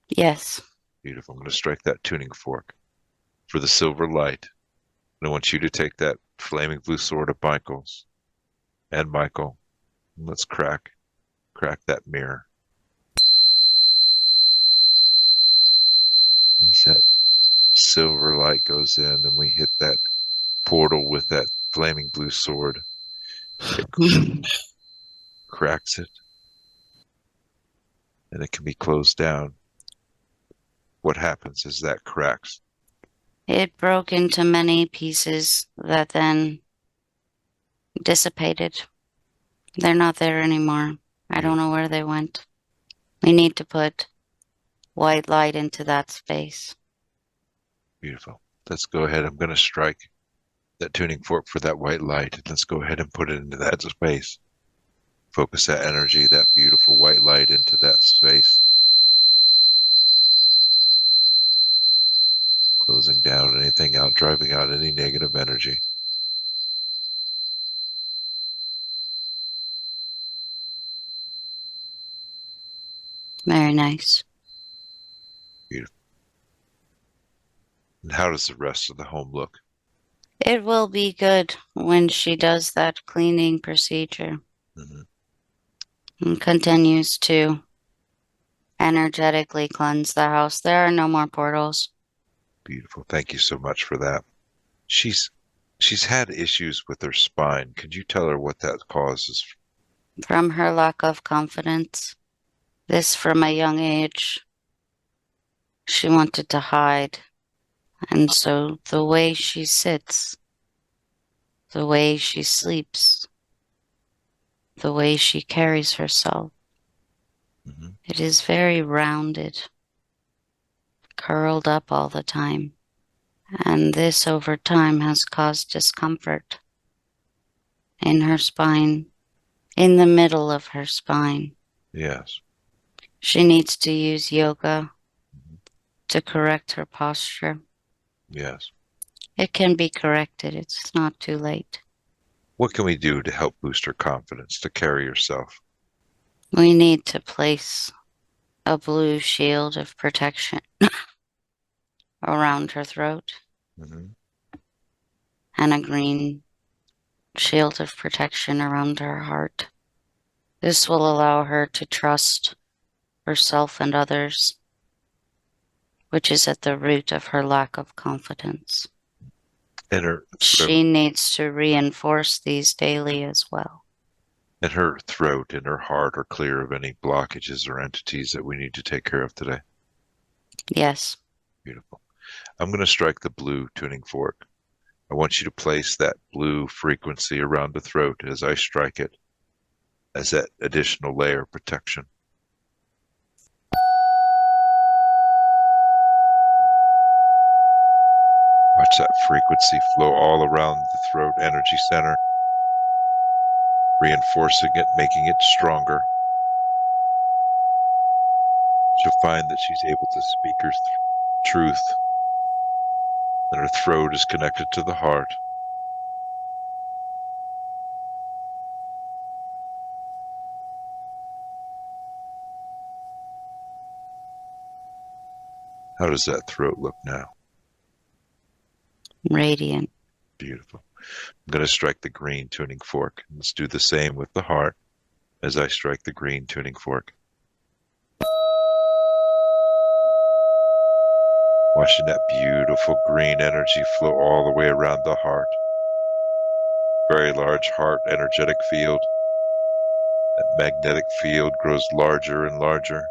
Yes. Beautiful. I'm going to strike that tuning fork for the silver light. And I want you to take that flaming blue sword of Michael's and Michael, and let's crack that mirror. As that silver light goes in, and we hit that portal with that flaming blue sword. It cracks it. and it can be closed down. What happens is that cracks. It broke into many pieces that then dissipated. They're not there anymore. I don't know where they went. We need to put white light into that space. Beautiful. Let's go ahead. I'm going to strike that tuning fork for that white light. And let's go ahead and put it into that space. Focus that energy, that beautiful white light into that space. Closing down anything out, driving out any negative energy. Very nice. Beautiful. And how does the rest of the home look? It will be good when she does that cleaning procedure and continues to energetically cleanse the house. There are no more portals. Beautiful. Thank you so much for that. She's had issues with her spine. Could you tell her what that causes? From her lack of confidence. This from a young age. She wanted to hide. And so the way she sits, the way she sleeps, the way she carries herself, it is very rounded, curled up all the time. And this over time has caused discomfort in her spine, in the middle of her spine. Yes. She needs to use yoga to correct her posture. Yes. It can be corrected. It's not too late. What can we do to help boost her confidence to carry herself? We need to place a blue shield of protection around her throat and a green shield of protection around her heart. This will allow her to trust herself and others, which is at the root of her lack of confidence. And her She needs to reinforce these daily as well. And her throat and her heart are clear of any blockages or entities that we need to take care of today. Yes. Beautiful. I'm going to strike the blue tuning fork. I want you to place that blue frequency around the throat as I strike it as that additional layer of protection. Watch that frequency flow all around the throat energy center, reinforcing it, making it stronger. She'll find that she's able to speak her truth, and her throat is connected to the heart. How does that throat look now? Radiant. Beautiful. I'm going to strike the green tuning fork. Let's do the same with the heart as I strike the green tuning fork. Watching that beautiful green energy flow all the way around the heart. Very large heart energetic field. That magnetic field grows larger and larger.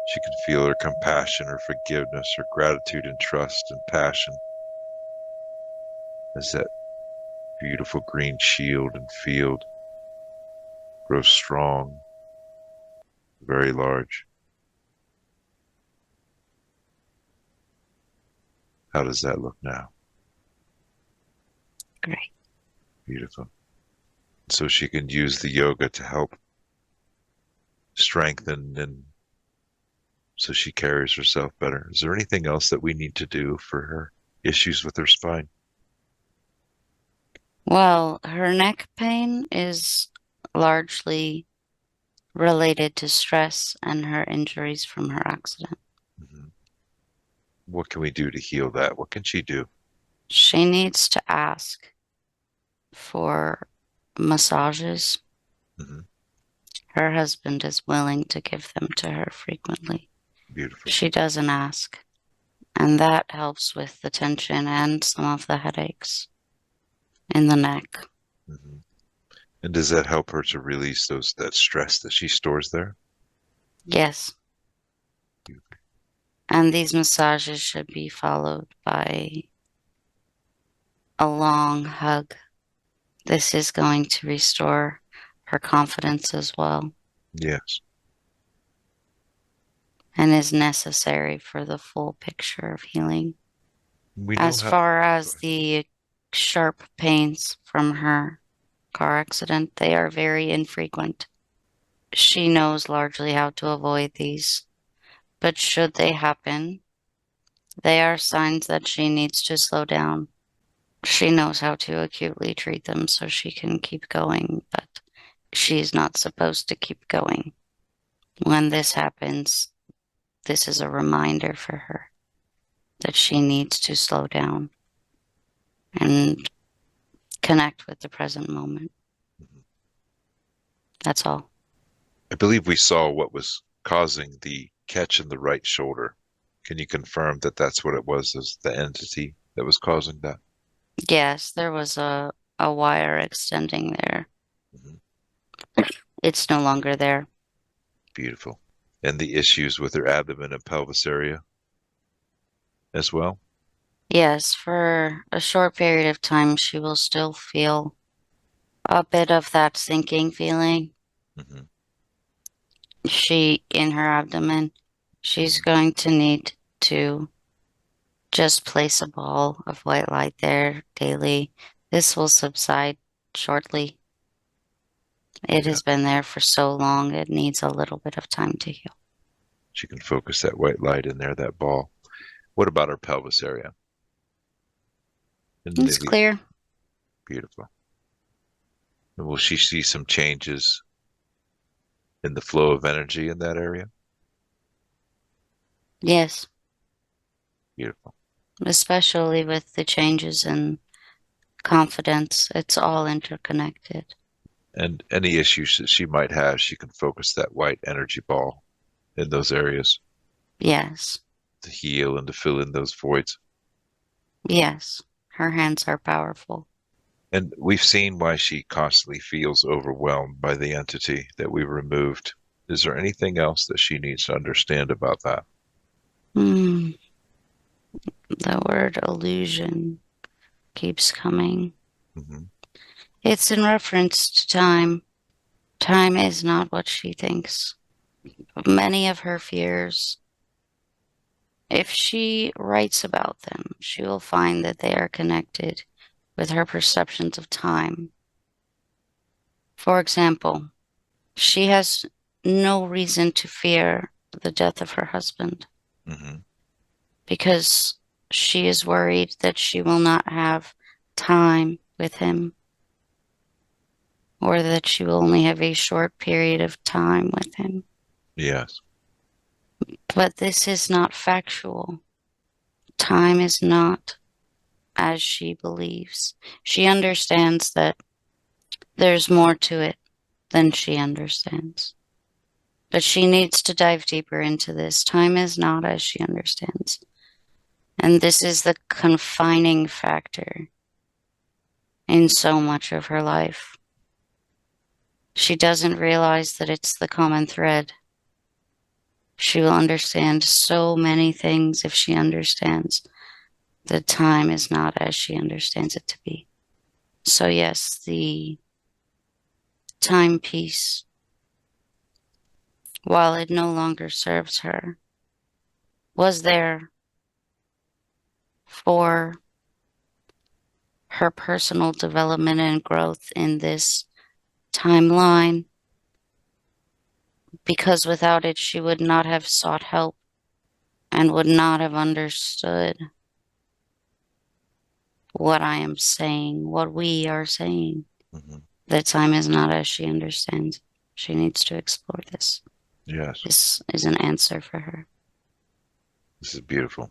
She can feel her compassion, her forgiveness, her gratitude and trust and passion as that beautiful green shield and field grows strong, very large. How does that look now? Great. Beautiful. So she can use the yoga to help strengthen and so she carries herself better. Is there anything else that we need to do for her issues with her spine? Well, her neck pain is largely related to stress and her injuries from her accident. What can we do to heal that? What can she do? She needs to ask for massages. Her husband is willing to give them to her frequently. Beautiful. She doesn't ask. And that helps with the tension and some of the headaches in the neck. And does that help her to release that stress that she stores there? Yes. And these massages should be followed by a long hug. This is going to restore her confidence as well Yes. and is necessary for the full picture of healing. We know As how. far Go as ahead. the sharp pains from her car accident, they are very infrequent. She knows largely how to avoid these, but should they happen, they are signs that she needs to slow down. She knows how to acutely treat them so she can keep going, but she's not supposed to keep going. When this happens, this is a reminder for her that she needs to slow down and connect with the present moment. Mhm. That's all. I believe we saw what was causing the catch in the right shoulder. Can you confirm that that's what it was, as the entity that was causing that? Yes, there was a wire extending there. Mhm. It's no longer there. Beautiful. And the issues with her abdomen and pelvis area as well? Yes, for a short period of time, she will still feel a bit of that sinking feeling. Hmm. In her abdomen, she's Hmm. going to need to just place a ball of white light there daily. This will subside shortly. It Yeah. has been there for so long, it needs a little bit of time to heal. She can focus that white light in there, that ball. What about her pelvis area? And It's maybe clear. beautiful. And will she see some changes in the flow of energy in that area? Yes, Beautiful. especially with the changes in confidence. It's all interconnected. And any issues that she might have, she can focus that white energy ball in those areas Yes, to heal and to fill in those voids. yes. Her hands are powerful. And we've seen why she constantly feels overwhelmed by the entity that we removed. Is there anything else that she needs to understand about that? Hmm, the word illusion keeps coming. Hmm. It's in reference to time. Time is not what she thinks. Many of her fears, if she writes about them, she will find that they are connected with her perceptions of time. For example, she has no reason to fear the death of her husband Hmm. because she is worried that she will not have time with him or that she will only have a short period of time with him. Yes. But this is not factual. Time is not as she believes. She understands that there's more to it than she understands. But she needs to dive deeper into this. Time is not as she understands. And this is the confining factor in so much of her life. She doesn't realize that it's the common thread. She will understand so many things if she understands that time is not as she understands it to be. So, yes, the timepiece, while it no longer serves her, was there for her personal development and growth in this timeline, because without it, she would not have sought help and would not have understood what I am saying, what we are saying. Hmm. That time is not as she understands. She needs to explore this. Yes. This is an answer for her. This is beautiful.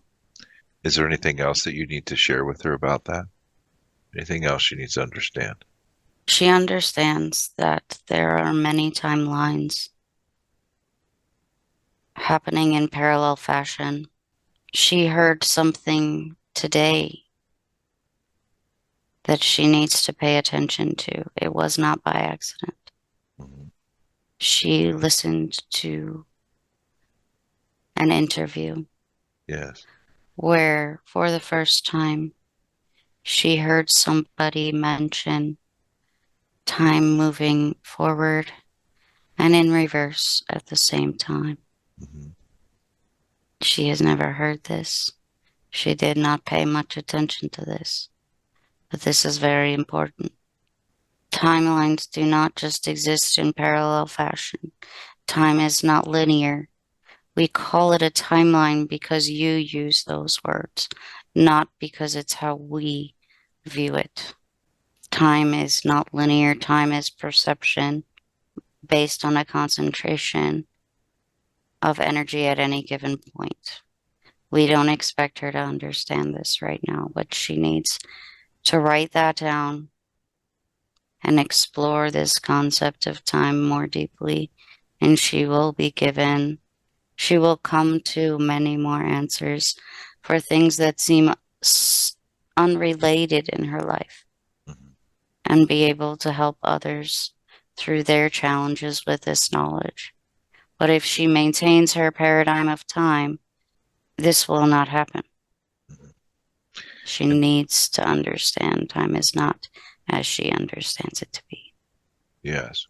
Is there anything else that you need to share with her about that? Anything else she needs to understand? She understands that there are many timelines happening in parallel fashion. She heard something today that she needs to pay attention to. It was not by accident. Hmm. She listened to an interview Yes. where, for the first time, she heard somebody mention time moving forward and in reverse at the same time. Mm-hmm. She has never heard this. She did not pay much attention to this, but this is very important. Timelines do not just exist in parallel fashion. Time is not linear. We call it a timeline because you use those words, not because it's how we view it. Time is not linear. Time is perception based on a concentration of energy at any given point. We don't expect her to understand this right now, but she needs to write that down and explore this concept of time more deeply, and she will come to many more answers for things that seem unrelated in her life, Mm-hmm. and be able to help others through their challenges with this knowledge. But if she maintains her paradigm of time, this will not happen. Mm-hmm. She And needs to understand time is not as she understands it to be. yes.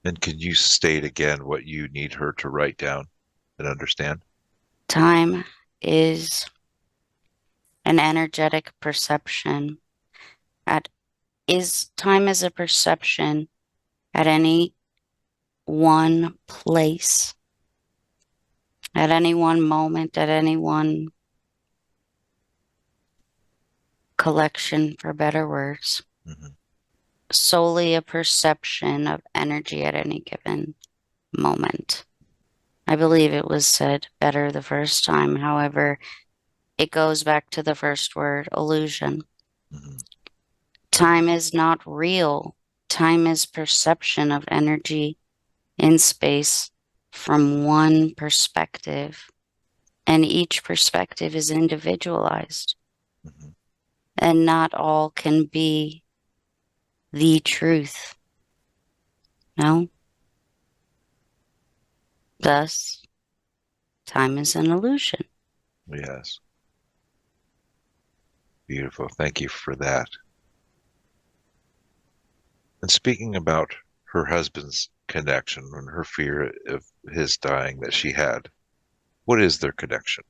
And can you state again what you need her to write down and understand? Time is an energetic perception at time is a perception at any one place, at any one moment, at any one collection, for better words, Mm-hmm. solely a perception of energy at any given moment. I believe it was said better the first time. However, it goes back to the first word, illusion. Mm-hmm. Time is not real. Time is perception of energy in space from one perspective, and each perspective is individualized, Mm-hmm. and not all can be the truth. No? Thus, time is an illusion. Yes. Beautiful. Thank you for that. And speaking about her husband's connection and her fear of his dying that she had, what is their connection?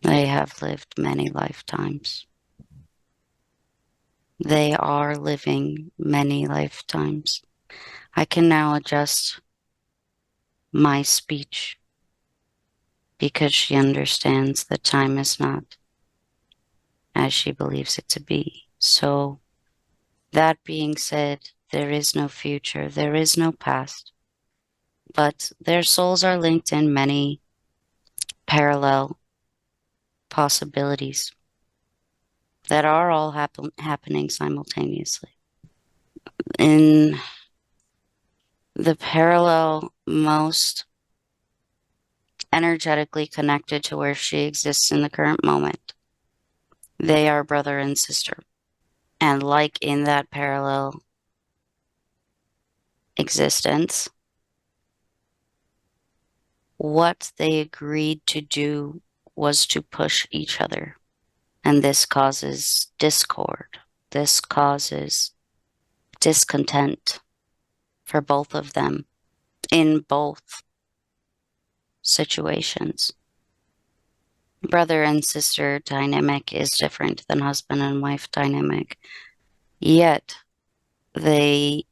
They have lived many lifetimes. They are living many lifetimes. I can now adjust my speech because she understands that time is not as she believes it to be. So, that being said, there is no future, there is no past, but their souls are linked in many parallel possibilities that are all happening simultaneously. In the parallel most energetically connected to where she exists in the current moment, they are brother and sister. And like in that parallel existence, what they agreed to do was to push each other. And this causes discord. This causes discontent for both of them in both situations. Brother and sister dynamic is different than husband and wife dynamic, yet they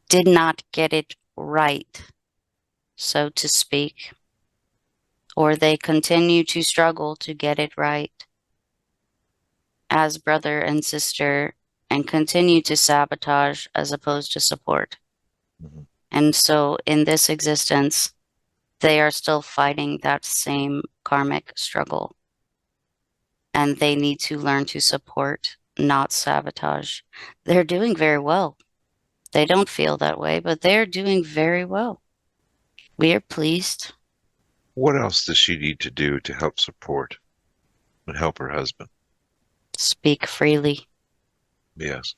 did not get it right, so to speak, or they continue to struggle to get it right as brother and sister and continue to sabotage as opposed to support. Mm-hmm. And so in this existence, they are still fighting that same karmic struggle. And they need to learn to support, not sabotage. They're doing very well. They don't feel that way, but they're doing very well. We are pleased. What else does she need to do to help support and help her husband? Speak freely. Yes.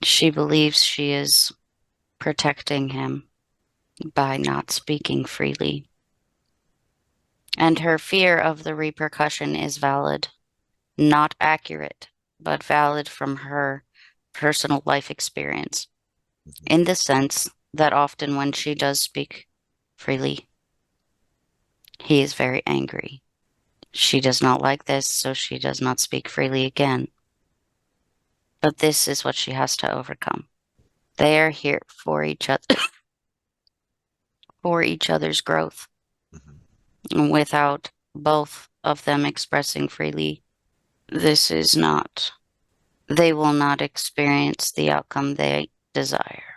She believes she is protecting him by not speaking freely. And her fear of the repercussion is valid, not accurate, but valid from her personal life experience, Mhm. in the sense that often when she does speak freely, he is very angry. She does not like this, so she does not speak freely again. But this is what she has to overcome. They are here for each other, for each other's growth. Mhm. And without both of them expressing freely, this is not, they will not experience the outcome they desire.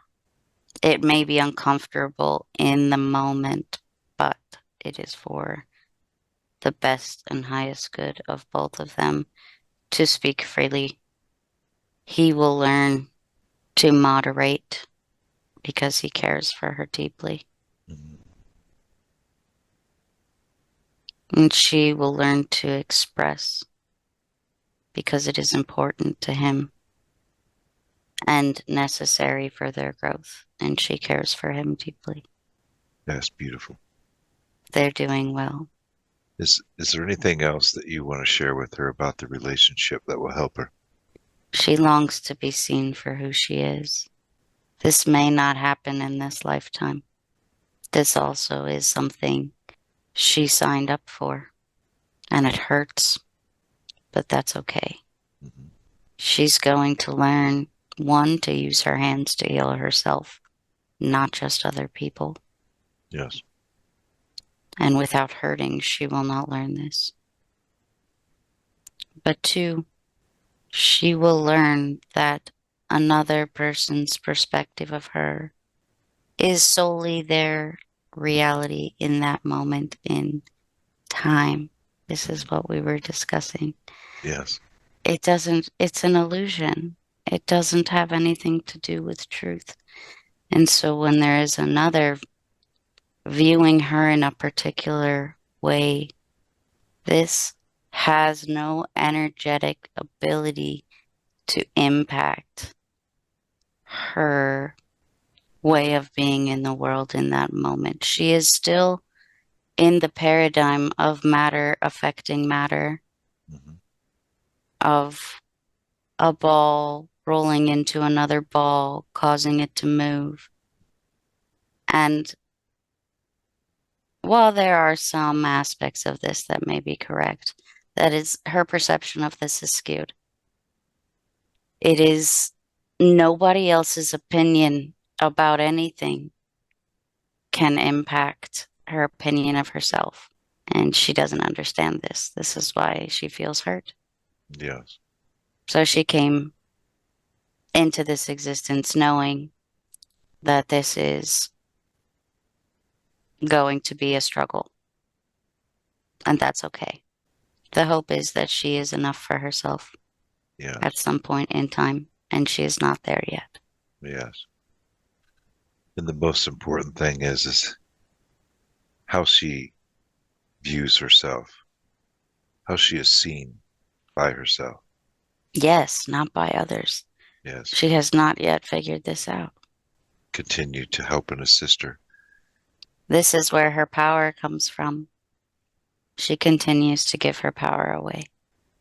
It may be uncomfortable in the moment, but it is for the best and highest good of both of them to speak freely. He will learn to moderate because he cares for her deeply. Mhm. And she will learn to express because it is important to him and necessary for their growth. And she cares for him deeply. That's beautiful. They're doing well. Is there anything else that you want to share with her about the relationship that will help her? She longs to be seen for who she is. This may not happen in this lifetime. This also is something she signed up for, and it hurts, but that's okay. Mhm. She's going to learn, one, to use her hands to heal herself, not just other people. Yes. And without hurting, she will not learn this. But two, she will learn that another person's perspective of her is solely their reality in that moment in time. This is Mhm. what we were discussing. Yes. It doesn't, it's an illusion. It doesn't have anything to do with truth. And so when there is another viewing her in a particular way, this has no energetic ability to impact her way of being in the world in that moment. She is still in the paradigm of matter affecting matter, Mhm. of a ball rolling into another ball, causing it to move. And while there are some aspects of this that may be correct, that is, her perception of this is skewed. It is nobody else's opinion about anything can impact her opinion of herself. And she doesn't understand this. This is why she feels hurt. Yes. So she came into this existence knowing that this is going to be a struggle, and that's okay. The hope is that she is enough for herself at Yes. some point in time, and she is not there yet. Yes. And the most important thing is how she views herself, how she is seen by herself. Yes, not by others. Yes. She has not yet figured this out. Continue to help and assist her. This is where her power comes from. She continues to give her power away.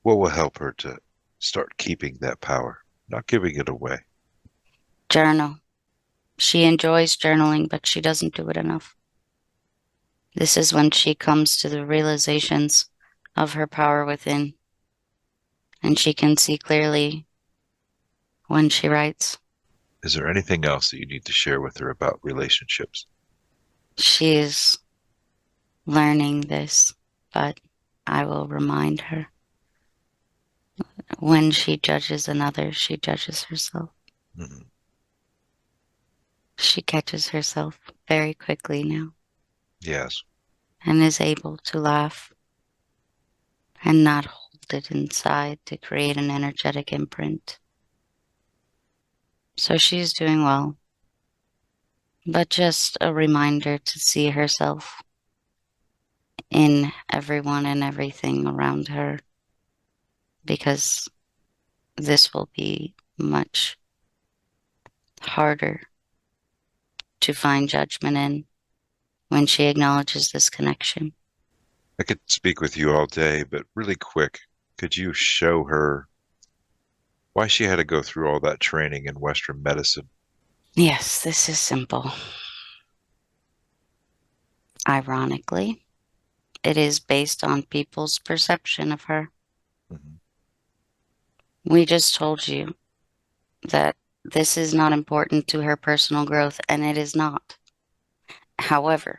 What will help her to start keeping that power, not giving it away? Journal. She enjoys journaling, but she doesn't do it enough. This is when she comes to the realizations of her power within, and she can see clearly when she writes. Is there anything else that you need to share with her about relationships? She is learning this, but I will remind her when she judges another, she judges herself. Mhm. She catches herself very quickly now Yes. and is able to laugh and not hold it inside to create an energetic imprint. So she's doing well, but just a reminder to see herself in everyone and everything around her because this will be much harder to find judgment in when she acknowledges this connection. I could speak with you all day, but really quick, could you show her why she had to go through all that training in Western medicine? Yes, this is simple. Ironically, it is based on people's perception of her. Mhm. We just told you that this is not important to her personal growth, and it is not. However,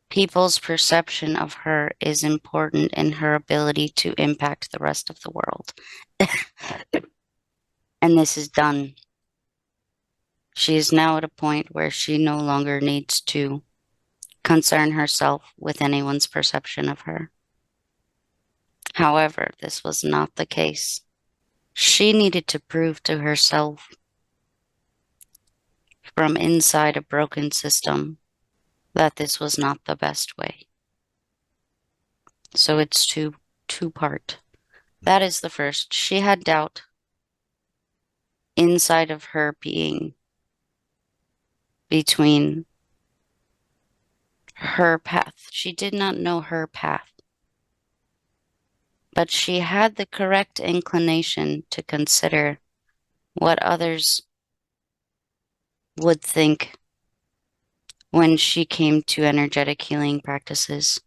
people's perception of her is important in her ability to impact the rest of the world. And this is done. She is now at a point where she no longer needs to concern herself with anyone's perception of her. However, this was not the case. She needed to prove to herself from inside a broken system that this was not the best way. So it's two part. That is the first. She had doubt inside of her being between her path. She did not know her path, but she had the correct inclination to consider what others would think when she came to energetic healing practices,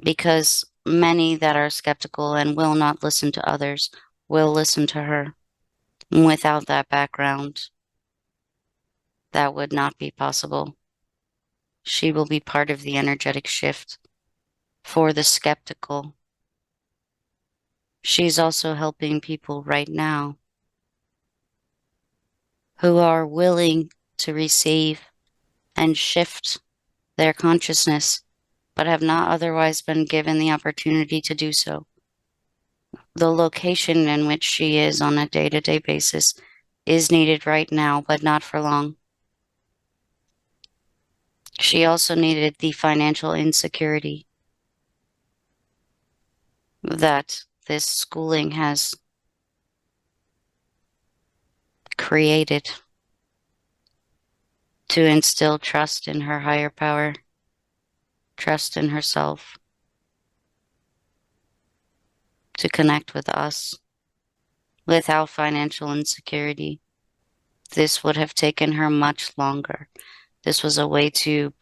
because many that are skeptical and will not listen to others will listen to her. Without that background, that would not be possible. She will be part of the energetic shift for the skeptical. She's also helping people right now who are willing to receive and shift their consciousness, but have not otherwise been given the opportunity to do so. The location in which she is on a day-to-day basis is needed right now, but not for long. She also needed the financial insecurity that this schooling has created to instill trust in her higher power, trust in herself, to connect with us. Without financial insecurity, this would have taken her much longer. This was a way to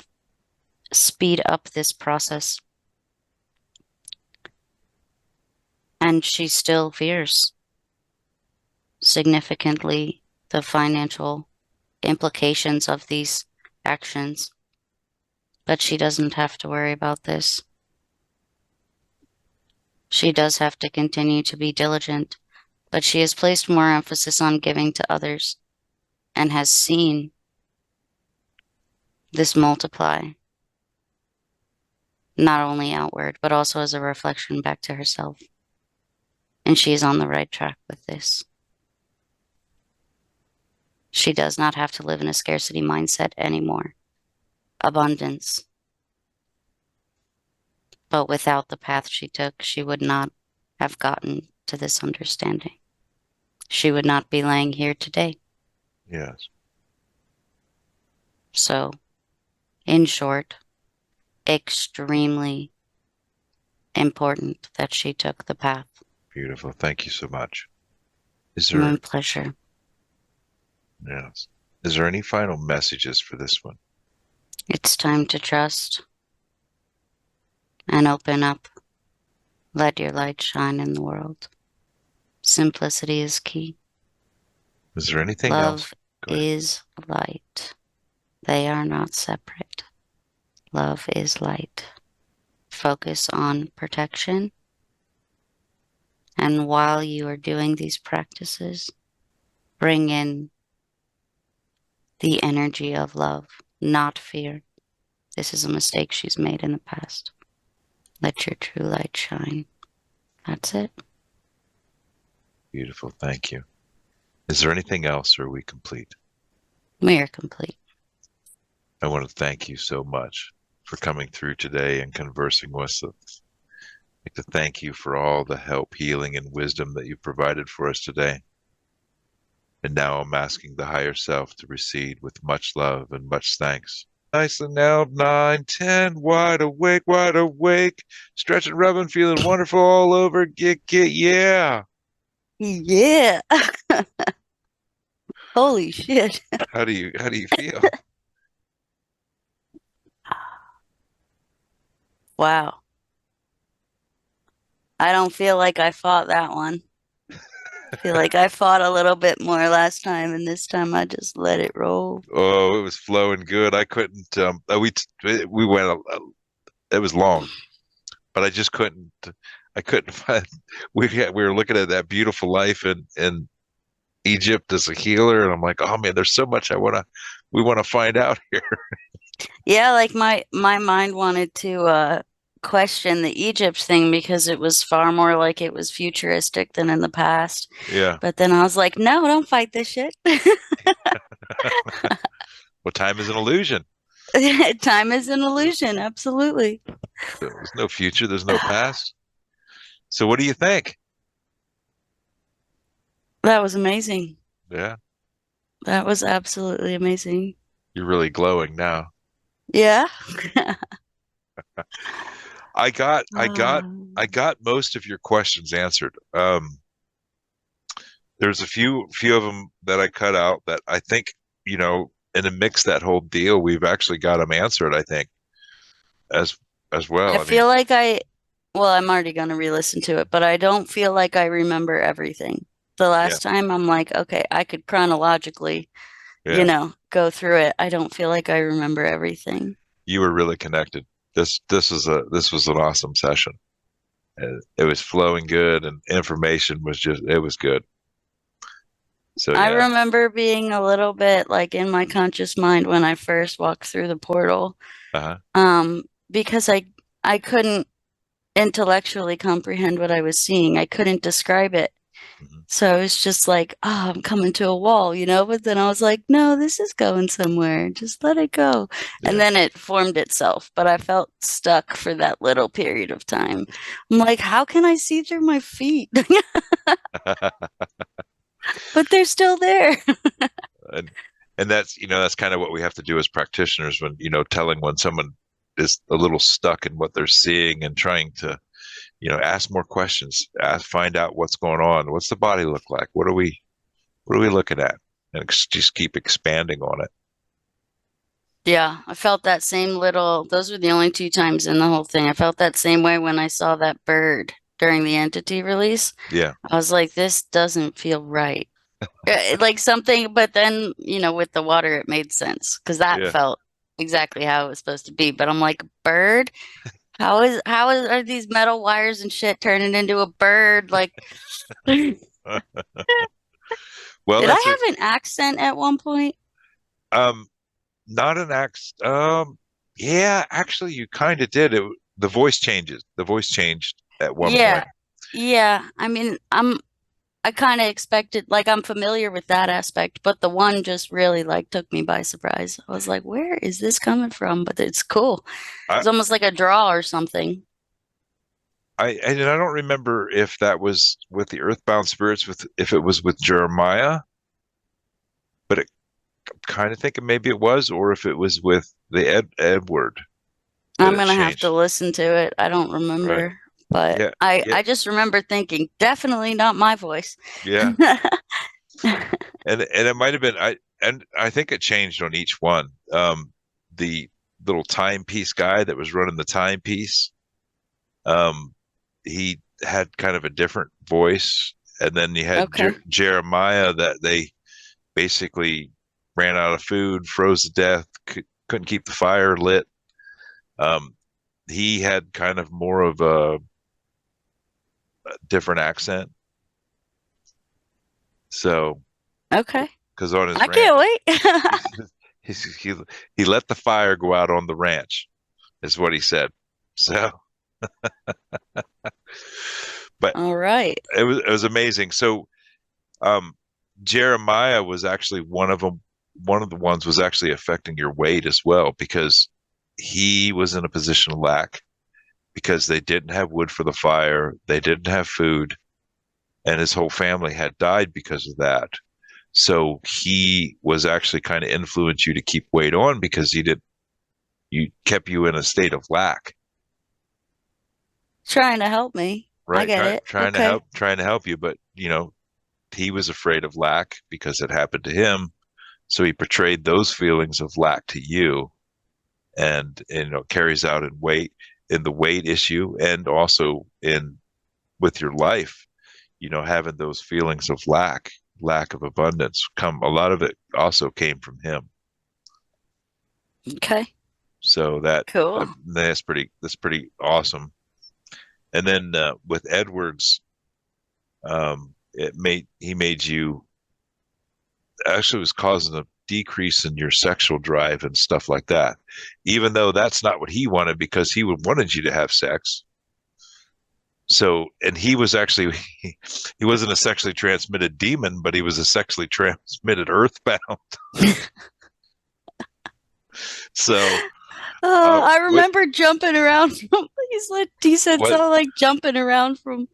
speed up this process. And she still fears significantly the financial implications of these actions. But she doesn't have to worry about this. She does have to continue to be diligent, but she has placed more emphasis on giving to others and has seen this multiply, not only outward, but also as a reflection back to herself. And she is on the right track with this. She does not have to live in a scarcity mindset anymore. Abundance. But without the path she took, she would not have gotten to this understanding. She would not be laying here today. Yes. So, in short, extremely important that she took the path. Beautiful. Thank you so much. Is My there, pleasure. yes. Is there any final messages for this one? It's time to trust and open up. Let your light shine in the world. Simplicity is key. Is there anything else? Love Go ahead. is light. They are not separate. Love is light. Focus on protection. And while you are doing these practices, bring in the energy of love, not fear. This is a mistake she's made in the past. Let your true light shine. That's it. Beautiful. Thank you. Is there anything else, or are we complete? We are complete. I want to thank you so much for coming through today and conversing with us. I'd like to thank you for all the help, healing, and wisdom that you provided for us today. And now I'm asking the higher self to recede with much love and much thanks. Nicely now, 9, 10, wide awake, stretching, rubbing, feeling wonderful all over. Yeah. Yeah. Holy shit. How do you feel? Wow. I don't feel like I fought that one. I feel like I fought a little bit more last time, and this time I just let it roll. Oh, it was flowing good. I couldn't. We went. It was long, but I just couldn't. I couldn't find. We were looking at that beautiful life in Egypt as a healer, and I'm like, oh man, there's so much we want to find out here. Yeah, like my mind wanted to question the Egypt thing because it was far more like it was futuristic than in the past. Yeah. But then I was like, no, don't fight this shit. Well, time is an illusion. Time is an illusion, absolutely. There's no future. There's no past. So, what do you think? That was amazing. Yeah, That was absolutely amazing. you're really glowing now. Yeah. I got, I got, Um, I got most of your questions answered. There's a few of them that I cut out that I think, in a mix that whole deal, we've actually got them answered, I think, as as well. I I mean, feel like well, I'm already going to re-listen to it, but I don't feel like I remember everything. The yeah, last time I'm like, okay, I could chronologically, yeah, go through it. I don't feel like I remember everything. you were really connected. This was an awesome session. It was flowing good, and information was just it was good. So I yeah, remember being a little bit like in my conscious mind when I first walked through the portal, uh-huh. because I couldn't intellectually comprehend what I was seeing. I couldn't describe it. Mhm. So it was just like, oh, I'm coming to a wall, But then I was like, no, this is going somewhere. Just let it go. And Yeah. then it formed itself, but I felt stuck for that little period of time. I'm like, how can I see through my feet? But they're still there. and and that's kind of what we have to do as practitioners when telling when someone is a little stuck in what they're seeing and trying to ask more questions, find out what's going on, what's the body look like, what are we looking at, and just keep expanding on it. Yeah, I felt that same those were the only two times in the whole thing. I felt that same way when I saw that bird during the entity release. Yeah, I was like, this doesn't feel right. Like something, but then, with the water, it made sense because that yeah. felt exactly how it was supposed to be. But I'm like, bird? Are these metal wires and shit turning into a bird? Like, did Well, that's I a have an accent at one point? um not an act. Yeah, actually, you kind of did it. The voice changes. The voice changed at one Yeah. point. Yeah. I mean, I kind of expected, like, I'm familiar with that aspect, but the one just really, like, took me by surprise. I was like, where is this coming from? But it's cool. I, It's almost like a draw or something. and I don't remember if that was with the Earthbound spirits, with if it was with Jeremiah, but I'm kind of thinking maybe it was, or if it was with the Edward that I'm it gonna have to changed. listen to it. I don't Right? remember, but Yeah, yeah, I just remember thinking, definitely not my voice. yeah. And it might have been I think it changed on each one. The little timepiece guy that was running the timepiece, um, he had kind of a different voice, and then you had Okay. Jeremiah that they basically ran out of food, froze to death, couldn't keep the fire lit. Um, he had kind of more of a different accent. So, Okay. because on his I can't ranch, he, wait. he he let the fire go out on the ranch, is what he said. So, but All right. it was amazing. So, um, Jeremiah was actually one of them. One of the ones was actually affecting your weight as well because he was in a position of lack because they didn't have wood for the fire, they didn't have food, and his whole family had died because of that. So he was actually kind of influenced you to keep weight on because he did. you kept you in a state of lack, Trying to help me. I right? get it. Okay. Trying to help you, but he was afraid of lack because it happened to him. So he portrayed those feelings of lack to you, and carries out in the weight issue, and also in with your life, having those feelings of lack of abundance. A lot of it also came from him. Okay. So Cool. that's pretty awesome. And then with Edwards, he made you, actually was causing a decrease in your sexual drive and stuff like that, even though that's not what he wanted, because he would wanted you to have sex. So, and he was actually, he wasn't a sexually transmitted demon, but he was a sexually transmitted earthbound. So, I what, remember jumping around from, he said what, something like jumping around from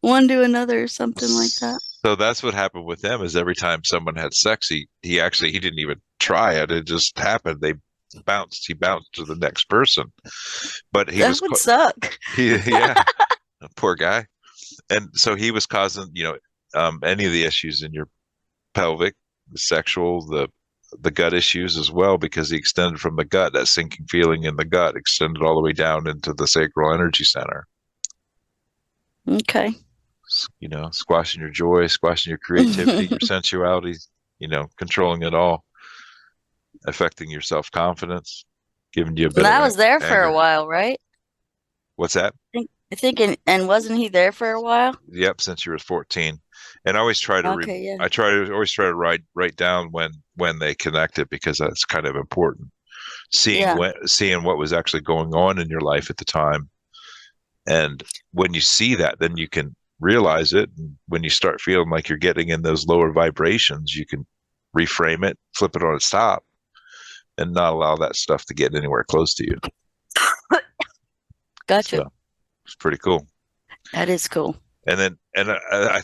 one to another or something like that. so that's what happened with them, is every time someone had sex, he didn't even try it. It just happened. He bounced to the next person, but That would suck. yeah, poor guy. And so he was causing, any of the issues in your pelvic, the sexual, the gut issues as well, because he extended from the gut, that sinking feeling in the gut extended all the way down into the sacral energy center. Okay. Squashing your joy, squashing your creativity, your sensuality, controlling it all, affecting your self-confidence, giving you a bit And of I was there for a anger. while, right? What's that? And wasn't he there for a while? Yep, since you were 14. And I always try to Okay, yeah. always try to write down when they connected, because that's kind of important. Yeah. Seeing what was actually going on in your life at the time. And when you see that, then you can realize it. And when you start feeling like you're getting in those lower vibrations, you can reframe it, flip it on its top, and not allow that stuff to get anywhere close to you. Gotcha. So it's pretty cool. That is cool. I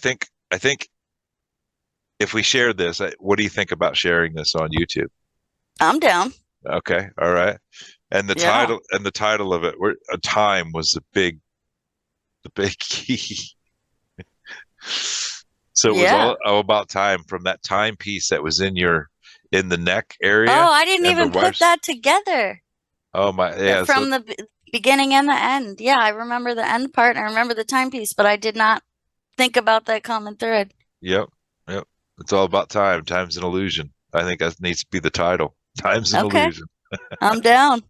think if we shared this, what do you think about sharing this on YouTube? I'm down. Okay, all right. And Yeah. the title of it, a time was the big key. So it was Yeah. all about time, from that timepiece that was in the neck area Oh, I didn't and the even put wires. that together. Oh my, yeah. So From the beginning and the end. Yeah, I remember the end part and I remember the timepiece, but I did not think about that common thread. yep, yep. It's all about time. Time's an illusion. I think that needs to be the title. Time's an Okay, illusion. I'm down.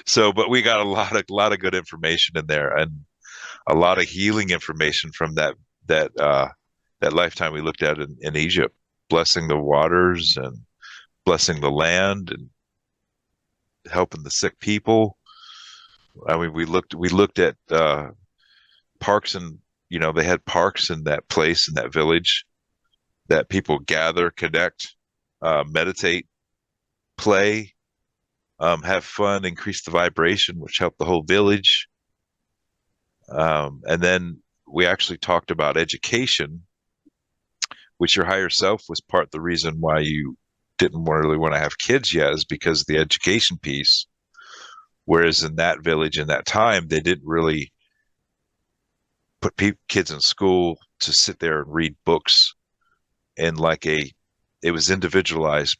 So, but we got a lot of good information in there, and a lot of healing information from that that lifetime we looked at in Egypt, blessing the waters and blessing the land and helping the sick people. I mean, we looked at parks, and they had parks in that place, in that village, that people gather, connect, meditate, play, have fun, increase the vibration, which helped the whole village. And then we actually talked about education, which your higher self was part of the reason why you didn't really want to have kids yet, is because of the education piece. Whereas in that village, in that time, they didn't really put kids in school to sit there and read books, and it was individualized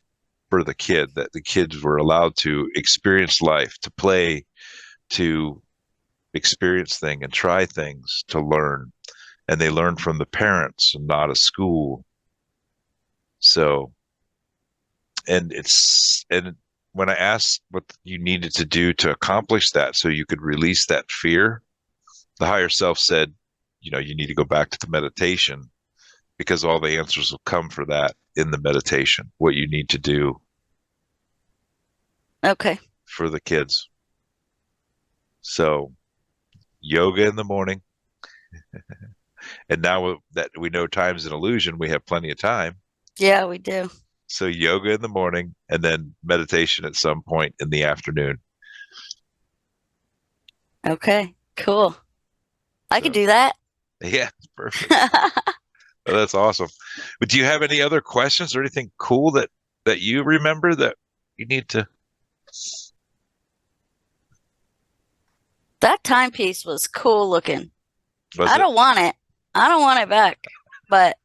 for the kid, that the kids were allowed to experience life, to play, to experience things and try things, to learn. And they learn from the parents and not a school. So, and when I asked what you needed to do to accomplish that, so you could release that fear, the higher self said, you need to go back to the meditation, because all the answers will come for that in the meditation, what you need to do Okay. for the kids. So, yoga in the morning. And now that we know time's an illusion, we have plenty of time. Yeah, we do. So, yoga in the morning, and then meditation at some point in the afternoon. Okay, cool. I could So, do that. yeah, perfect. Oh, that's awesome. But do you have any other questions or anything cool that you remember that you need to? That timepiece was cool looking. Was I it? don't want it. I don't want it back. But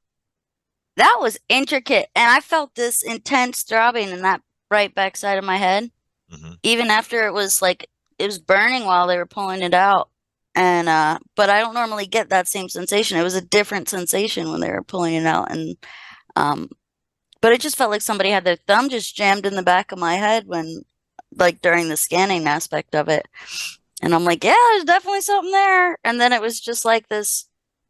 that was intricate. And I felt this intense throbbing in that right backside of my head. Hmm. Even after it was like, it was burning while they were pulling it out. And, but I don't normally get that same sensation. It was a different sensation when they were pulling it out. And, um, but it just felt like somebody had their thumb just jammed in the back of my head when, like, during the scanning aspect of it. And I'm like, yeah, there's definitely something there. And then it was just like this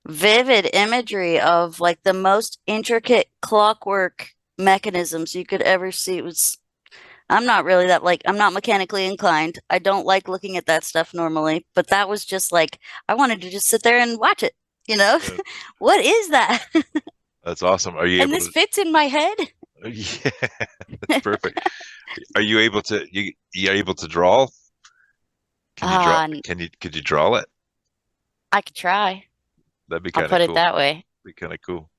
vivid imagery of like the most intricate clockwork mechanisms you could ever see. It was, I'm not really that, like, I'm not mechanically inclined. I don't like looking at that stuff normally, but that was just like, I wanted to just sit there and watch it, you know? Yeah, What is that? that's awesome. Are you And able this to? fits in my head. Yeah, that's perfect. Are you able to? You able to draw? Can you draw? Uh, Could you draw it? I could try. That'd be I'll kind of put it cool. that way. Be kind of cool.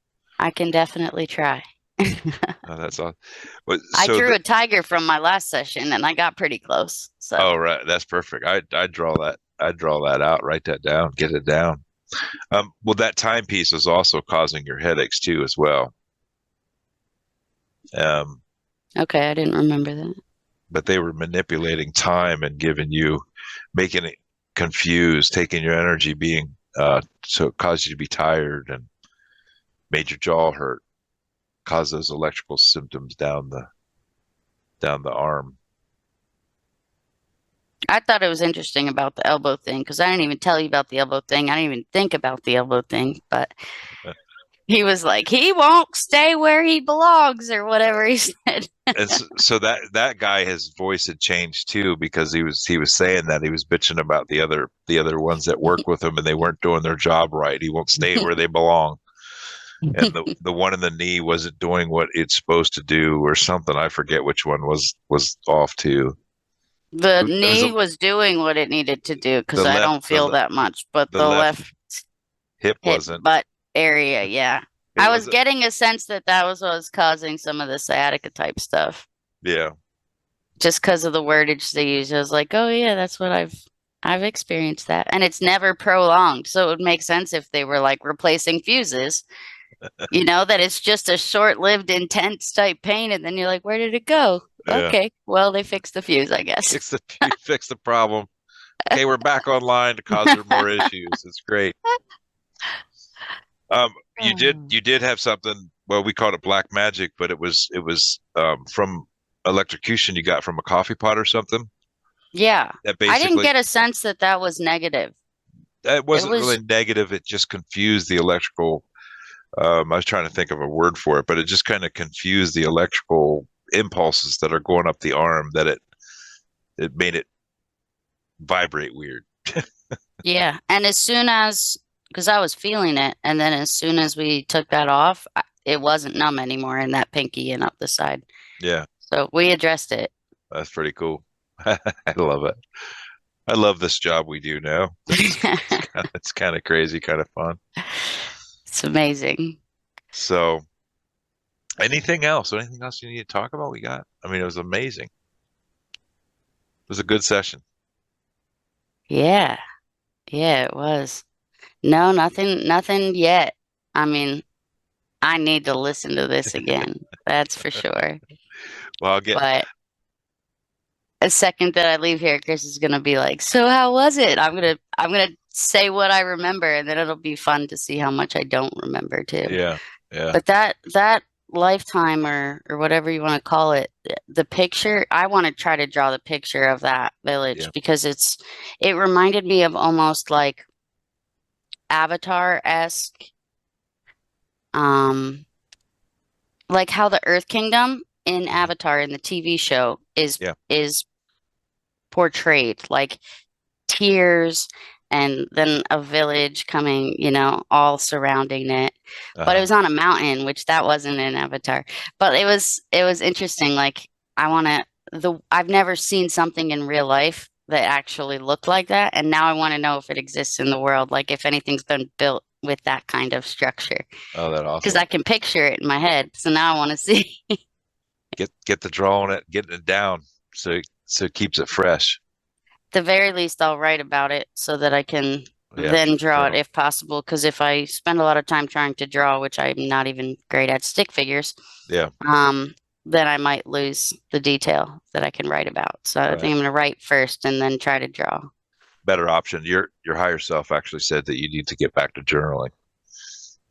I can definitely try. Oh, that's awesome. But I so drew the, a tiger from my last session and I got pretty close. So, oh right, that's perfect. I draw that. I draw that out. Write that down. Get it down. Well, that timepiece is also causing your headaches too, as well. Um, okay, I didn't remember that. but they were manipulating time and giving you, making it confused, taking your energy, being so it caused you to be tired and made your jaw hurt, caused those electrical symptoms down the arm. I thought it was interesting about the elbow thing because I didn't even tell you about the elbow thing. I didn't even think about the elbow thing, but he was like, he won't stay where he belongs or whatever he said. And so that guy, his voice had changed too because he was saying that he was bitching about the other ones that work with him and they weren't doing their job right. He won't stay where they belong. And the one in the knee wasn't doing what it's supposed to do or something. I forget which one was off too. The It was knee was doing what it needed to do because the I left don't feel that much, but the the left left hip hip wasn't. butt area, yeah. It I was was getting a sense that that was what was causing some of the sciatica type stuff yeah. just because of the wordage they use. I was like, oh yeah, that's what I've experienced that. And it's never prolonged. So it would make sense if they were like replacing fuses, you know, that it's just a short-lived intense type pain and then you're like, where did it go? Yeah. Okay, well, they fixed the fuse, I guess. Fix the problem. Okay, we're back online to cause her more issues. It's great. You did have something. Well, we called it black magic, but it was from electrocution you got from a coffee pot or something. Yeah. That I didn't basically get a sense that that was negative. that It wasn't really was, negative. It just confused the electrical. I was trying to think of a word for it, but it just kind of confused the electrical impulses that are going up the arm. That it made it vibrate weird. yeah. And as soon as, because I was feeling it, and then as soon as we took that off, it wasn't numb anymore in that pinky and up the side. Yeah, So we addressed it. that's pretty cool. I love it. I love this job we do now. It's kind of crazy, kind of fun. It's amazing. So, anything else? Anything else you need to talk about? We got. I mean, it was amazing. It was a good session. Yeah. Yeah, it was. No, nothing yet. I mean, I need to listen to this again. That's for sure. Well, I'll get. But a second that I leave here, Chris is gonna be like, "So how was it?" I'm gonna say what I remember, and then it'll be fun to see how much I don't remember too. Yeah, yeah, But that lifetime or whatever you want to call it, the picture, I want to try to draw the picture of that village yeah, because it reminded me of almost like Avatar-esque, um, like how the Earth Kingdom in mhm, Avatar in the TV show yeah. is portrayed, like tears and then a village coming, you know, all surrounding it. But it Uh-huh. was on a mountain, which that wasn't in Avatar. But it was interesting. Like I want to I've never seen something in real life that actually looked like that, and now I want to know if it exists in the world, like if anything's been built with that kind of structure, Oh, that because awesome. I can picture it in my head. So now I want to see. Get the draw on it, getting it down, so it keeps it fresh. the very least, I'll write about it so that I can Yeah, then draw it journal. if possible. Because if I spend a lot of time trying to draw, which I'm not even great at stick figures, Yeah, um, then I might lose the detail that I can write about. So I think right. I'm going to write first and then try to draw. Better option. Your higher self actually said that you need to get back to journaling.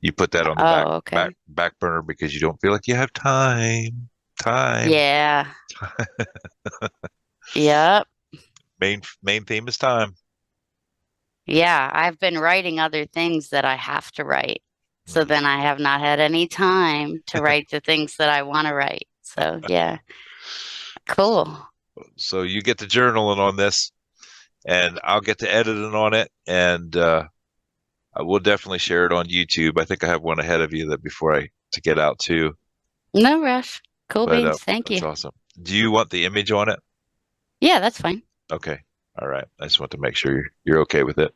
You put that on the Oh, okay. back burner because you don't feel like you have time. Time. Yeah. Yep. Main theme is time. Yeah. I've been writing other things that I have to write. So Mm. then I have not had any time to write the things that I want to write. So yeah. Cool. So you get to journaling on this, and I'll get to editing on it, and I will definitely share it on YouTube. I think I have one ahead of you that before I to get out too. No rush. Cool But beans. Thank that's you. awesome. Do you want the image on it? Yeah, that's fine. Okay. All right. I just want to make sure you're okay with it.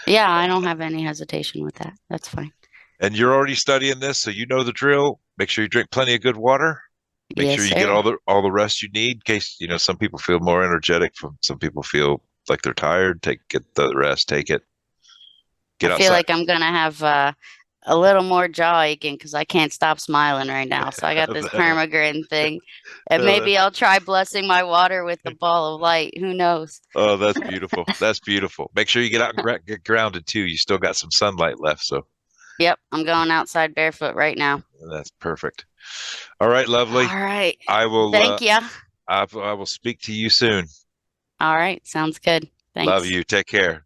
Yeah, I don't have any hesitation with that. That's fine. And you're already studying this, so you know the drill. Make sure you drink plenty of good water. Make Yes, sure you get sir. all the rest you need in case, some people feel more energetic from some people feel like they're tired. Get the rest, take it. I Get feel outside. like I'm gonna have a little more jaw aching because I can't stop smiling right now. So I got this permagrin thing, and maybe I'll try blessing my water with the ball of light. Who knows? Oh, that's beautiful. That's beautiful. Make sure you get out and get grounded too. You still got some sunlight left, so Yep, I'm going outside barefoot right now. that's perfect. All right, lovely. All right. I will Thank you. I will speak to you soon. All right, sounds good. Love Thanks. you. Take care.